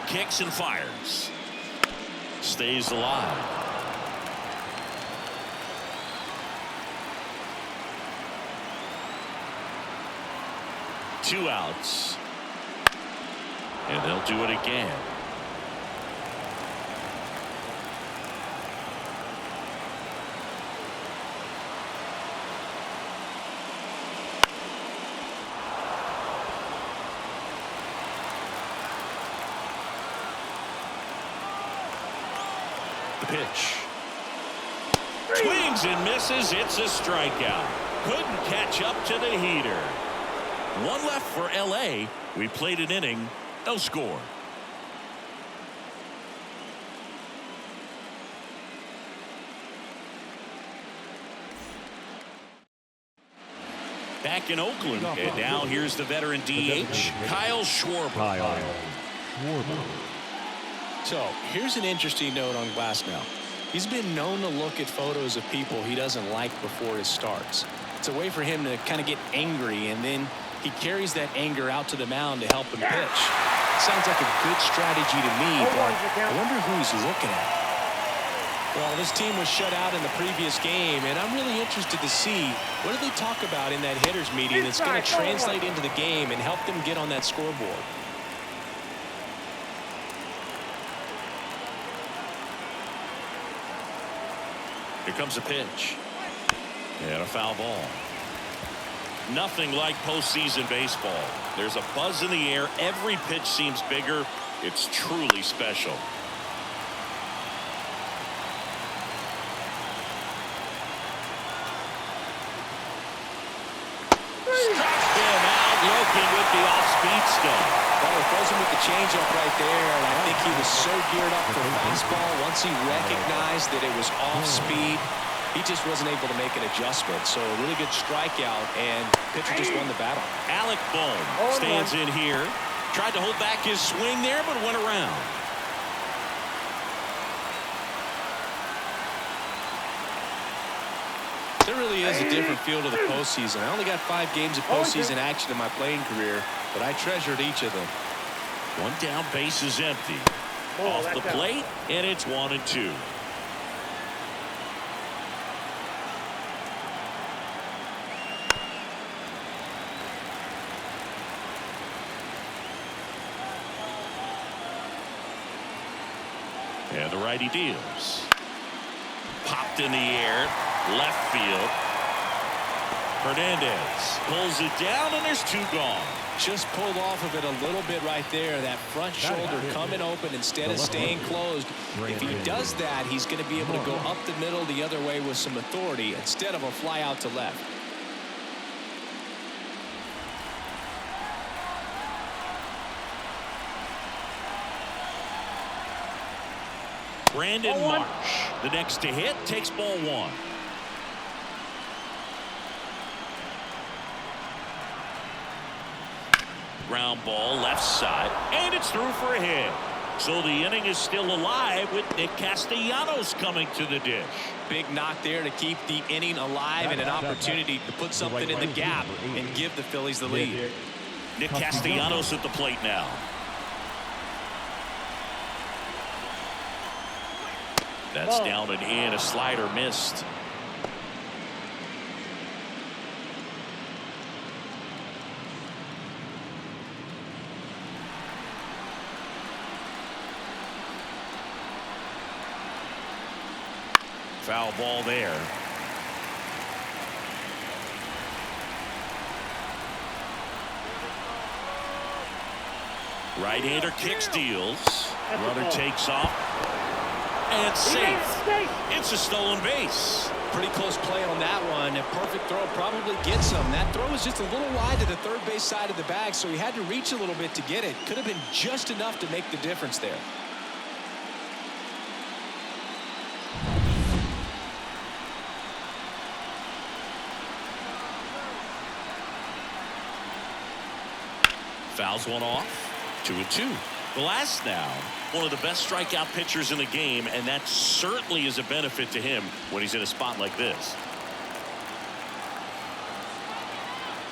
S1: Kicks and fires. Stays alive. Two outs. And they'll do it again. The pitch. Swings and misses. It's a strikeout. Couldn't catch up to the heater. One left for LA. We played an inning. No score. Back in Oakland. And now here's the veteran DH, Kyle Schwarber.
S2: So here's an interesting note on Glasnow. He's been known to look at photos of people he doesn't like before it starts. It's a way for him to kind of get angry, and then he carries that anger out to the mound to help him pitch. Sounds like a good strategy to me, but I wonder who he's looking at. Well, this team was shut out in the previous game, and I'm really interested to see what do they talk about in that hitters meeting that's going to translate into the game and help them get on that scoreboard.
S1: Here comes a pitch. And a foul ball. Nothing like postseason baseball. There's a buzz in the air. Every pitch seems bigger. It's truly special. Struck him out. Looking with the off-speed stuff.
S2: Well, it throws him with the changeup right there, and I think he was so geared up for fastball. Once he recognized that it was off-speed, he just wasn't able to make an adjustment. So a really good strikeout, and pitcher just won the battle.
S1: Alec Bohm stands in here. Tried to hold back his swing there, but went around.
S2: There really is a different feel to the postseason. I only got 5 games of postseason action in my playing career, but I treasured each of them.
S1: One down, base is empty. Off the plate, and it's 1-2. And the righty deals. Popped in the air. Left field. Hernandez pulls it down, and there's 2 gone.
S2: Just pulled off of it a little bit right there. That front shoulder coming open instead of staying closed. If he does that, he's going to be able to go up the middle the other way with some authority instead of a fly out to left.
S1: Brandon Marsh, the next to hit, takes ball 1. Ground ball left side, and it's through for a hit. So the inning is still alive with Nick Castellanos coming to the dish.
S2: Big knock there to keep the inning alive and an opportunity to put something in the gap and give the Phillies the lead.
S1: Nick Castellanos at the plate now. That's down and in. A slider missed. Foul ball there. Right-hander kick steals. Runner takes off. And safe. It's a stolen base.
S2: Pretty close play on that one. A perfect throw probably gets him. That throw was just a little wide to the third base side of the bag, so he had to reach a little bit to get it. Could have been just enough to make the difference there.
S1: Fouls one off. 2-2. Glass now, one of the best strikeout pitchers in the game, and that certainly is a benefit to him when he's in a spot like this.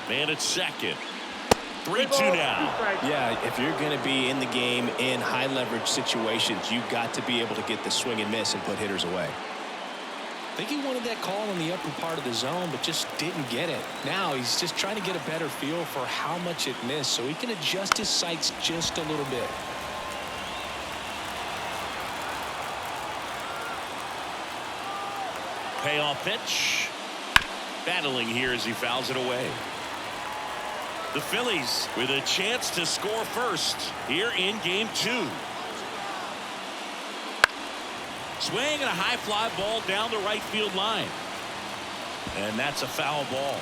S1: Man at second. 3-2 now.
S2: Yeah, if you're going to be in the game in high leverage situations, you've got to be able to get the swing and miss and put hitters away. I think he wanted that call in the upper part of the zone, but just didn't get it. Now he's just trying to get a better feel for how much it missed so he can adjust his sights just a little bit.
S1: Payoff pitch. Battling here as he fouls it away. The Phillies with a chance to score first here in game 2. Swing and a high fly ball down the right field line. And that's a foul ball.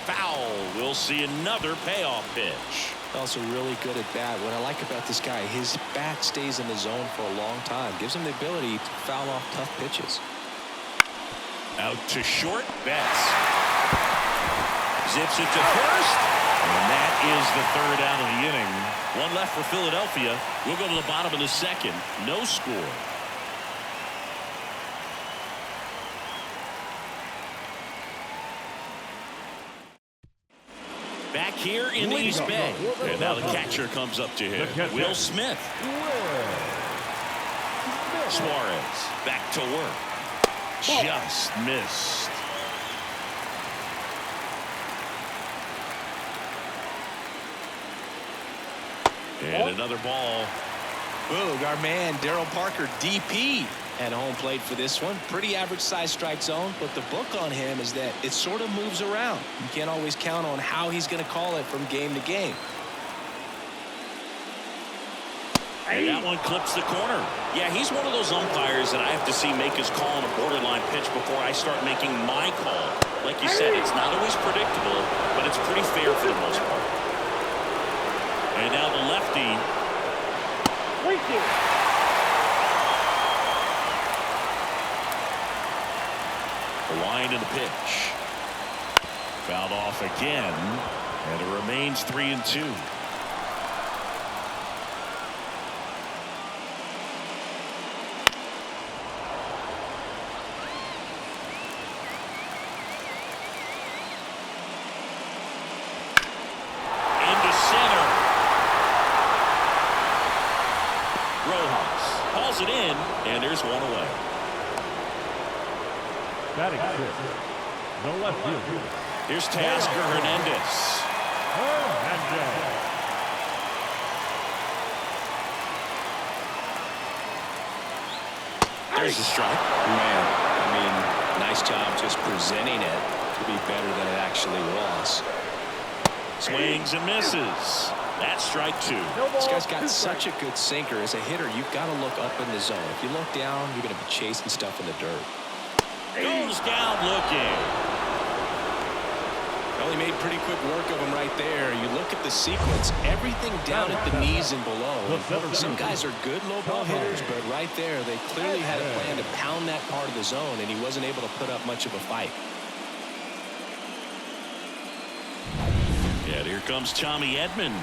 S1: Foul. We'll see another payoff pitch.
S2: Also really good at bat. What I like about this guy, his bat stays in the zone for a long time. Gives him the ability to foul off tough pitches.
S1: Out to short. Betts zips it to first. And that is the third out of the inning. One left for Philadelphia. We'll go to the bottom of the second. No score. Back here in the East Bay. And now the catcher comes up to him. Will Smith. Suarez back to work. Just missed. And another ball.
S2: Boog, our man Darryl Parker, DP, at home plate for this one. Pretty average size strike zone, but the book on him is that it sort of moves around. You can't always count on how he's going to call it from game to game.
S1: And that one clips the corner. Yeah, he's one of those umpires that I have to see make his call on a borderline pitch before I start making my call. Like you said, it's not always predictable, but it's pretty fair for the most part. And now the lefty. The line and the pitch. Fouled off again, and it remains 3-2. It in, and there's one away.
S3: Batting fifth, the left fielder.
S1: Here's Teoscar Hernandez. There's a strike.
S2: Man, I mean, nice job just presenting it to be better than it actually was.
S1: Swings and misses. That's strike 2.
S2: This guy's got such a good sinker. As a hitter, you've got to look up in the zone. If you look down, you're going to be chasing stuff in the dirt.
S1: Goes down looking.
S2: Well, he made pretty quick work of him right there. You look at the sequence, everything down at the knees and below. Some guys are good low ball hitters, but right there, they clearly had a plan to pound that part of the zone, and he wasn't able to put up much of a fight.
S1: Yeah, here comes Tommy Edman.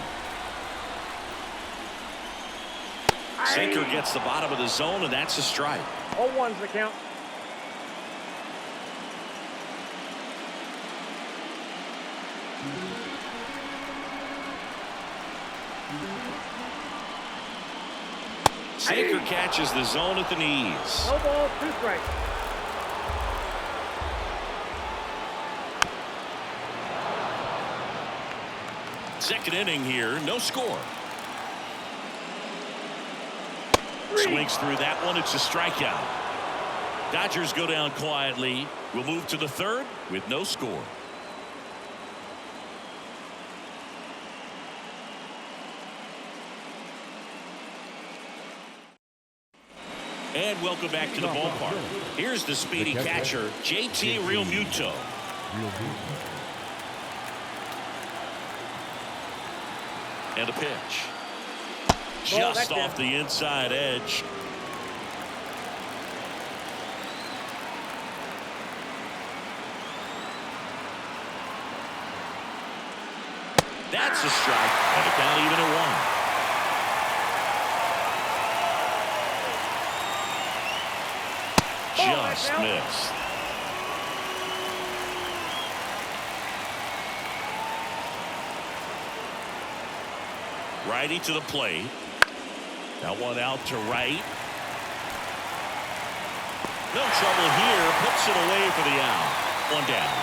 S1: Sinker gets the bottom of the zone, and that's a strike.
S4: 0-1's the count.
S1: Sinker catches the zone at the knees.
S4: No ball, 2 strikes.
S1: Second inning here, no score. Swings through that one. It's a strikeout. Dodgers go down quietly. We'll move to the third with no score. And welcome back to the ballpark. Here's the speedy catcher, JT Realmuto. And a pitch. Just off the inside edge. That's a strike. And the count even at 1. Just missed. Righty to the plate. That one out to right. No trouble here. Puts it away for the out. One down.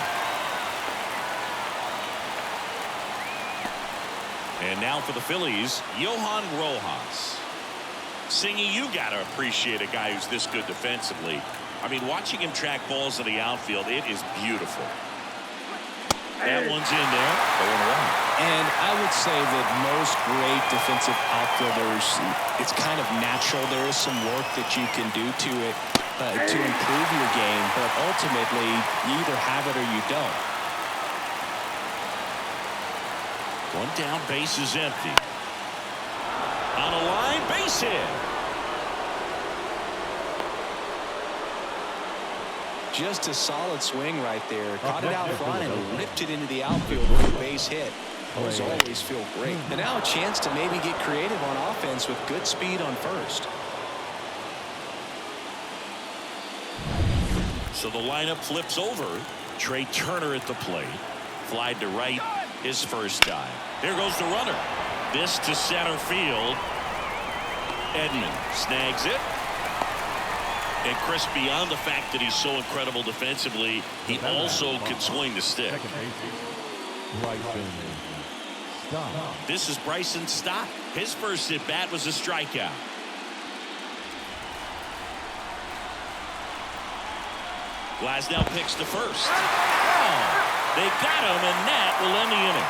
S1: And now for the Phillies, Johan Rojas. Singy, you got to appreciate a guy who's this good defensively. I mean, watching him track balls in the outfield, it is beautiful. That one's in there. 0-1.
S2: And I would say that most great defensive outfielders, it's kind of natural. There is some work that you can do to it to improve your game, but ultimately you either have it or you don't.
S1: One down, base is empty. On a line, base hit.
S2: Just a solid swing right there. Caught it out front and ripped it into the outfield with a base hit. Those always feel great. And now a chance to maybe get creative on offense with good speed on first.
S1: So the lineup flips over. Trey Turner at the plate. Flied to right his first time. There goes the runner. This to center field. Edman snags it. And Chris, beyond the fact that he's so incredible defensively, he also can swing the stick. This is Bryson Stott. His first at bat was a strikeout. Glasnow picks to first. Oh, they got him, and that will end the inning.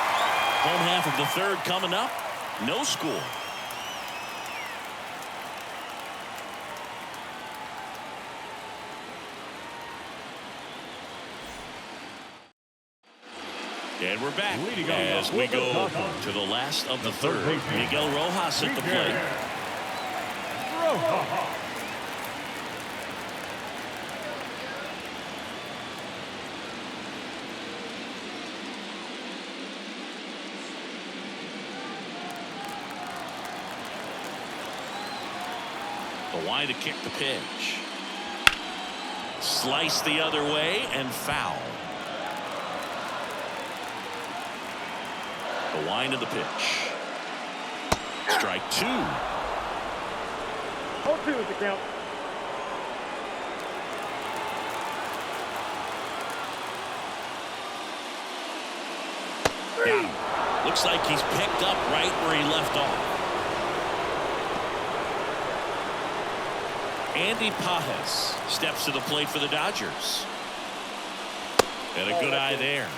S1: Home half of the third coming up. No score. And we're back as we go to the last of the third. Miguel Rojas at the plate. The line to kick the pitch. Slice the other way and foul. The line of the pitch. Strike 2.
S4: 0-2 is the count.
S1: Got him. Looks like he's picked up right where he left off. Andy Pajes steps to the plate for the Dodgers. And a good eye there.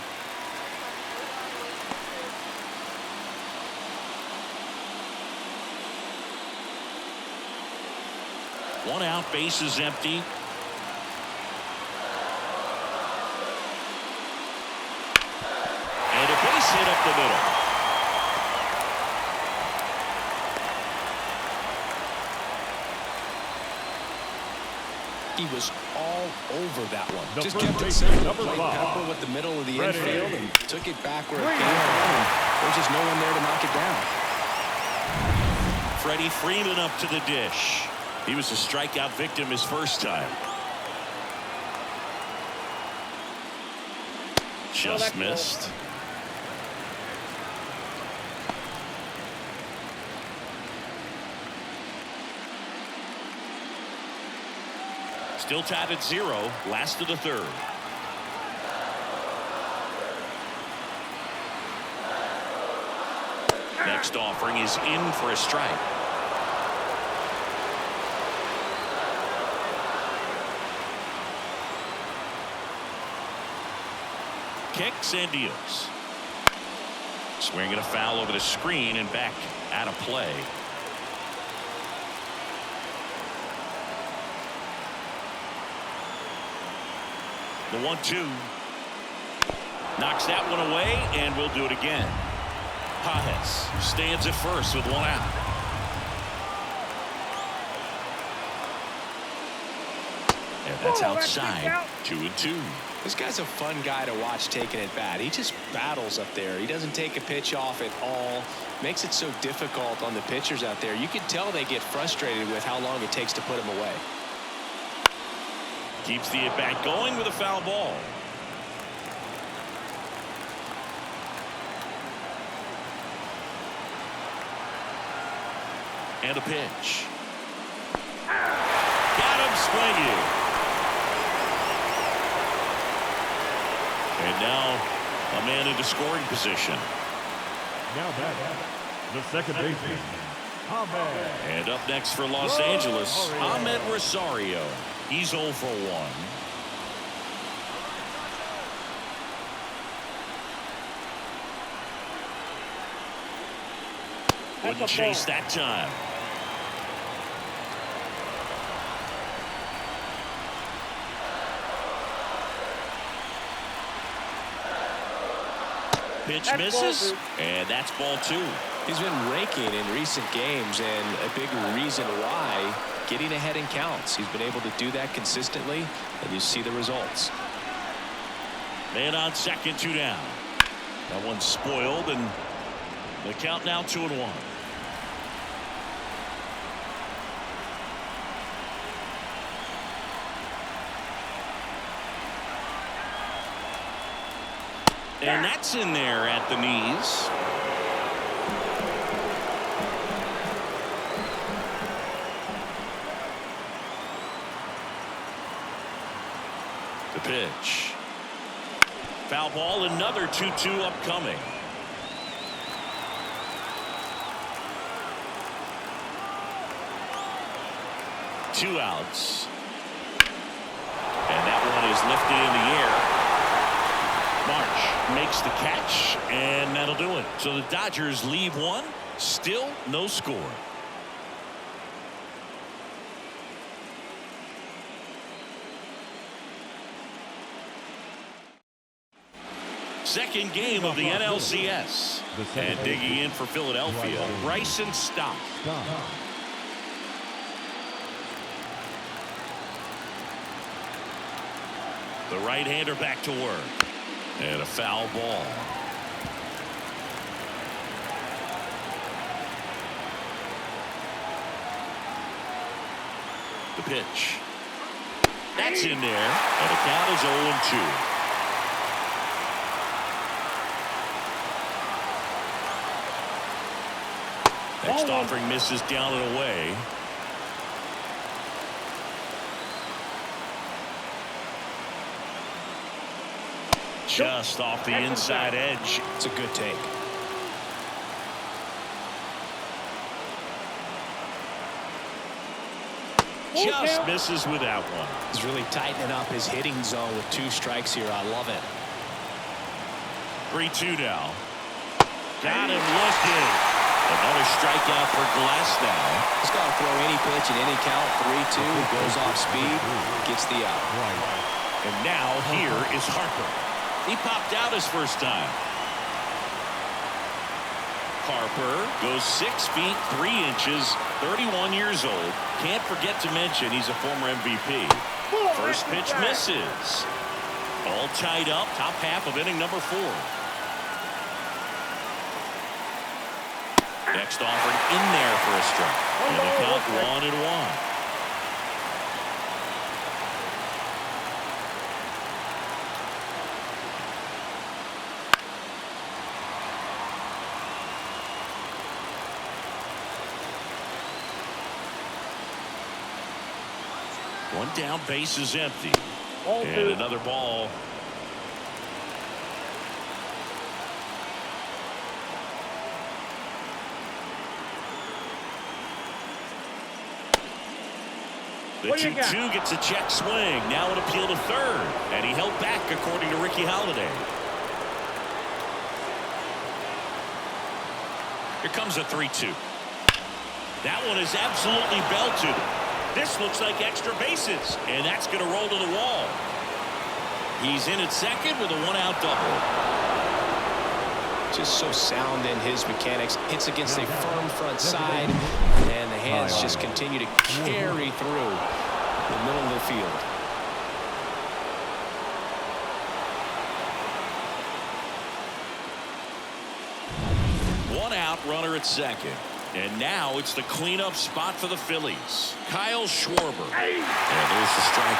S1: One out, base is empty. And a base hit up the middle.
S2: He was all over that one. Just kept it simple. Played pepper with the middle of the infield and took it back where it came from. And there's just no one there to knock it down.
S1: Freddie Freeman up to the dish. He was a strikeout victim his first time. Just missed. Still tied at 0. Last of the third. Next offering is in for a strike. kicks and deals. Swing and a foul over the screen and back out of play. The 1-2. Knocks that one away, and we'll do it again. Pajes stands at first with one out. And that's outside. 2-2.
S2: This guy's a fun guy to watch taking at bat. He just battles up there. He doesn't take a pitch off at all. Makes it so difficult on the pitchers out there. You can tell they get frustrated with how long it takes to put him away.
S1: Keeps the at bat going with a foul ball. And a pitch. Got him swinging. And now a man into scoring position.
S3: Now back, the second baseman, Ahmed.
S1: And up next for Los Angeles, Ahmed Rosario. He's 0 for 1. Wouldn't chase that time. Pitch misses, and that's ball 2.
S2: He's been raking in recent games, and a big reason why, getting ahead in counts. He's been able to do that consistently, and you see the results.
S1: Man on second, 2 down. That one's spoiled, and the count now 2-1. And that's in there at the knees. The pitch. Foul ball, another 2-2 upcoming. Two outs. And that one is lifted in the air. March makes the catch, and that'll do it. So the Dodgers leave one, still no score. Second game of the NLCS. And digging in for Philadelphia, Bryson Stott. The right-hander back to work. And a foul ball. The pitch. That's in there. And the count is 0-2. Next offering misses down and away. Just off the inside edge.
S2: It's a good take.
S1: Just misses with that one.
S2: He's really tightening up his hitting zone with 2 strikes here. I love it.
S1: 3-2 now. Got him looking. Another strikeout for Glasnow.
S2: He's got to throw any pitch in any count. 3-2. Goes off speed. Gets the out.
S1: And now here is Harper. He popped out his first time. Harper goes 6 feet 3 inches, 31 years old. Can't forget to mention he's a former MVP. First pitch misses. All tied up, top half of inning number 4. Next offering in there for a strike. And the count 1-1. One down, base is empty. And another ball. The 2-2 gets a check swing. Now an appeal to third. And he held back, according to Ricky Holiday. Here comes a 3-2. That one is absolutely belted. This looks like extra bases, and that's going to roll to the wall. He's in at second with a one-out double.
S2: Just so sound in his mechanics. Hits against a firm front side, and the hands just continue to carry through the middle of the field.
S1: One out, runner at second. And now it's the cleanup spot for the Phillies. Kyle Schwarber. And there's the strike.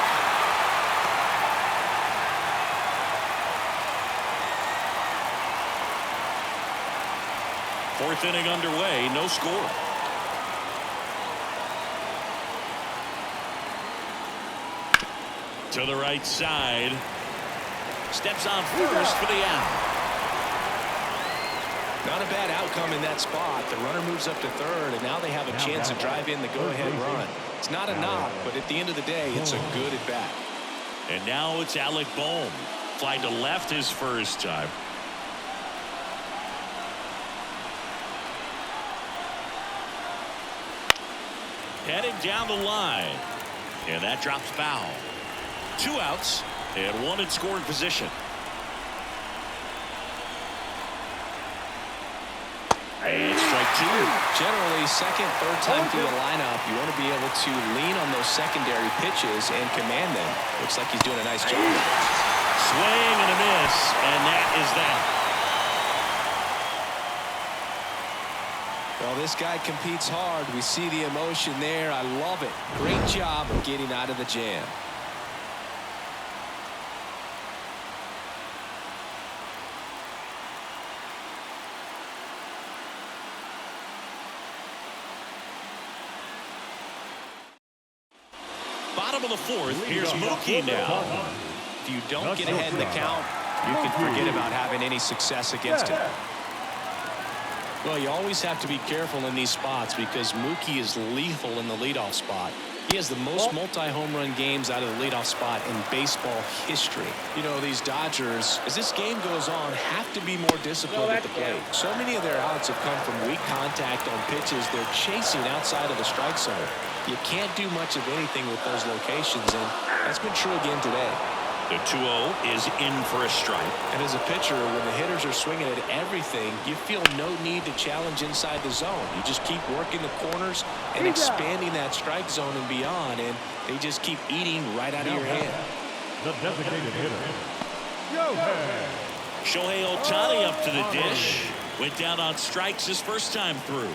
S1: Fourth inning underway, no score. To the right side. Steps on first for the out.
S2: Not a bad outcome in that spot. The runner moves up to third, and now they have a chance to drive in the go-ahead run. It's not a knock, but at the end of the day, it's a good at-bat.
S1: And now it's Alec Bohm. Fly to left his first time. Heading down the line. And that drops foul. 2 outs and 1 in scoring position. And strike 2.
S2: Generally, second, third time through the lineup, you want to be able to lean on those secondary pitches and command them. Looks like he's doing a nice job.
S1: Swing and a miss, and that is that.
S2: Well, this guy competes hard. We see the emotion there. I love it. Great job of getting out of the jam.
S1: Bottom of the fourth, here's Mookie now.
S2: If you don't get ahead in the count, you can forget about having any success against him. Well, you always have to be careful in these spots because Mookie is lethal in the leadoff spot. He has the most multi-home run games out of the leadoff spot in baseball history. You know, these Dodgers, as this game goes on, have to be more disciplined at the plate. So many of their outs have come from weak contact on pitches they're chasing outside of the strike zone. You can't do much of anything with those locations, and that's been true again today.
S1: The 2-0 is in for a strike.
S2: And as a pitcher, when the hitters are swinging at everything, you feel no need to challenge inside the zone. You just keep working the corners and expanding that strike zone and beyond, and they just keep eating right out of your hand.
S3: The designated hitter,
S1: Shohei Ohtani up to the dish. Went down on strikes his first time through.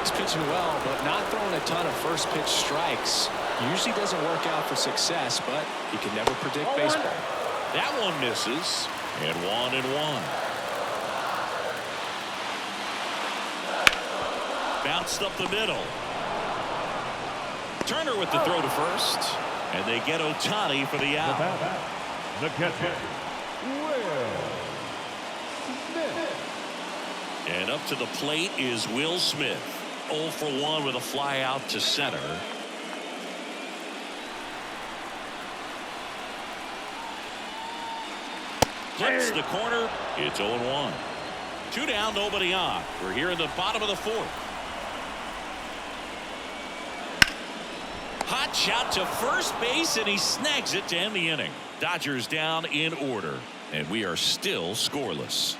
S2: He's pitching well, but not throwing a ton of first pitch strikes. Usually doesn't work out for success, but you can never predict baseball.
S1: That one misses. And 1-1. Bounced up the middle. Turner with the throw to first. And they get Ohtani for the out.
S3: the catcher, Will Smith.
S1: And up to the plate is Will Smith. 0 for 1 with a fly out to center. Hits the corner. It's 0-1. 2 down, nobody on. We're here in the bottom of the fourth. Hot shot to first base, and he snags it to end the inning. Dodgers down in order, and we are still scoreless.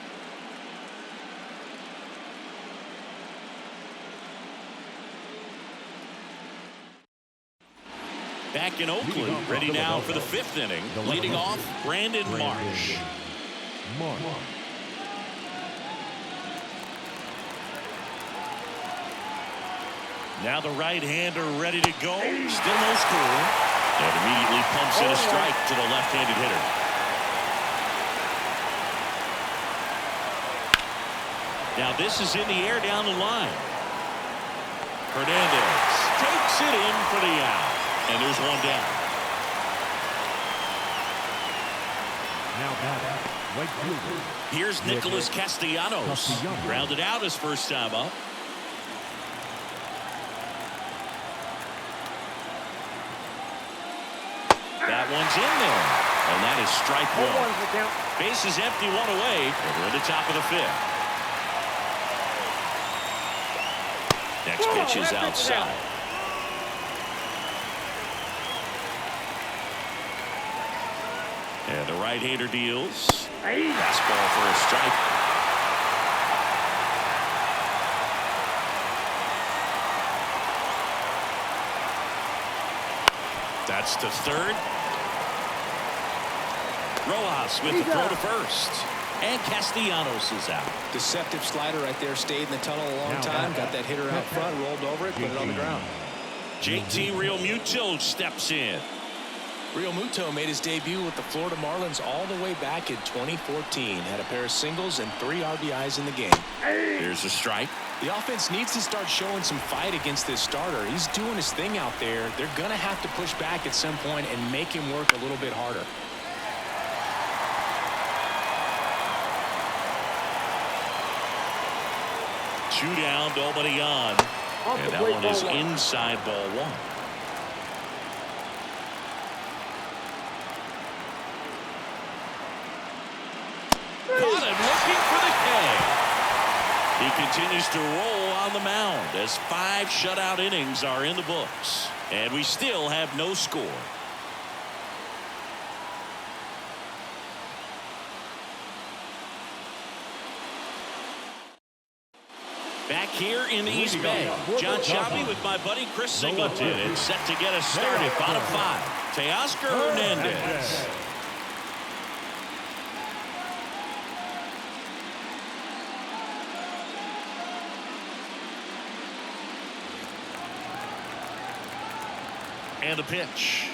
S1: Back in Oakland, ready now for the 5th inning. Leading off, Brandon Marsh. Now the right-hander ready to go. Still no score. And immediately pumps in a strike to the left-handed hitter. Now this is in the air down the line. Hernandez takes it in for the out. And there's 1 down.
S3: Now batting, right fielder.
S1: Here's Nicholas Castellanos. Grounded out his first time up. That one's in there. And that is strike one.
S4: 0-1's the count.
S1: Base is empty, one away, and we're in the top of the fifth. Next pitch is outside. And the right-hander deals. Fastball for a strike. That's to third. Rojas with the throw to first. And Castellanos is out.
S2: Deceptive slider right there. Stayed in the tunnel a long time. Got that hitter out front. Rolled over it. Put it on the ground.
S1: JT Realmuto steps in.
S2: Realmuto made his debut with the Florida Marlins all the way back in 2014. Had a pair of singles and 3 RBIs in the game.
S1: Here's a strike.
S2: The offense needs to start showing some fight against this starter. He's doing his thing out there. They're going to have to push back at some point and make him work a little bit harder.
S1: Two down, nobody on. And that one is inside ball one. Caught him looking for the K. He continues to roll on the mound as 5 shutout innings are in the books. And we still have no score. Back here in the East Bay, John Chappie with my buddy Chris Singleton and set to get us started. Bottom 5, Teoscar Hernandez. And a pitch.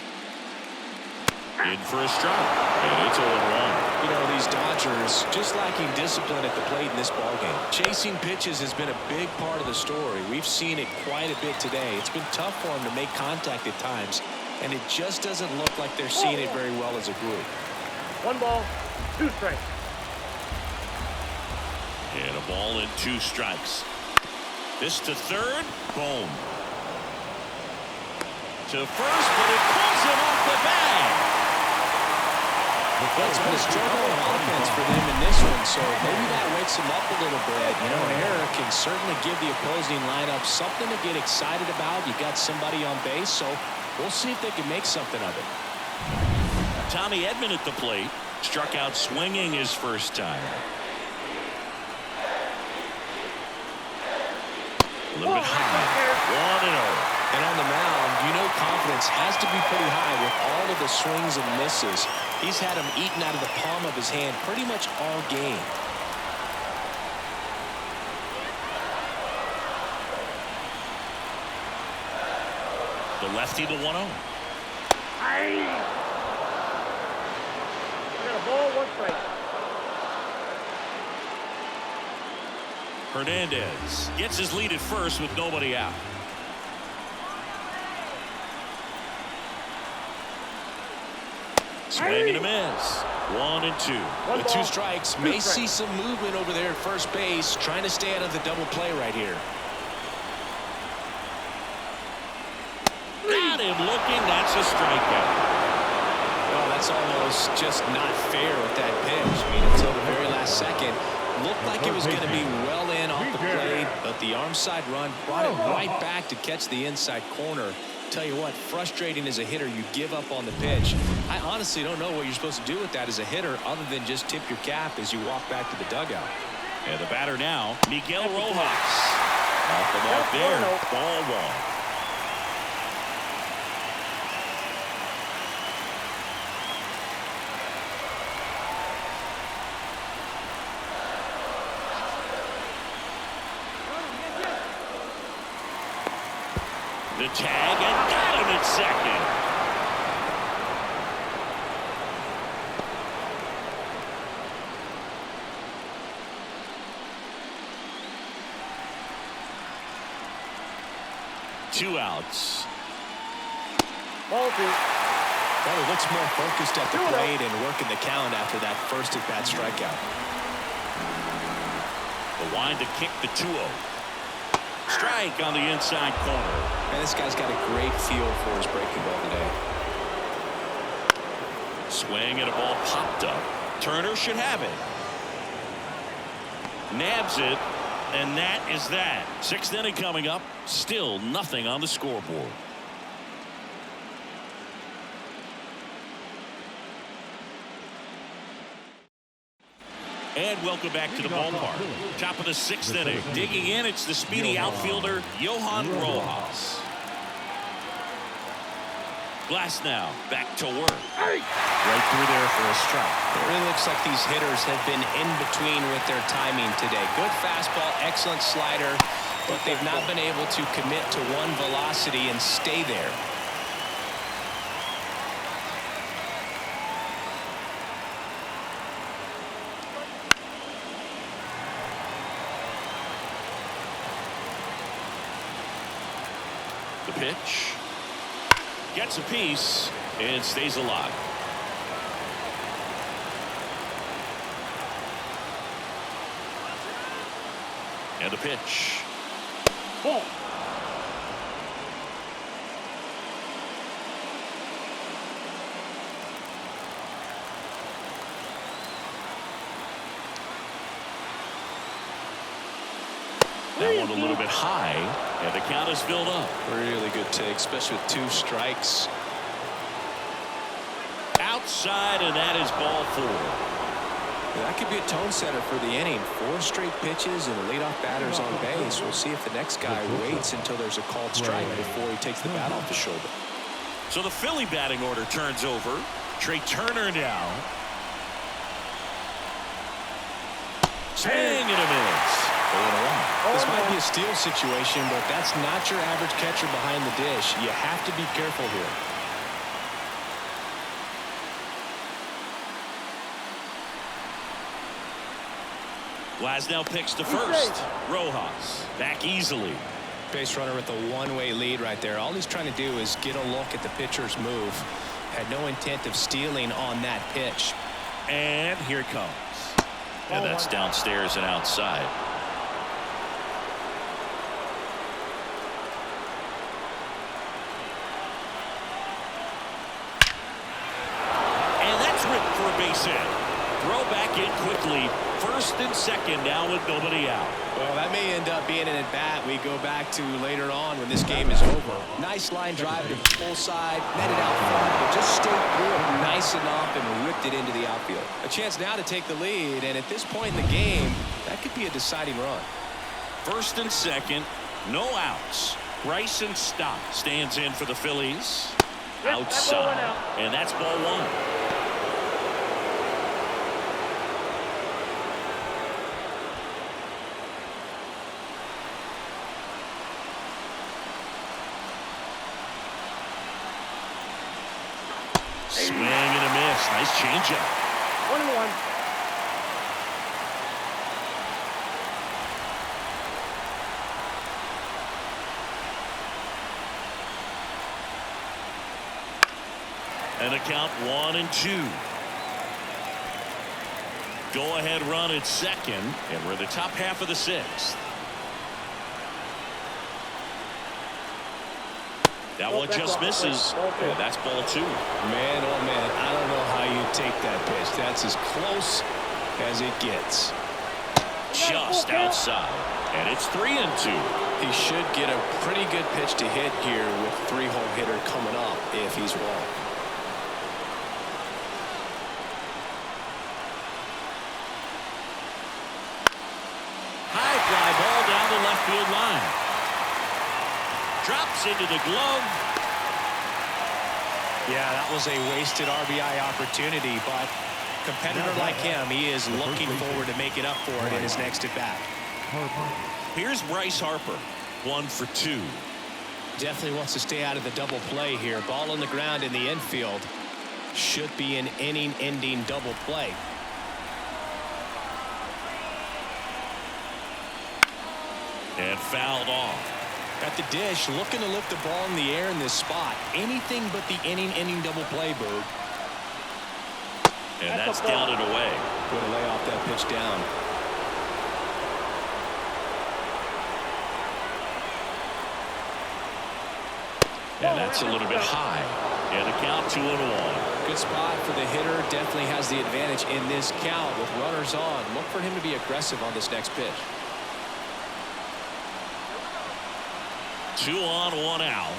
S1: In for a strike. And it's 0-1.
S2: You know, these Dodgers just lacking discipline at the plate in this ballgame. Chasing pitches has been a big part of the story. We've seen it quite a bit today. It's been tough for them to make contact at times, and it just doesn't look like they're seeing it very well as a group.
S4: 1 ball, 2 strikes.
S1: And a ball and 2 strikes. This to third. Boom. To first, but it pulls him off the bag.
S2: It's been a struggle on offense for them in this one, so maybe that wakes them up a little bit. You know, an error can certainly give the opposing lineup something to get excited about. You got somebody on base, so we'll see if they can make something of it.
S1: Tommy Edman at the plate. Struck out swinging his first time. A little bit high. 1-0.
S2: And on the mound, you know confidence has to be pretty high with all of the swings and misses. He's had them eaten out of the palm of his hand pretty much all game.
S1: The lefty to 1-0.
S4: I got a ball, 1 strike.
S1: Hernandez gets his lead at first with nobody out. Swing and a miss. 1-2.
S2: With 2 strikes, may see some movement over there at first base, trying to stay out of the double play right here.
S1: Got him looking. That's a strikeout.
S2: Well, that's almost just not fair with that pitch. I mean, until the very last second, looked like it was going to be well in off the plate, but the arm side run brought it right back to catch the inside corner. Tell you what, frustrating as a hitter, you give up on the pitch. I honestly don't know what you're supposed to do with that as a hitter other than just tip your cap as you walk back to the dugout.
S1: And the batter now, Miguel Rojas. Off the mark there. Ball 1. The tag and got him at second. Two outs.
S4: Ball 2.
S2: Well, he looks more focused at the plate and working the count after that first at-bat strikeout.
S1: The wind to kick the 2-0. Strike on the inside corner.
S2: Man, this guy's got a great feel for his breaking ball today.
S1: Swing and a ball popped up. Turner should have it. Nabs it, and that is that. Sixth inning coming up. Still nothing on the scoreboard. And welcome back to the ballpark. Top of the sixth inning. Digging in, it's the speedy outfielder, Johan Rojas. Glass now, back to work. Right through there for a strike.
S2: It really looks like these hitters have been in between with their timing today. Good fastball, excellent slider, but they've not been able to commit to one velocity and stay there.
S1: The pitch. Gets a piece and stays alive. And the pitch.
S4: Ball.
S1: That one a little bit high, and the count is filled up.
S2: Really good take, especially with 2 strikes.
S1: Outside, and that is ball 4.
S2: That could be a tone setter for the inning. 4 straight pitches and the leadoff batter's on base. We'll see if the next guy waits until there's a called strike before he takes the bat off the shoulder.
S1: So the Philly batting order turns over. Trey Turner now. Swing and a miss.
S2: This might be a steal situation, but that's not your average catcher behind the dish. You have to be careful here.
S1: Glasnow picks to first. Rojas back easily.
S2: Base runner with a one-way lead right there. All he's trying to do is get a look at the pitcher's move. Had no intent of stealing on that pitch.
S1: And here it comes. And that's downstairs and outside. And that's ripped for a base hit. Throw back in quickly. First and second now with nobody out.
S2: Well, that may end up being an at-bat we go back to later on when this game is over. Nice line drive to the full side, netted out front, but just stayed through it nice enough and ripped it into the outfield. A chance now to take the lead, and at this point in the game, that could be a deciding run.
S1: First and second, no outs. Bryson Stott stands in for the Phillies. Outside, and that's ball 1. Swing and a miss. Nice changeup.
S4: 1-1.
S1: And a count 1-2. Go ahead run at second, and we're in the top half of the 6th. That one just misses, and that's ball 2.
S2: Man, oh man, I don't know how you take that pitch. That's as close as it gets.
S1: Just outside, and it's 3-2.
S2: He should get a pretty good pitch to hit here with 3-hole hitter coming up if he's wrong.
S1: High fly ball down the left field line. Drops into the glove.
S2: Yeah, that was a wasted RBI opportunity, but a competitor like him, he is looking forward to making up for it in his next at-bat.
S1: Here's Bryce Harper, 1 for 2.
S2: Definitely wants to stay out of the double play here. Ball on the ground in the infield. Should be an inning-ending double play.
S1: And fouled off.
S2: At the dish, looking to lift the ball in the air in this spot. Anything but the inning-ending double play, Boog.
S1: And that's down and away.
S2: Going to lay off that pitch down.
S1: And that's a little bit high. And the count 2-1.
S2: Good spot for the hitter. Definitely has the advantage in this count with runners on. Look for him to be aggressive on this next pitch.
S1: 2 on, 1 out.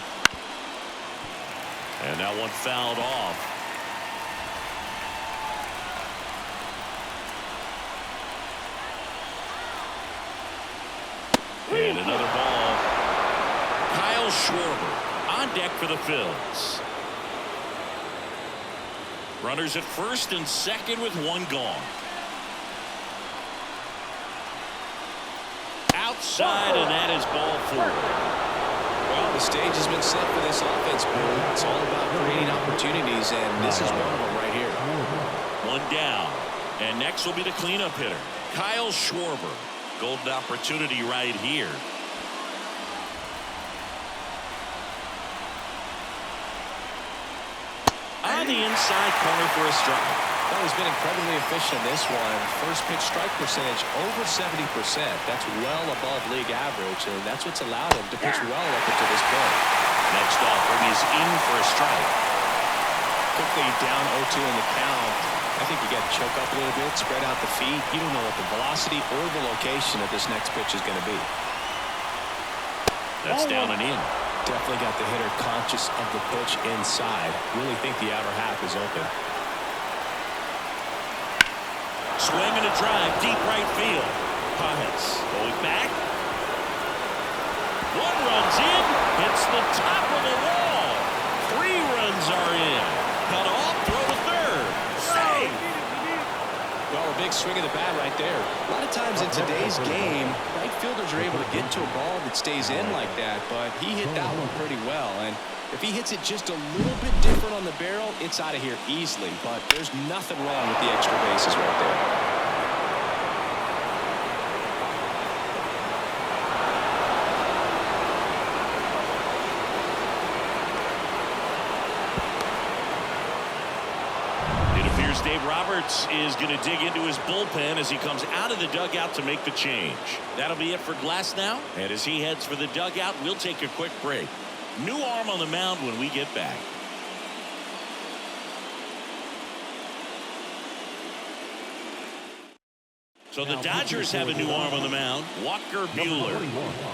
S1: And that one fouled off. And another ball. Kyle Schwarber on deck for the Phils. Runners at first and second with 1 gone. Outside, and that is ball 4.
S2: Well, the stage has been set for this offense, Boone. It's all about creating opportunities, and this is one of them right here.
S1: 1 down. And next will be the cleanup hitter, Kyle Schwarber. Golden opportunity right here. On the inside corner for a strike.
S2: Well, he's been incredibly efficient in this one. First pitch strike percentage over 70%. That's well above league average, and that's what's allowed him to pitch well up until this point.
S1: Next offering is in for a strike.
S2: Quickly down 0-2 in the count. I think you got to choke up a little bit, spread out the feet. You don't know what the velocity or the location of this next pitch is going to be.
S1: That's down and in.
S2: Definitely got the hitter conscious of the pitch inside. Really think the outer half is open.
S1: Swing and a drive, deep right field. Pines going back. 1 runs in, hits the top of the wall. 3 runs are in. Cut off, throw to third. Save.
S2: Well, a big swing of the bat right there. A lot of times in today's game, right fielders are able to get to a ball that stays in like that, but he hit that one pretty well. And if he hits it just a little bit different on the barrel, it's out of here easily. But there's nothing wrong with the extra bases right there.
S1: Dave Roberts is going to dig into his bullpen as he comes out of the dugout to make the change. That'll be it for Glass now. And as he heads for the dugout, we'll take a quick break. New arm on the mound when we get back. So the Dodgers have a new arm on the mound, Walker Buehler.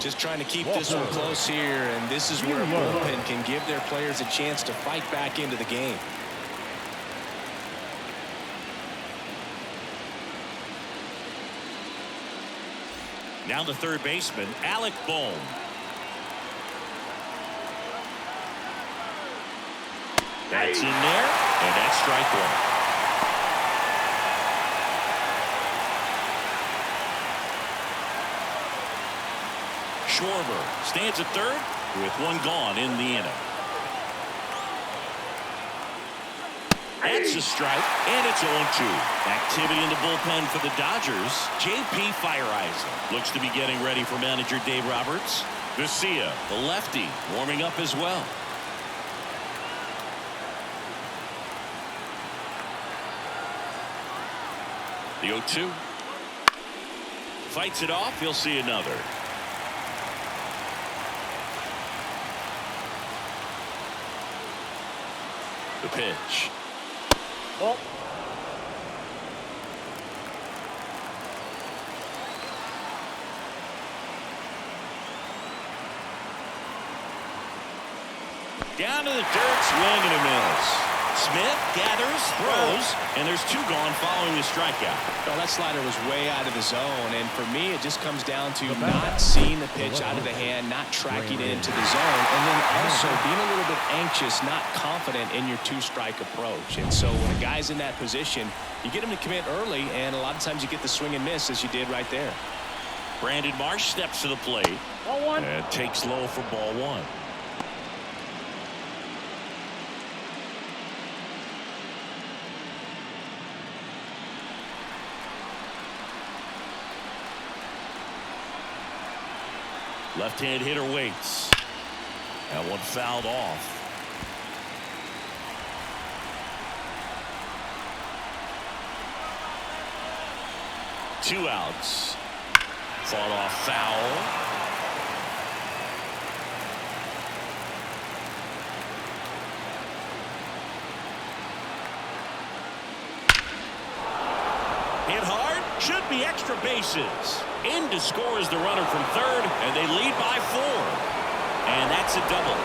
S2: Just trying to keep this one close here, and this is where a bullpen can give their players a chance to fight back into the game.
S1: Now the third baseman, Alec Bohm. That's in there, and that's strike 1. Schwarber stands at third with 1 gone in the inning. That's a strike, and it's 0-2. Activity in the bullpen for the Dodgers. J.P. Fireisen looks to be getting ready for manager Dave Roberts. Garcia, the lefty, warming up as well. The 0-2. Fights it off. He'll see another. The pitch.
S4: Oh.
S1: Down to the dirt, swing and a miss. Smith gathers, throws, and there's 2 gone following the strikeout.
S2: Well, that slider was way out of the zone, and for me, it just comes down to not seeing the pitch out of the hand, not tracking it into the zone, and then also being a little bit anxious, not confident in your 2-strike approach. And so when a guy's in that position, you get him to commit early, and a lot of times you get the swing and miss as you did right there.
S1: Brandon Marsh steps to the plate and takes low for ball 1. Left-hand hitter waits. That one fouled off. Two outs. Fought off foul. Hit hard, should be extra bases. In to score is the runner from third, and they lead by 4. And that's a double.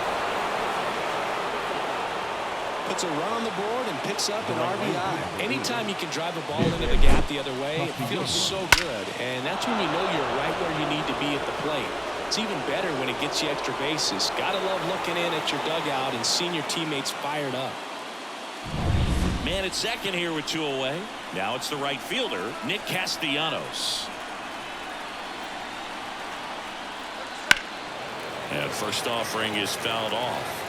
S2: Puts a run on the board and picks up an RBI. Anytime you can drive a ball into the gap the other way, it feels so good. And that's when you know you're right where you need to be at the plate. It's even better when it gets you extra bases. Gotta love looking in at your dugout and seeing your teammates fired up.
S1: Man at second here with 2 away. Now it's the right fielder, Nick Castellanos. And first offering is fouled off.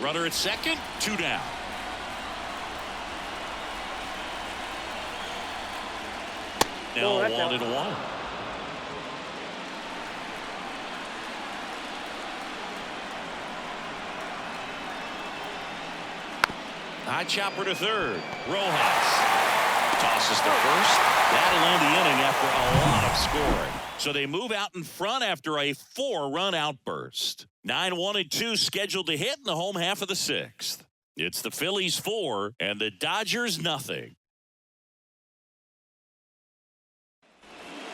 S1: Runner at second, 2 down. Now 1-1. High chopper to third. Rojas tosses to first. That'll end the inning after a lot of scoring. So they move out in front after a 4-run outburst. 9-1-2 scheduled to hit in the home half of the 6th. It's the Phillies 4 and the Dodgers nothing.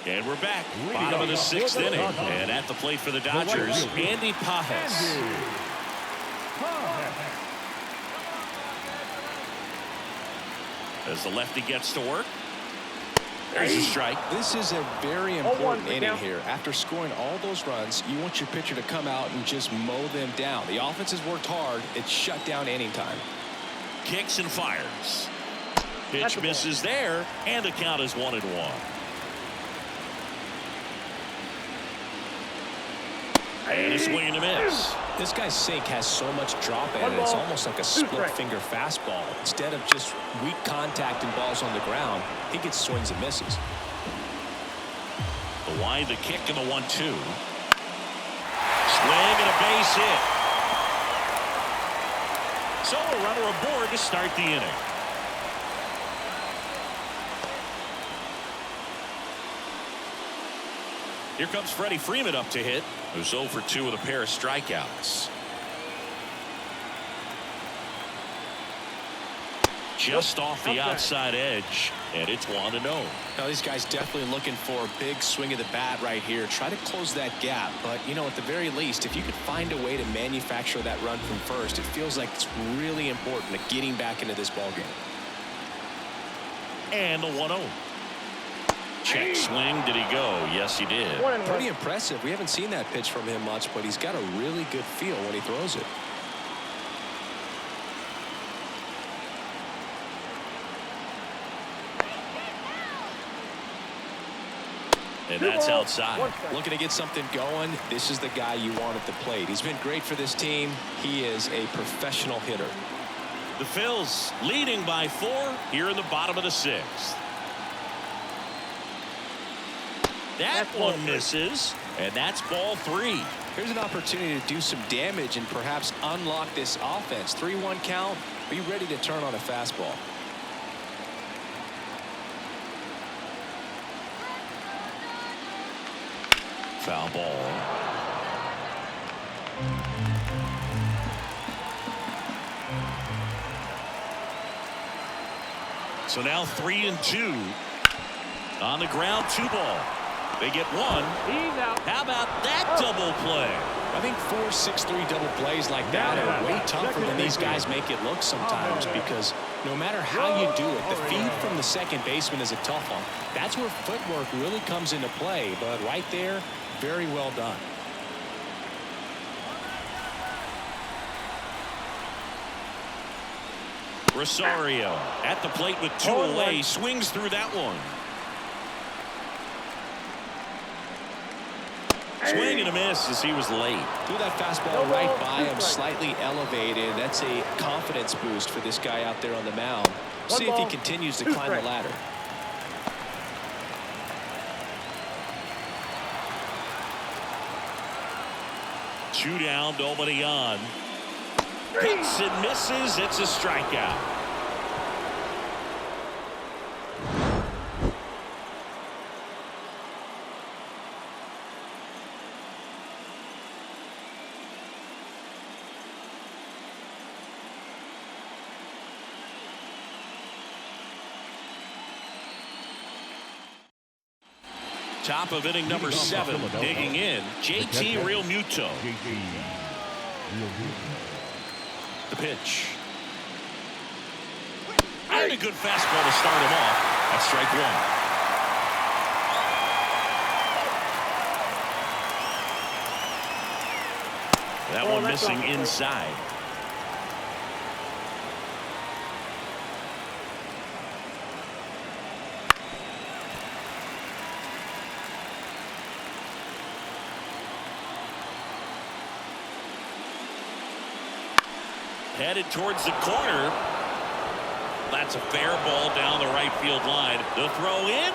S1: And we're back. Bottom of the 6th inning. And at the plate for the Dodgers, Andy Pages. As the lefty gets to work. There's a strike.
S2: This is a very important inning here. After scoring all those runs, you want your pitcher to come out and just mow them down. The offense has worked hard. It's shut down inning time.
S1: Kicks and fires. Pitch misses there, and the count is 1-1. And a swing and a miss.
S2: This guy's sink has so much drop in it. It's almost like a split finger fastball. Instead of just weak contact and balls on the ground, he gets swings and misses.
S1: The wind, the kick, and the 1-2. Swing and a base hit. So a runner aboard to start the inning. Here comes Freddie Freeman up to hit, who's 0 for 2 with a pair of strikeouts. Just off the outside edge, and it's 1-0.
S2: Now these guys definitely looking for a big swing of the bat right here. Try to close that gap, but you know, at the very least, if you could find a way to manufacture that run from first, it feels like it's really important to getting back into this ball game.
S1: And the 1-0. Check swing. Did he go? Yes, he did.
S2: Pretty impressive. We haven't seen that pitch from him much, but he's got a really good feel when he throws it.
S1: And that's outside.
S2: Looking to get something going. This is the guy you want at the plate. He's been great for this team. He is a professional hitter.
S1: The Phils leading by 4 here in the bottom of the 6th. That one misses, and that's ball 3.
S2: Here's an opportunity to do some damage and perhaps unlock this offense. 3-1 count. Be ready to turn on a fastball.
S1: Foul ball. So now 3-2. On the ground, 2 ball. They get 1. How about that double play?
S2: I think 4, 6, 3 double plays like that are way tougher than these guys make it look sometimes, because no matter how you do it, the feed from the second baseman is a tough one. That's where footwork really comes into play, but right there, very well done.
S1: Rosario at the plate with 2 away, swings through that one. Swing and a miss as he was late.
S2: Threw that fastball right by him, slightly elevated. That's a confidence boost for this guy out there on the mound. See if he continues to climb the ladder.
S1: Two down, nobody on. Hits and misses. It's a strikeout. Top of inning number 7. Digging in, JT Realmuto. The pitch. And a good fastball to start him off. That's strike 1. That one missing inside. Headed towards the corner. That's a fair ball down the right field line. The throw in.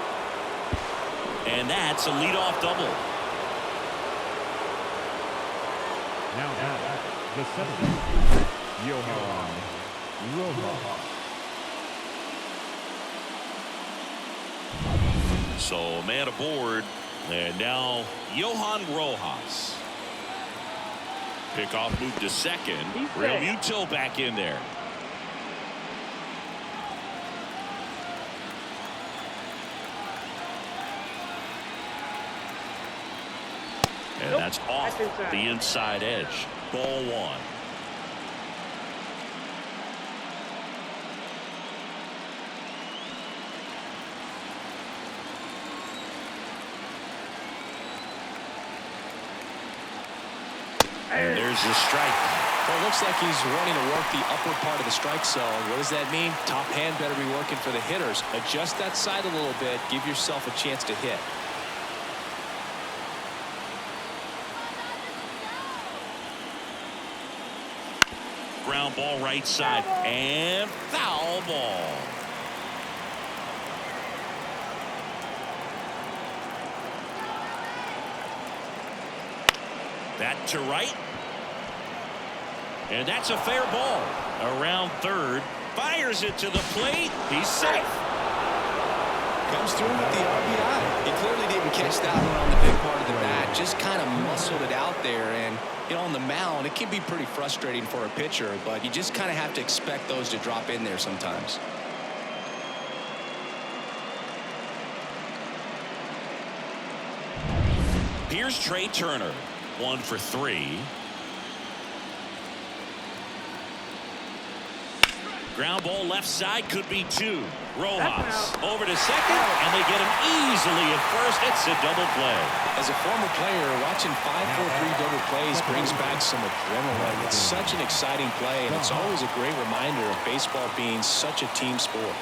S1: And that's a leadoff double.
S3: Now the center. Johan Rojas.
S1: So a man aboard. And now Johan Rojas. Pickoff moved to second. Realmuto back in there. And that's off the inside edge. Ball 1. And there's the strike.
S2: Well, it looks like he's wanting to work the upper part of the strike zone. What does that mean? Top hand better be working for the hitters. Adjust that side a little bit. Give yourself a chance to hit.
S1: Ground ball right side. And foul ball. That to right. And that's a fair ball. Around third. Fires it to the plate. He's safe.
S2: Comes through with the RBI. He clearly didn't catch that one on the big part of the bat. Just kind of muscled it out there. And, you know, on the mound, it can be pretty frustrating for a pitcher. But you just kind of have to expect those to drop in there sometimes.
S1: Here's Trey Turner. 1 for 3. Ground ball left side, could be 2. Rojas over to second, and they get him easily at first. It's a double play.
S2: As a former player, watching 5-4-3 double plays brings back some adrenaline. It's such an exciting play, and it's always a great reminder of baseball being such a team sport.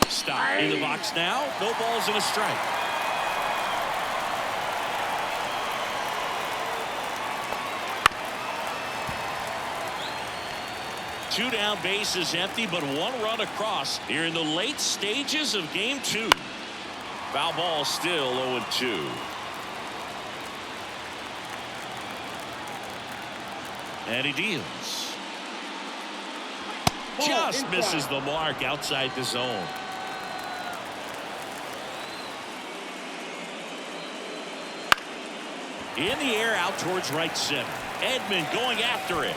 S1: Stop in the box now. No balls and a strike. Two down, bases empty, but 1 run across here in the late stages of game 2. Foul ball still 0-2. And he deals. Just misses the mark outside the zone. In the air out towards right center. Edman going after it.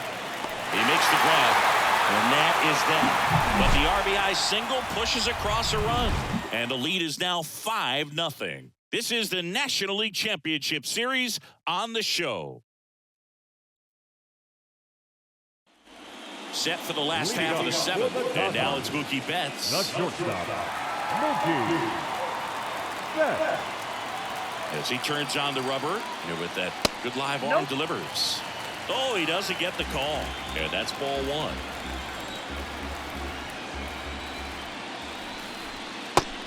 S1: He makes the grab. And that is that. But the RBI single pushes across a run. And the lead is now 5-0. This is the National League Championship Series on the show. Set for the last half of the 7th. And now it's Mookie Betts.
S3: The shortstop, Mookie Betts.
S1: As he turns on the rubber, and with that good live arm delivers. Oh, he doesn't get the call. And that's ball 1.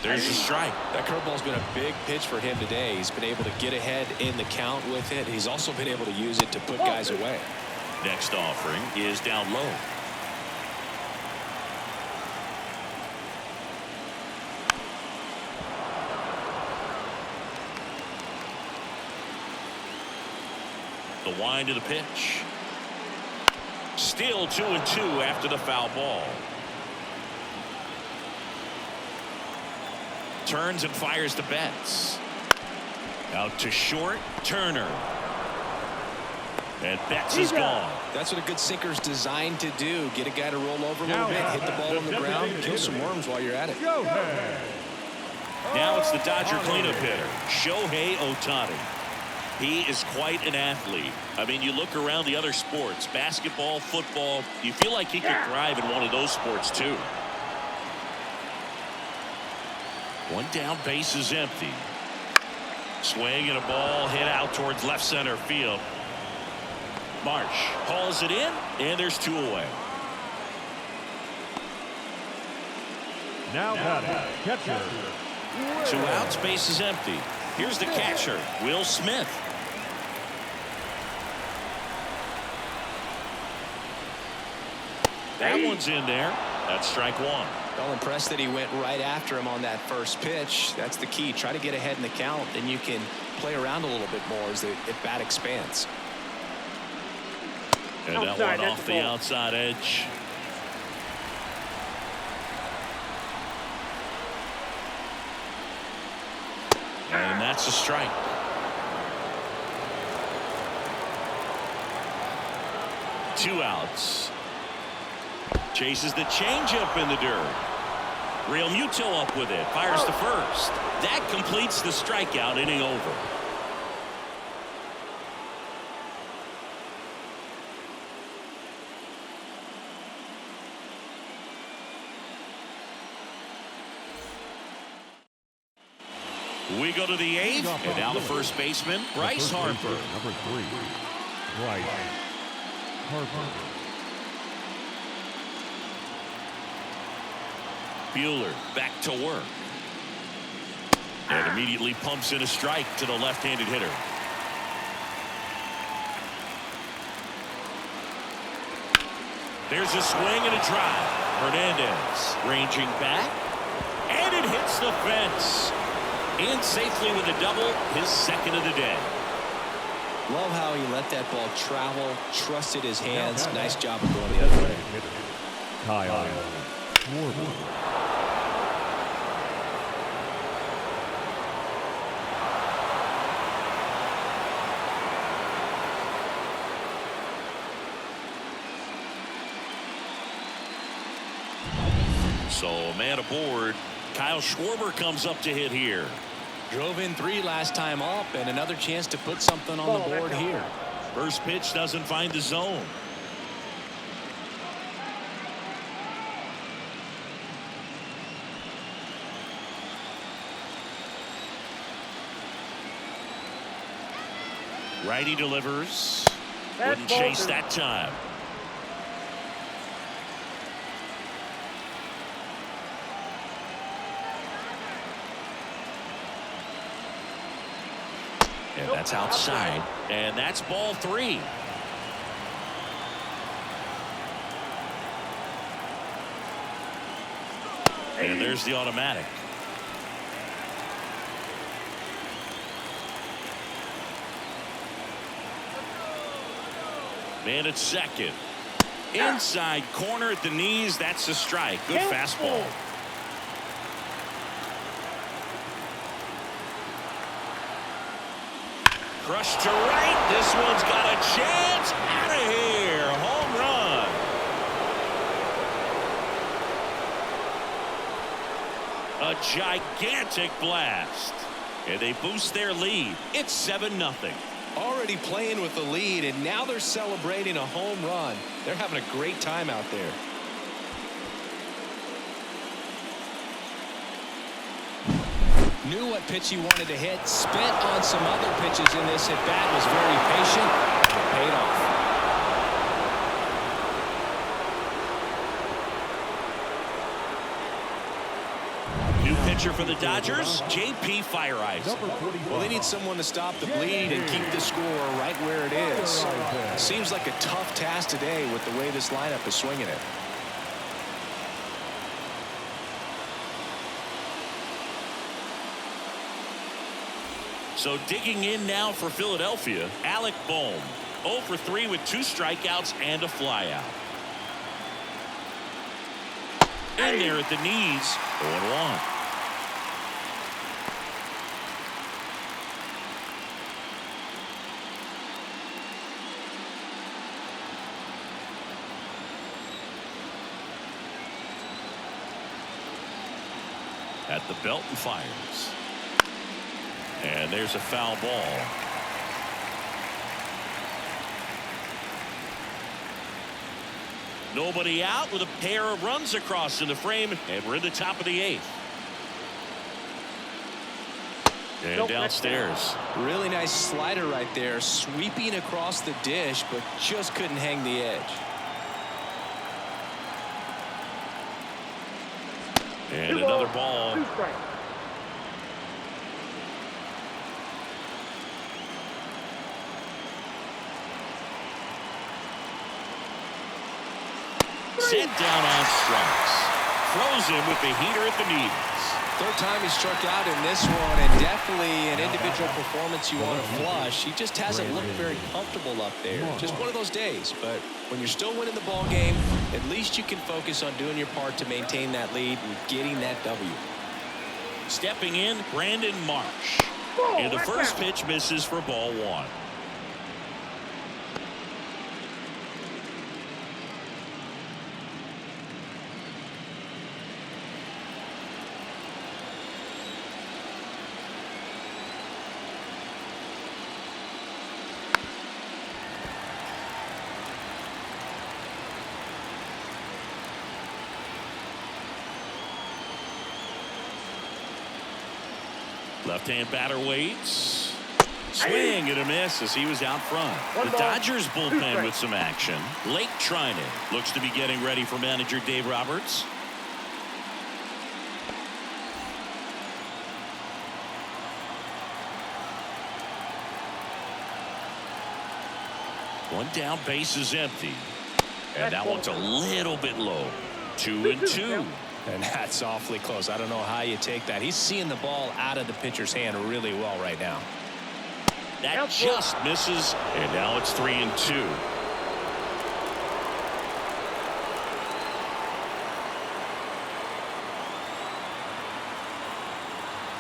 S1: There's a strike.
S2: That curveball's been a big pitch for him today. He's been able to get ahead in the count with it. He's also been able to use it to put guys away.
S1: Next offering is down low. The wind of the pitch. Still 2-2 after the foul ball. Turns and fires to Betts. Out to short, Turner. And Betts is gone.
S2: That's what a good sinker's designed to do. Get a guy to roll over a little bit, hit the ball on the ground, kill some worms while you're at it.
S1: Now it's the Dodger cleanup hitter, Shohei Ohtani. He is quite an athlete. I mean, you look around the other sports, basketball, football, you feel like he could thrive in one of those sports too. One down, base is empty. Swing and a ball hit out towards left center field. Marsh hauls it in, and there's 2 away.
S3: Now batting, catcher.
S1: 2 outs, base is empty. Here's the catcher, Will Smith. That one's in there. That's strike 1.
S2: Well, impressed that he went right after him on that first pitch. That's the key. Try to get ahead in the count, then you can play around a little bit more as the bat expands.
S1: And that one off the outside edge. And that's a strike. Two outs. Chases the changeup in the dirt. Real Muto up with it. Fires to first. That completes the strikeout, inning over. We go to the 8th, and now the first baseman, Bryce Harper.
S3: Number 3, Bryce Harper.
S1: Buehler back to work. And immediately pumps in a strike to the left-handed hitter. There's a swing and a drive. Hernandez ranging back, and it hits the fence. In safely with a double, his second of the day.
S2: Love how he let that ball travel, trusted his hands. Nice job of going the other way.
S3: Kyle Schwarber.
S1: So a man aboard. Kyle Schwarber comes up to hit here.
S2: Drove in 3 last time up, and another chance to put something on the board here.
S1: First pitch doesn't find the zone. Righty delivers. Wouldn't chase that time. And that's outside. And that's ball 3. And there's the automatic. Man at second. Inside corner at the knees. That's a strike. Good fastball. Crushed to right. This one's got a chance. Out of here. Home run. A gigantic blast. And they boost their lead. It's 7-0.
S2: Already playing with the lead, and now they're celebrating a home run. They're having a great time out there. Knew what pitch he wanted to hit. Spent on some other pitches in this at bat. Was very patient. And it paid off.
S1: New pitcher for the Dodgers, J.P. Fireeyes.
S2: Well, they need someone to stop the bleed and keep the score right where it is. Seems like a tough task today with the way this lineup is swinging it.
S1: So digging in now for Philadelphia, Alec Bohm. 0 for 3 with 2 strikeouts and a flyout. In there at the knees, 0-1. At the belt and fires. And there's a foul ball. Nobody out with a pair of runs across in the frame, and we're in the top of the 8th. And downstairs.
S2: Really nice slider right there, sweeping across the dish, but just couldn't hang the edge.
S1: And another ball. Set down on strikes. Throws him with the heater at the knees.
S2: Third time he struck out in this one, and definitely an individual performance you want to flush. He just hasn't looked very comfortable up there. Just one of those days. But when you're still winning the ball game, at least you can focus on doing your part to maintain that lead and getting that W.
S1: Stepping in, Brandon Marsh. And the first pitch misses for ball 1. Left-hand batter waits. Swing and a miss as he was out front. The Dodgers bullpen with some action. Lake Trinan looks to be getting ready for manager Dave Roberts. One down, base is empty. And that one's a little bit low. 2-2.
S2: And that's awfully close. I don't know how you take that. He's seeing the ball out of the pitcher's hand really well right now.
S1: That just misses. And now it's 3-2.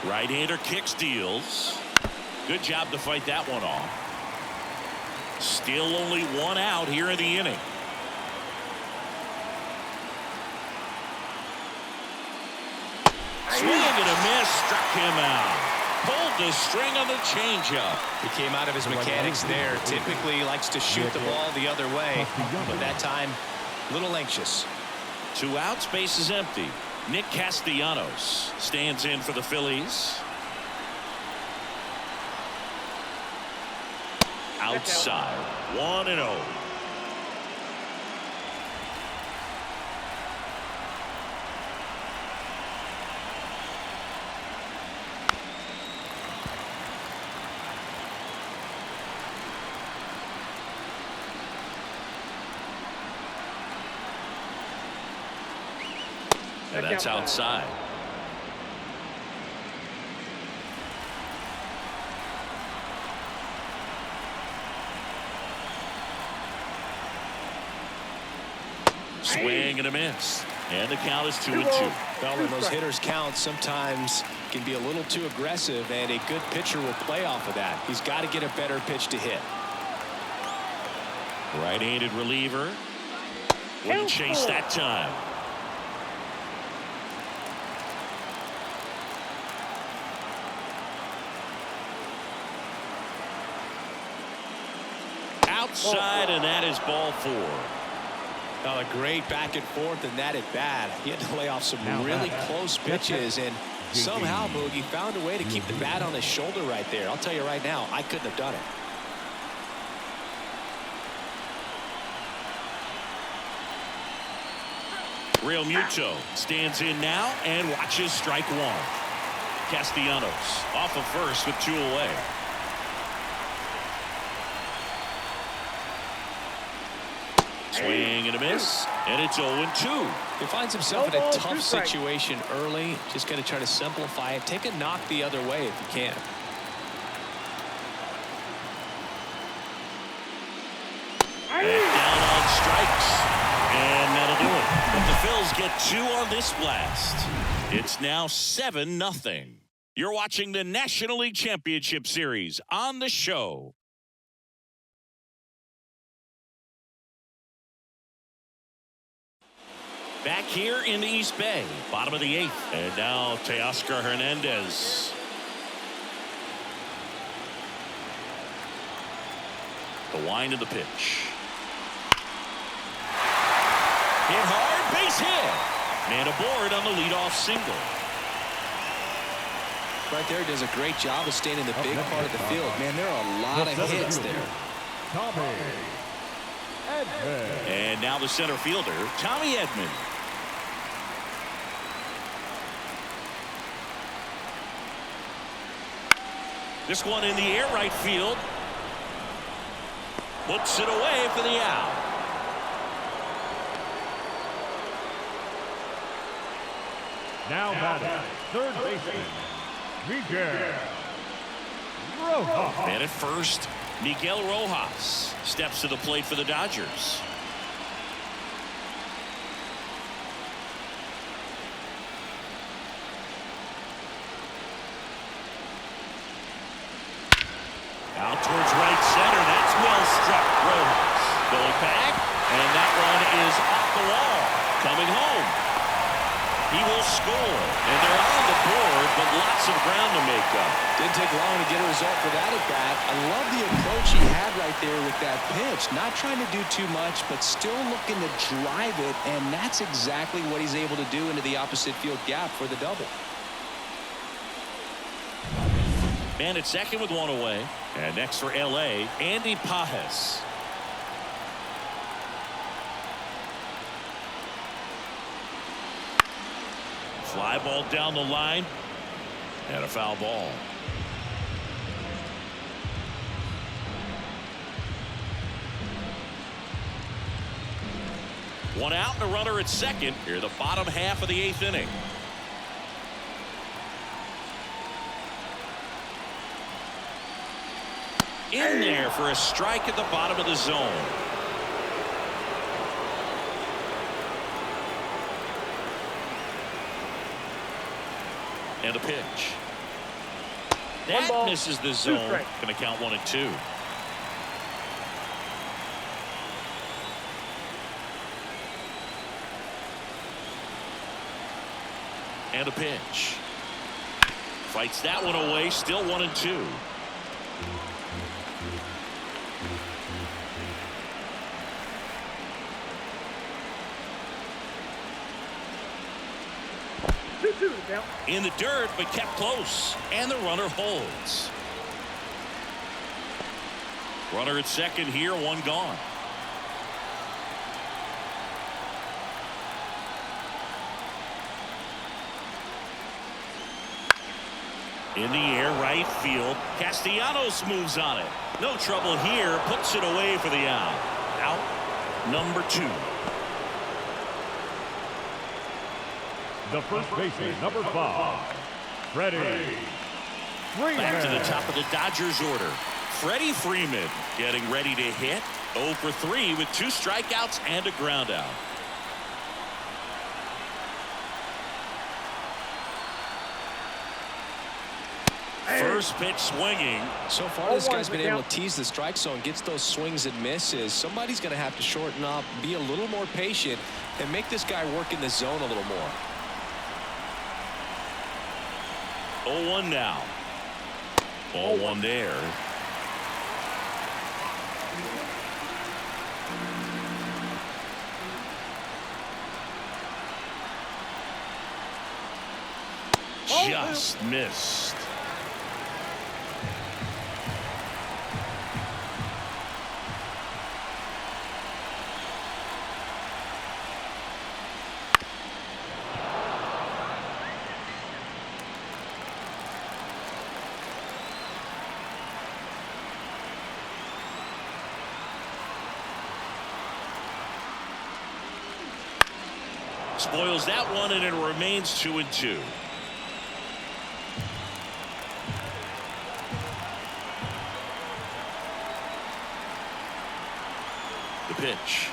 S1: Right-hander kicks, deals. Good job to fight that one off. Still only one out here in the inning. Swing and a miss, struck him out. Pulled the string on the changeup.
S2: He came out of his mechanics there. Typically likes to shoot the ball the other way, but that time a little anxious.
S1: 2 outs, base is empty. Nick Castellanos stands in for the Phillies. Outside, 1-0. And that's outside. Swing and a miss. And the count is 2-2.
S2: Well, when those hitters count, sometimes can be a little too aggressive, and a good pitcher will play off of that. He's got to get a better pitch to hit.
S1: Right-handed reliever. Wouldn't chase that time. Outside, and that is ball 4.
S2: Oh, a great back and forth, and that at bat. He had to lay off some really close pitches, and somehow Boogie found a way to keep the bat on his shoulder right there. I'll tell you right now, I couldn't have done it.
S1: Real Muto stands in now and watches strike 1. Castellanos off of first with 2 away. Swing and a miss, and it's 0-2.
S2: He finds himself in a tough situation early. Just got to try to simplify it. Take a knock the other way if you can.
S1: And down on strikes. And that'll do it. But the Phils get 2 on this blast. It's now 7-0. You're watching the National League Championship Series on the show. Back here in the East Bay, bottom of the 8th. And now Teoscar Hernandez. The wind of the pitch. Hit hard, base hit. Man aboard on the leadoff single.
S2: Right there, does a great job of staying in the big part of the field. Man, there are a lot of hits there.
S1: And now the center fielder, Tommy Edman. This one in the air, right field. Puts it away for the out.
S3: Now batting, third baseman, Miguel Rojas.
S1: And at first, Miguel Rojas steps to the plate for the Dodgers. Out towards right center. That's well struck. Rojas going back, and that one is off the wall. Coming home. He will score, and they're on the board, but lots of ground to make up.
S2: Didn't take long to get a result for that at bat. I love the approach he had right there with that pitch. Not trying to do too much, but still looking to drive it, and that's exactly what he's able to do into the opposite field gap for the double.
S1: Man at second with one away. And next for L.A., Andy Pajes. Fly ball down the line. And a foul ball. One out and a runner at second. Here the bottom half of the 8th inning. In there for a strike at the bottom of the zone. And a pitch. That misses the zone. Going to count 1-2. And a pitch. Fights that one away. Still 1-2. In the dirt, but kept close, and the runner holds. Runner at second here, one gone. In the air, right field. Castellanos moves on it. No trouble here, puts it away for the out. Out number 2.
S3: The first baseman, number 5, Freddie Freeman.
S1: Back to the top of the Dodgers order. Freddie Freeman getting ready to hit. 0 for 3 with 2 strikeouts and a ground out. First pitch swinging.
S2: So far, this guy's been able to tease the strike zone, gets those swings and misses. Somebody's going to have to shorten up, be a little more patient, and make this guy work in the zone a little more.
S1: 0-1 now. 0-1 there. Just missed. Spoils that one, and it remains 2-2. The pitch.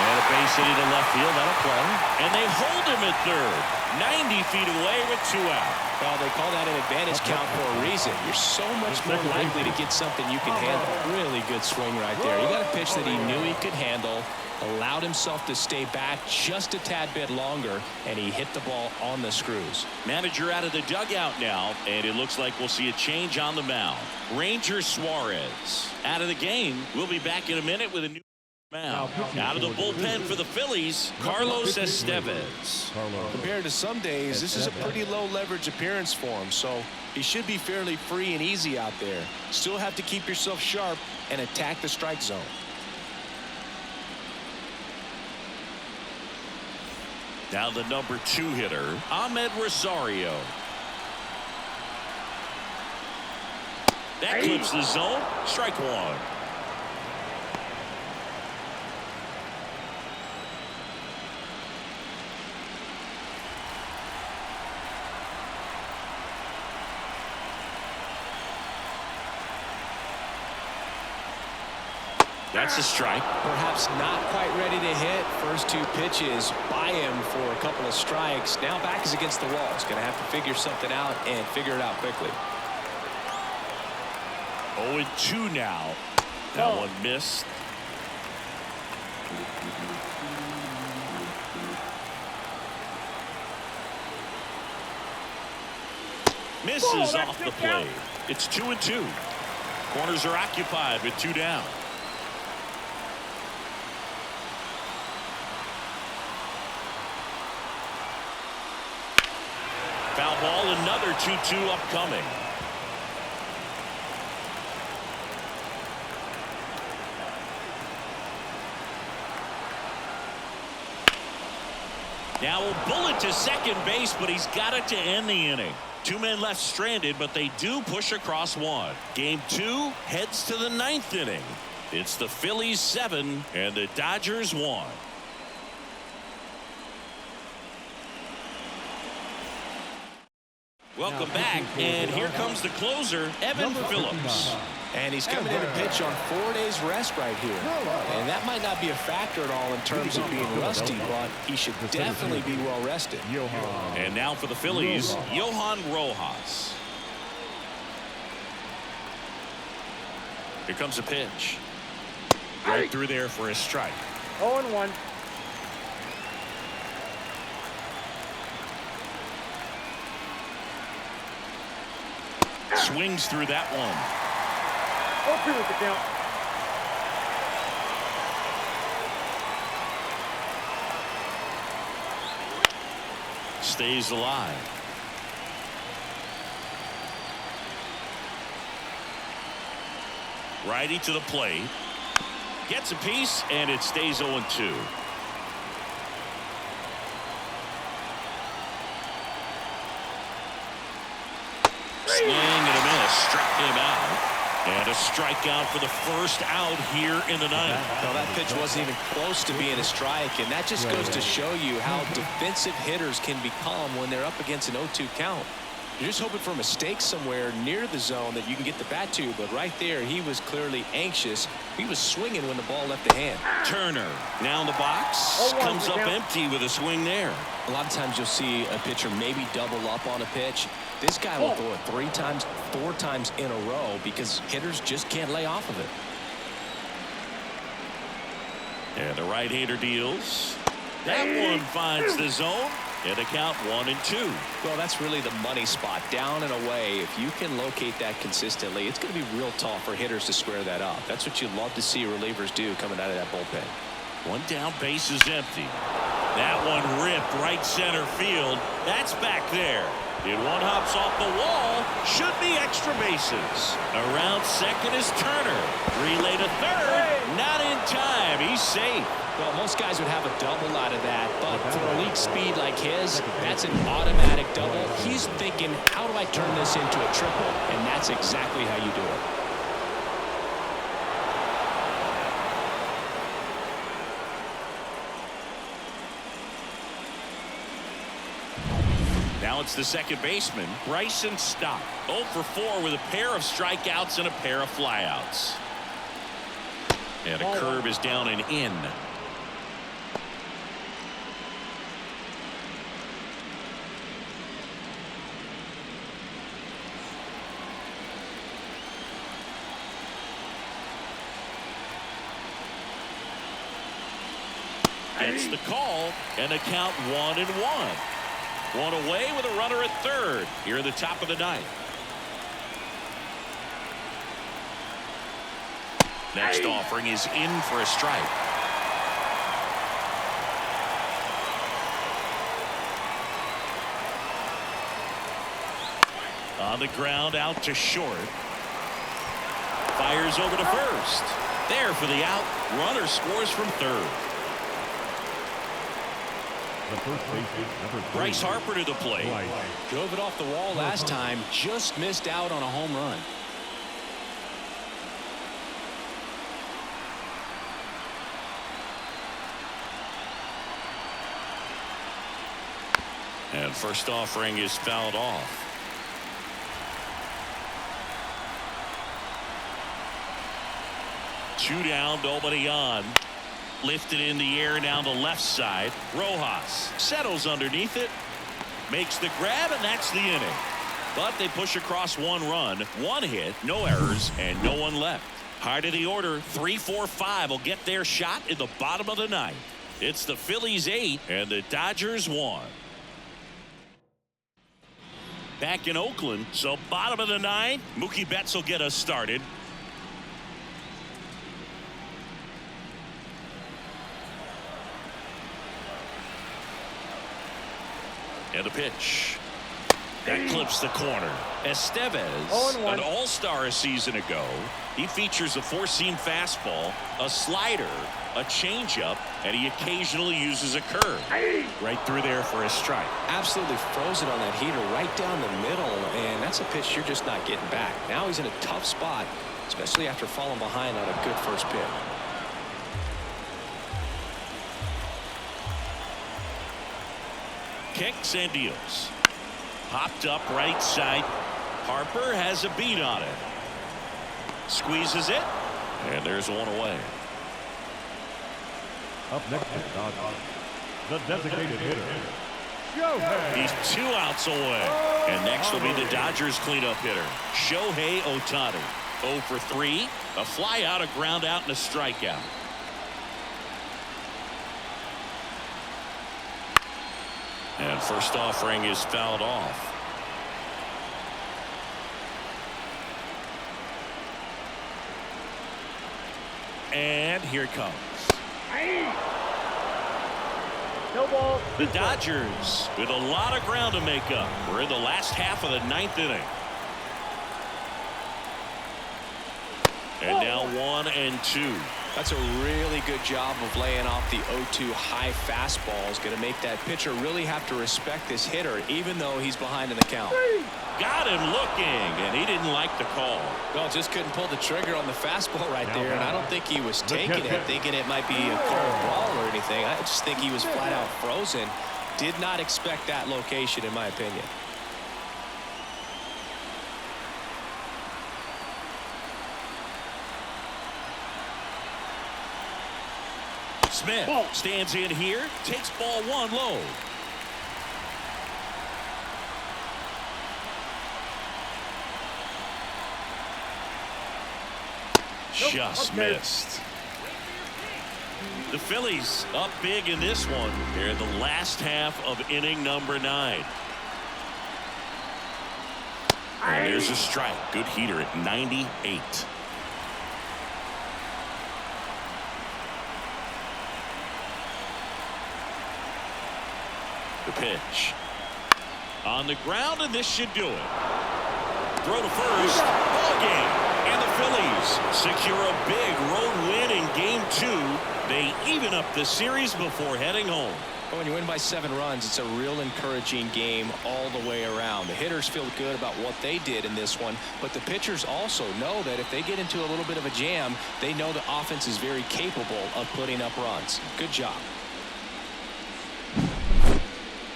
S1: And a base hitting to left field. That'll play. And they hold him at third. 90 feet away with 2 out.
S2: Well, they call that an advantage count for a reason. You're so much more likely to get something you can handle. Really good swing right there. You got a pitch that he knew he could handle, allowed himself to stay back just a tad bit longer, and he hit the ball on the screws.
S1: Manager out of the dugout now, and it looks like we'll see a change on the mound. Ranger Suarez out of the game. We'll be back in a minute with a new mound. Out of the bullpen for the Phillies, Carlos Estevez.
S2: Compared to some days, this is a pretty low leverage appearance for him, so he should be fairly free and easy out there. Still have to keep yourself sharp and attack the strike zone.
S1: Now the number 2 hitter, Ahmed Rosario. That clips the zone. Strike 1. That's a strike.
S2: Perhaps not quite ready to hit. First 2 pitches by him for a couple of strikes. Now back is against the wall. He's going to have to figure something out and figure it out quickly.
S1: 0-2 now. That one missed. Misses off the plate. It's 2-2. Corners are occupied with 2 down. Foul ball, another 2-2 upcoming. Now a bullet to second base, but he's got it to end the inning. 2 men left stranded, but they do push across 1. Game 2 heads to the 9th inning. It's the Phillies 7 and the Dodgers 1. Welcome back, and here comes the closer, Evan Phillips.
S2: And he's coming in to pitch on 4 days rest right here. And that might not be a factor at all in terms of being rusty, but he should definitely be well rested.
S1: And now for the Phillies, Johan Rojas. Here comes a pitch. Right through there for a strike.
S4: 0-1.
S1: Swings through that one.
S4: 0-2 with the count.
S1: Stays alive. Righty to the plate. Gets a piece, and it stays 0-2. Swing and a miss. Struck him out. And a strikeout for the first out here in the ninth.
S2: No, that pitch wasn't even close to being a strike, and that just goes to show you how defensive hitters can become when they're up against an 0-2 count. You're just hoping for a mistake somewhere near the zone that you can get the bat to, but right there he was clearly anxious. He was swinging when the ball left the hand.
S1: Turner now in the box. Comes up empty with a swing there.
S2: A lot of times you'll see a pitcher maybe double up on a pitch. This guy will throw it 3 times, 4 times in a row because hitters just can't lay off of it.
S1: And the right-hander deals. That one finds the zone. And a count 1-2.
S2: Well, that's really the money spot, down and away. If you can locate that consistently, it's going to be real tough for hitters to square that up. That's what you love to see relievers do coming out of that bullpen.
S1: 1 down, base is empty. That one ripped right center field. That's back there. It one hops off the wall. Should be extra bases. Around second is Turner. Relay to third. Not in time. He's safe.
S2: Well, most guys would have a double out of that, but for a league speed like his, that's an automatic double. He's thinking, how do I turn this into a triple? And that's exactly how you do it.
S1: Now it's the second baseman, Bryson Stott. 0 for 4 with a pair of strikeouts and a pair of flyouts. And a curve is down and in. Gets the call, and the count 1-1. One away with a runner at third here in the top of the ninth. Next offering is in for a strike. On the ground, out to short. Fires over to first. There for the out. Runner scores from third.
S3: The first baseman, number 3.
S1: Bryce Harper to the plate.
S2: Drove it off the wall last time. Just missed out on a home run.
S1: And first offering is fouled off. Two down, nobody on. Lifted in the air down the left side. Rojas settles underneath it. Makes the grab, and that's the inning. But they push across 1 run, 1 hit, no errors, and no one left. High to the order, 3-4-5 will get their shot in the bottom of the ninth. It's the Phillies 8 and the Dodgers 1. Back in Oakland, so bottom of the ninth, Mookie Betts will get us started. And a pitch. That clips the corner. Estevez, an all-star a season ago. He features a 4-seam fastball, a slider, a changeup, and he occasionally uses a curve. Right through there for a strike.
S2: Absolutely frozen on that heater right down the middle, and that's a pitch you're just not getting back. Now he's in a tough spot, especially after falling behind on a good first pitch.
S1: Kicks and deals. Hopped up right side. Harper has a beat on it. Squeezes it. And there's one away.
S3: Up next is Dodgers, the designated hitter.
S1: He's 2 outs away. And next will be the Dodgers cleanup hitter, Shohei Ohtani. 0 for 3. A fly out, a ground out, and a strikeout. And first offering is fouled off. And here it comes.
S4: No ball.
S1: The Dodgers with a lot of ground to make up. We're in the last half of the 9th inning. And now 1-2.
S2: That's a really good job of laying off the 0-2 high fastball. Is going to make that pitcher really have to respect this hitter, even though he's behind in the count.
S1: Got him looking, and he didn't like the call.
S2: Well, just couldn't pull the trigger on the fastball right there, and I don't think he was taking it, thinking it might be a called ball or anything. I just think he was flat out frozen. Did not expect that location, in my opinion.
S1: Smith stands in here, takes ball 1 low. Just missed. The Phillies up big in this one. They're in the last half of inning number 9. And there's a strike. Good heater at 98. The pitch. On the ground, and this should do it. Throw to first. Ball game. And the Phillies secure a big road win in Game 2. They even up the series before heading home.
S2: Well, when you win by 7 runs, it's a real encouraging game all the way around. The hitters feel good about what they did in this one, but the pitchers also know that if they get into a little bit of a jam, they know the offense is very capable of putting up runs. Good job.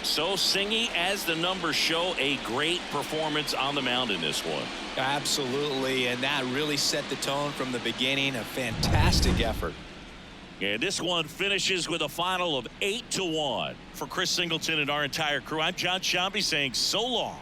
S1: So Singy, as the numbers show, a great performance on the mound in this one.
S5: Absolutely, and that really set the tone from the beginning. A fantastic effort.
S1: And this one finishes with a final of 8-1. For Chris Singleton and our entire crew, I'm John Shambi saying so long.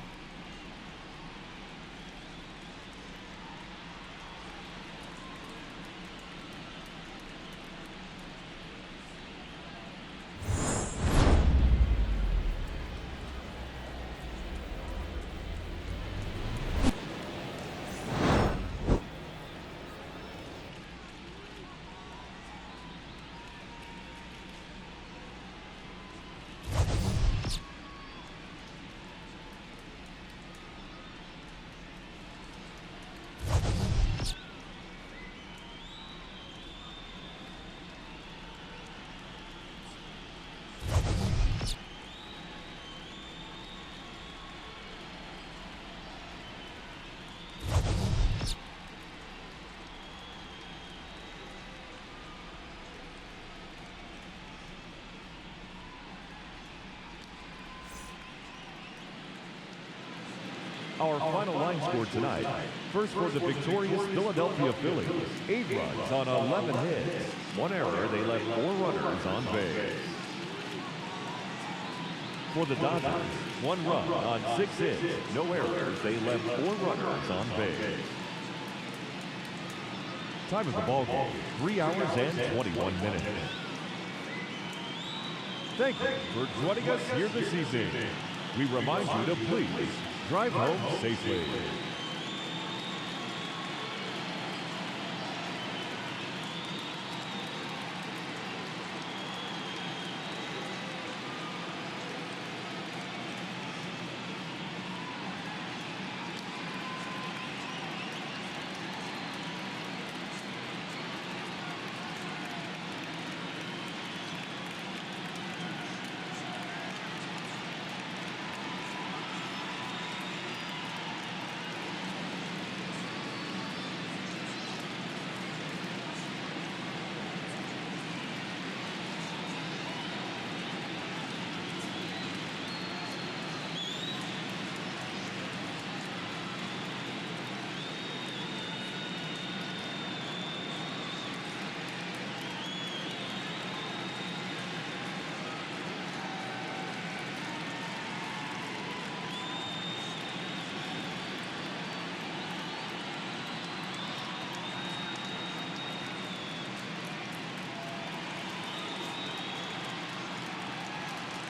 S3: Our final line score tonight. First for the victorious Philadelphia Phillies, 8 runs on 11 hits. 1 error, they left 4 runners on base. For the Dodgers, 1 run on 6 hits. No errors, they left 4 runners on base. Time of the ball game, 3 hours and 21 minutes. Thank you for joining us here this evening. We remind you to please drive home safely.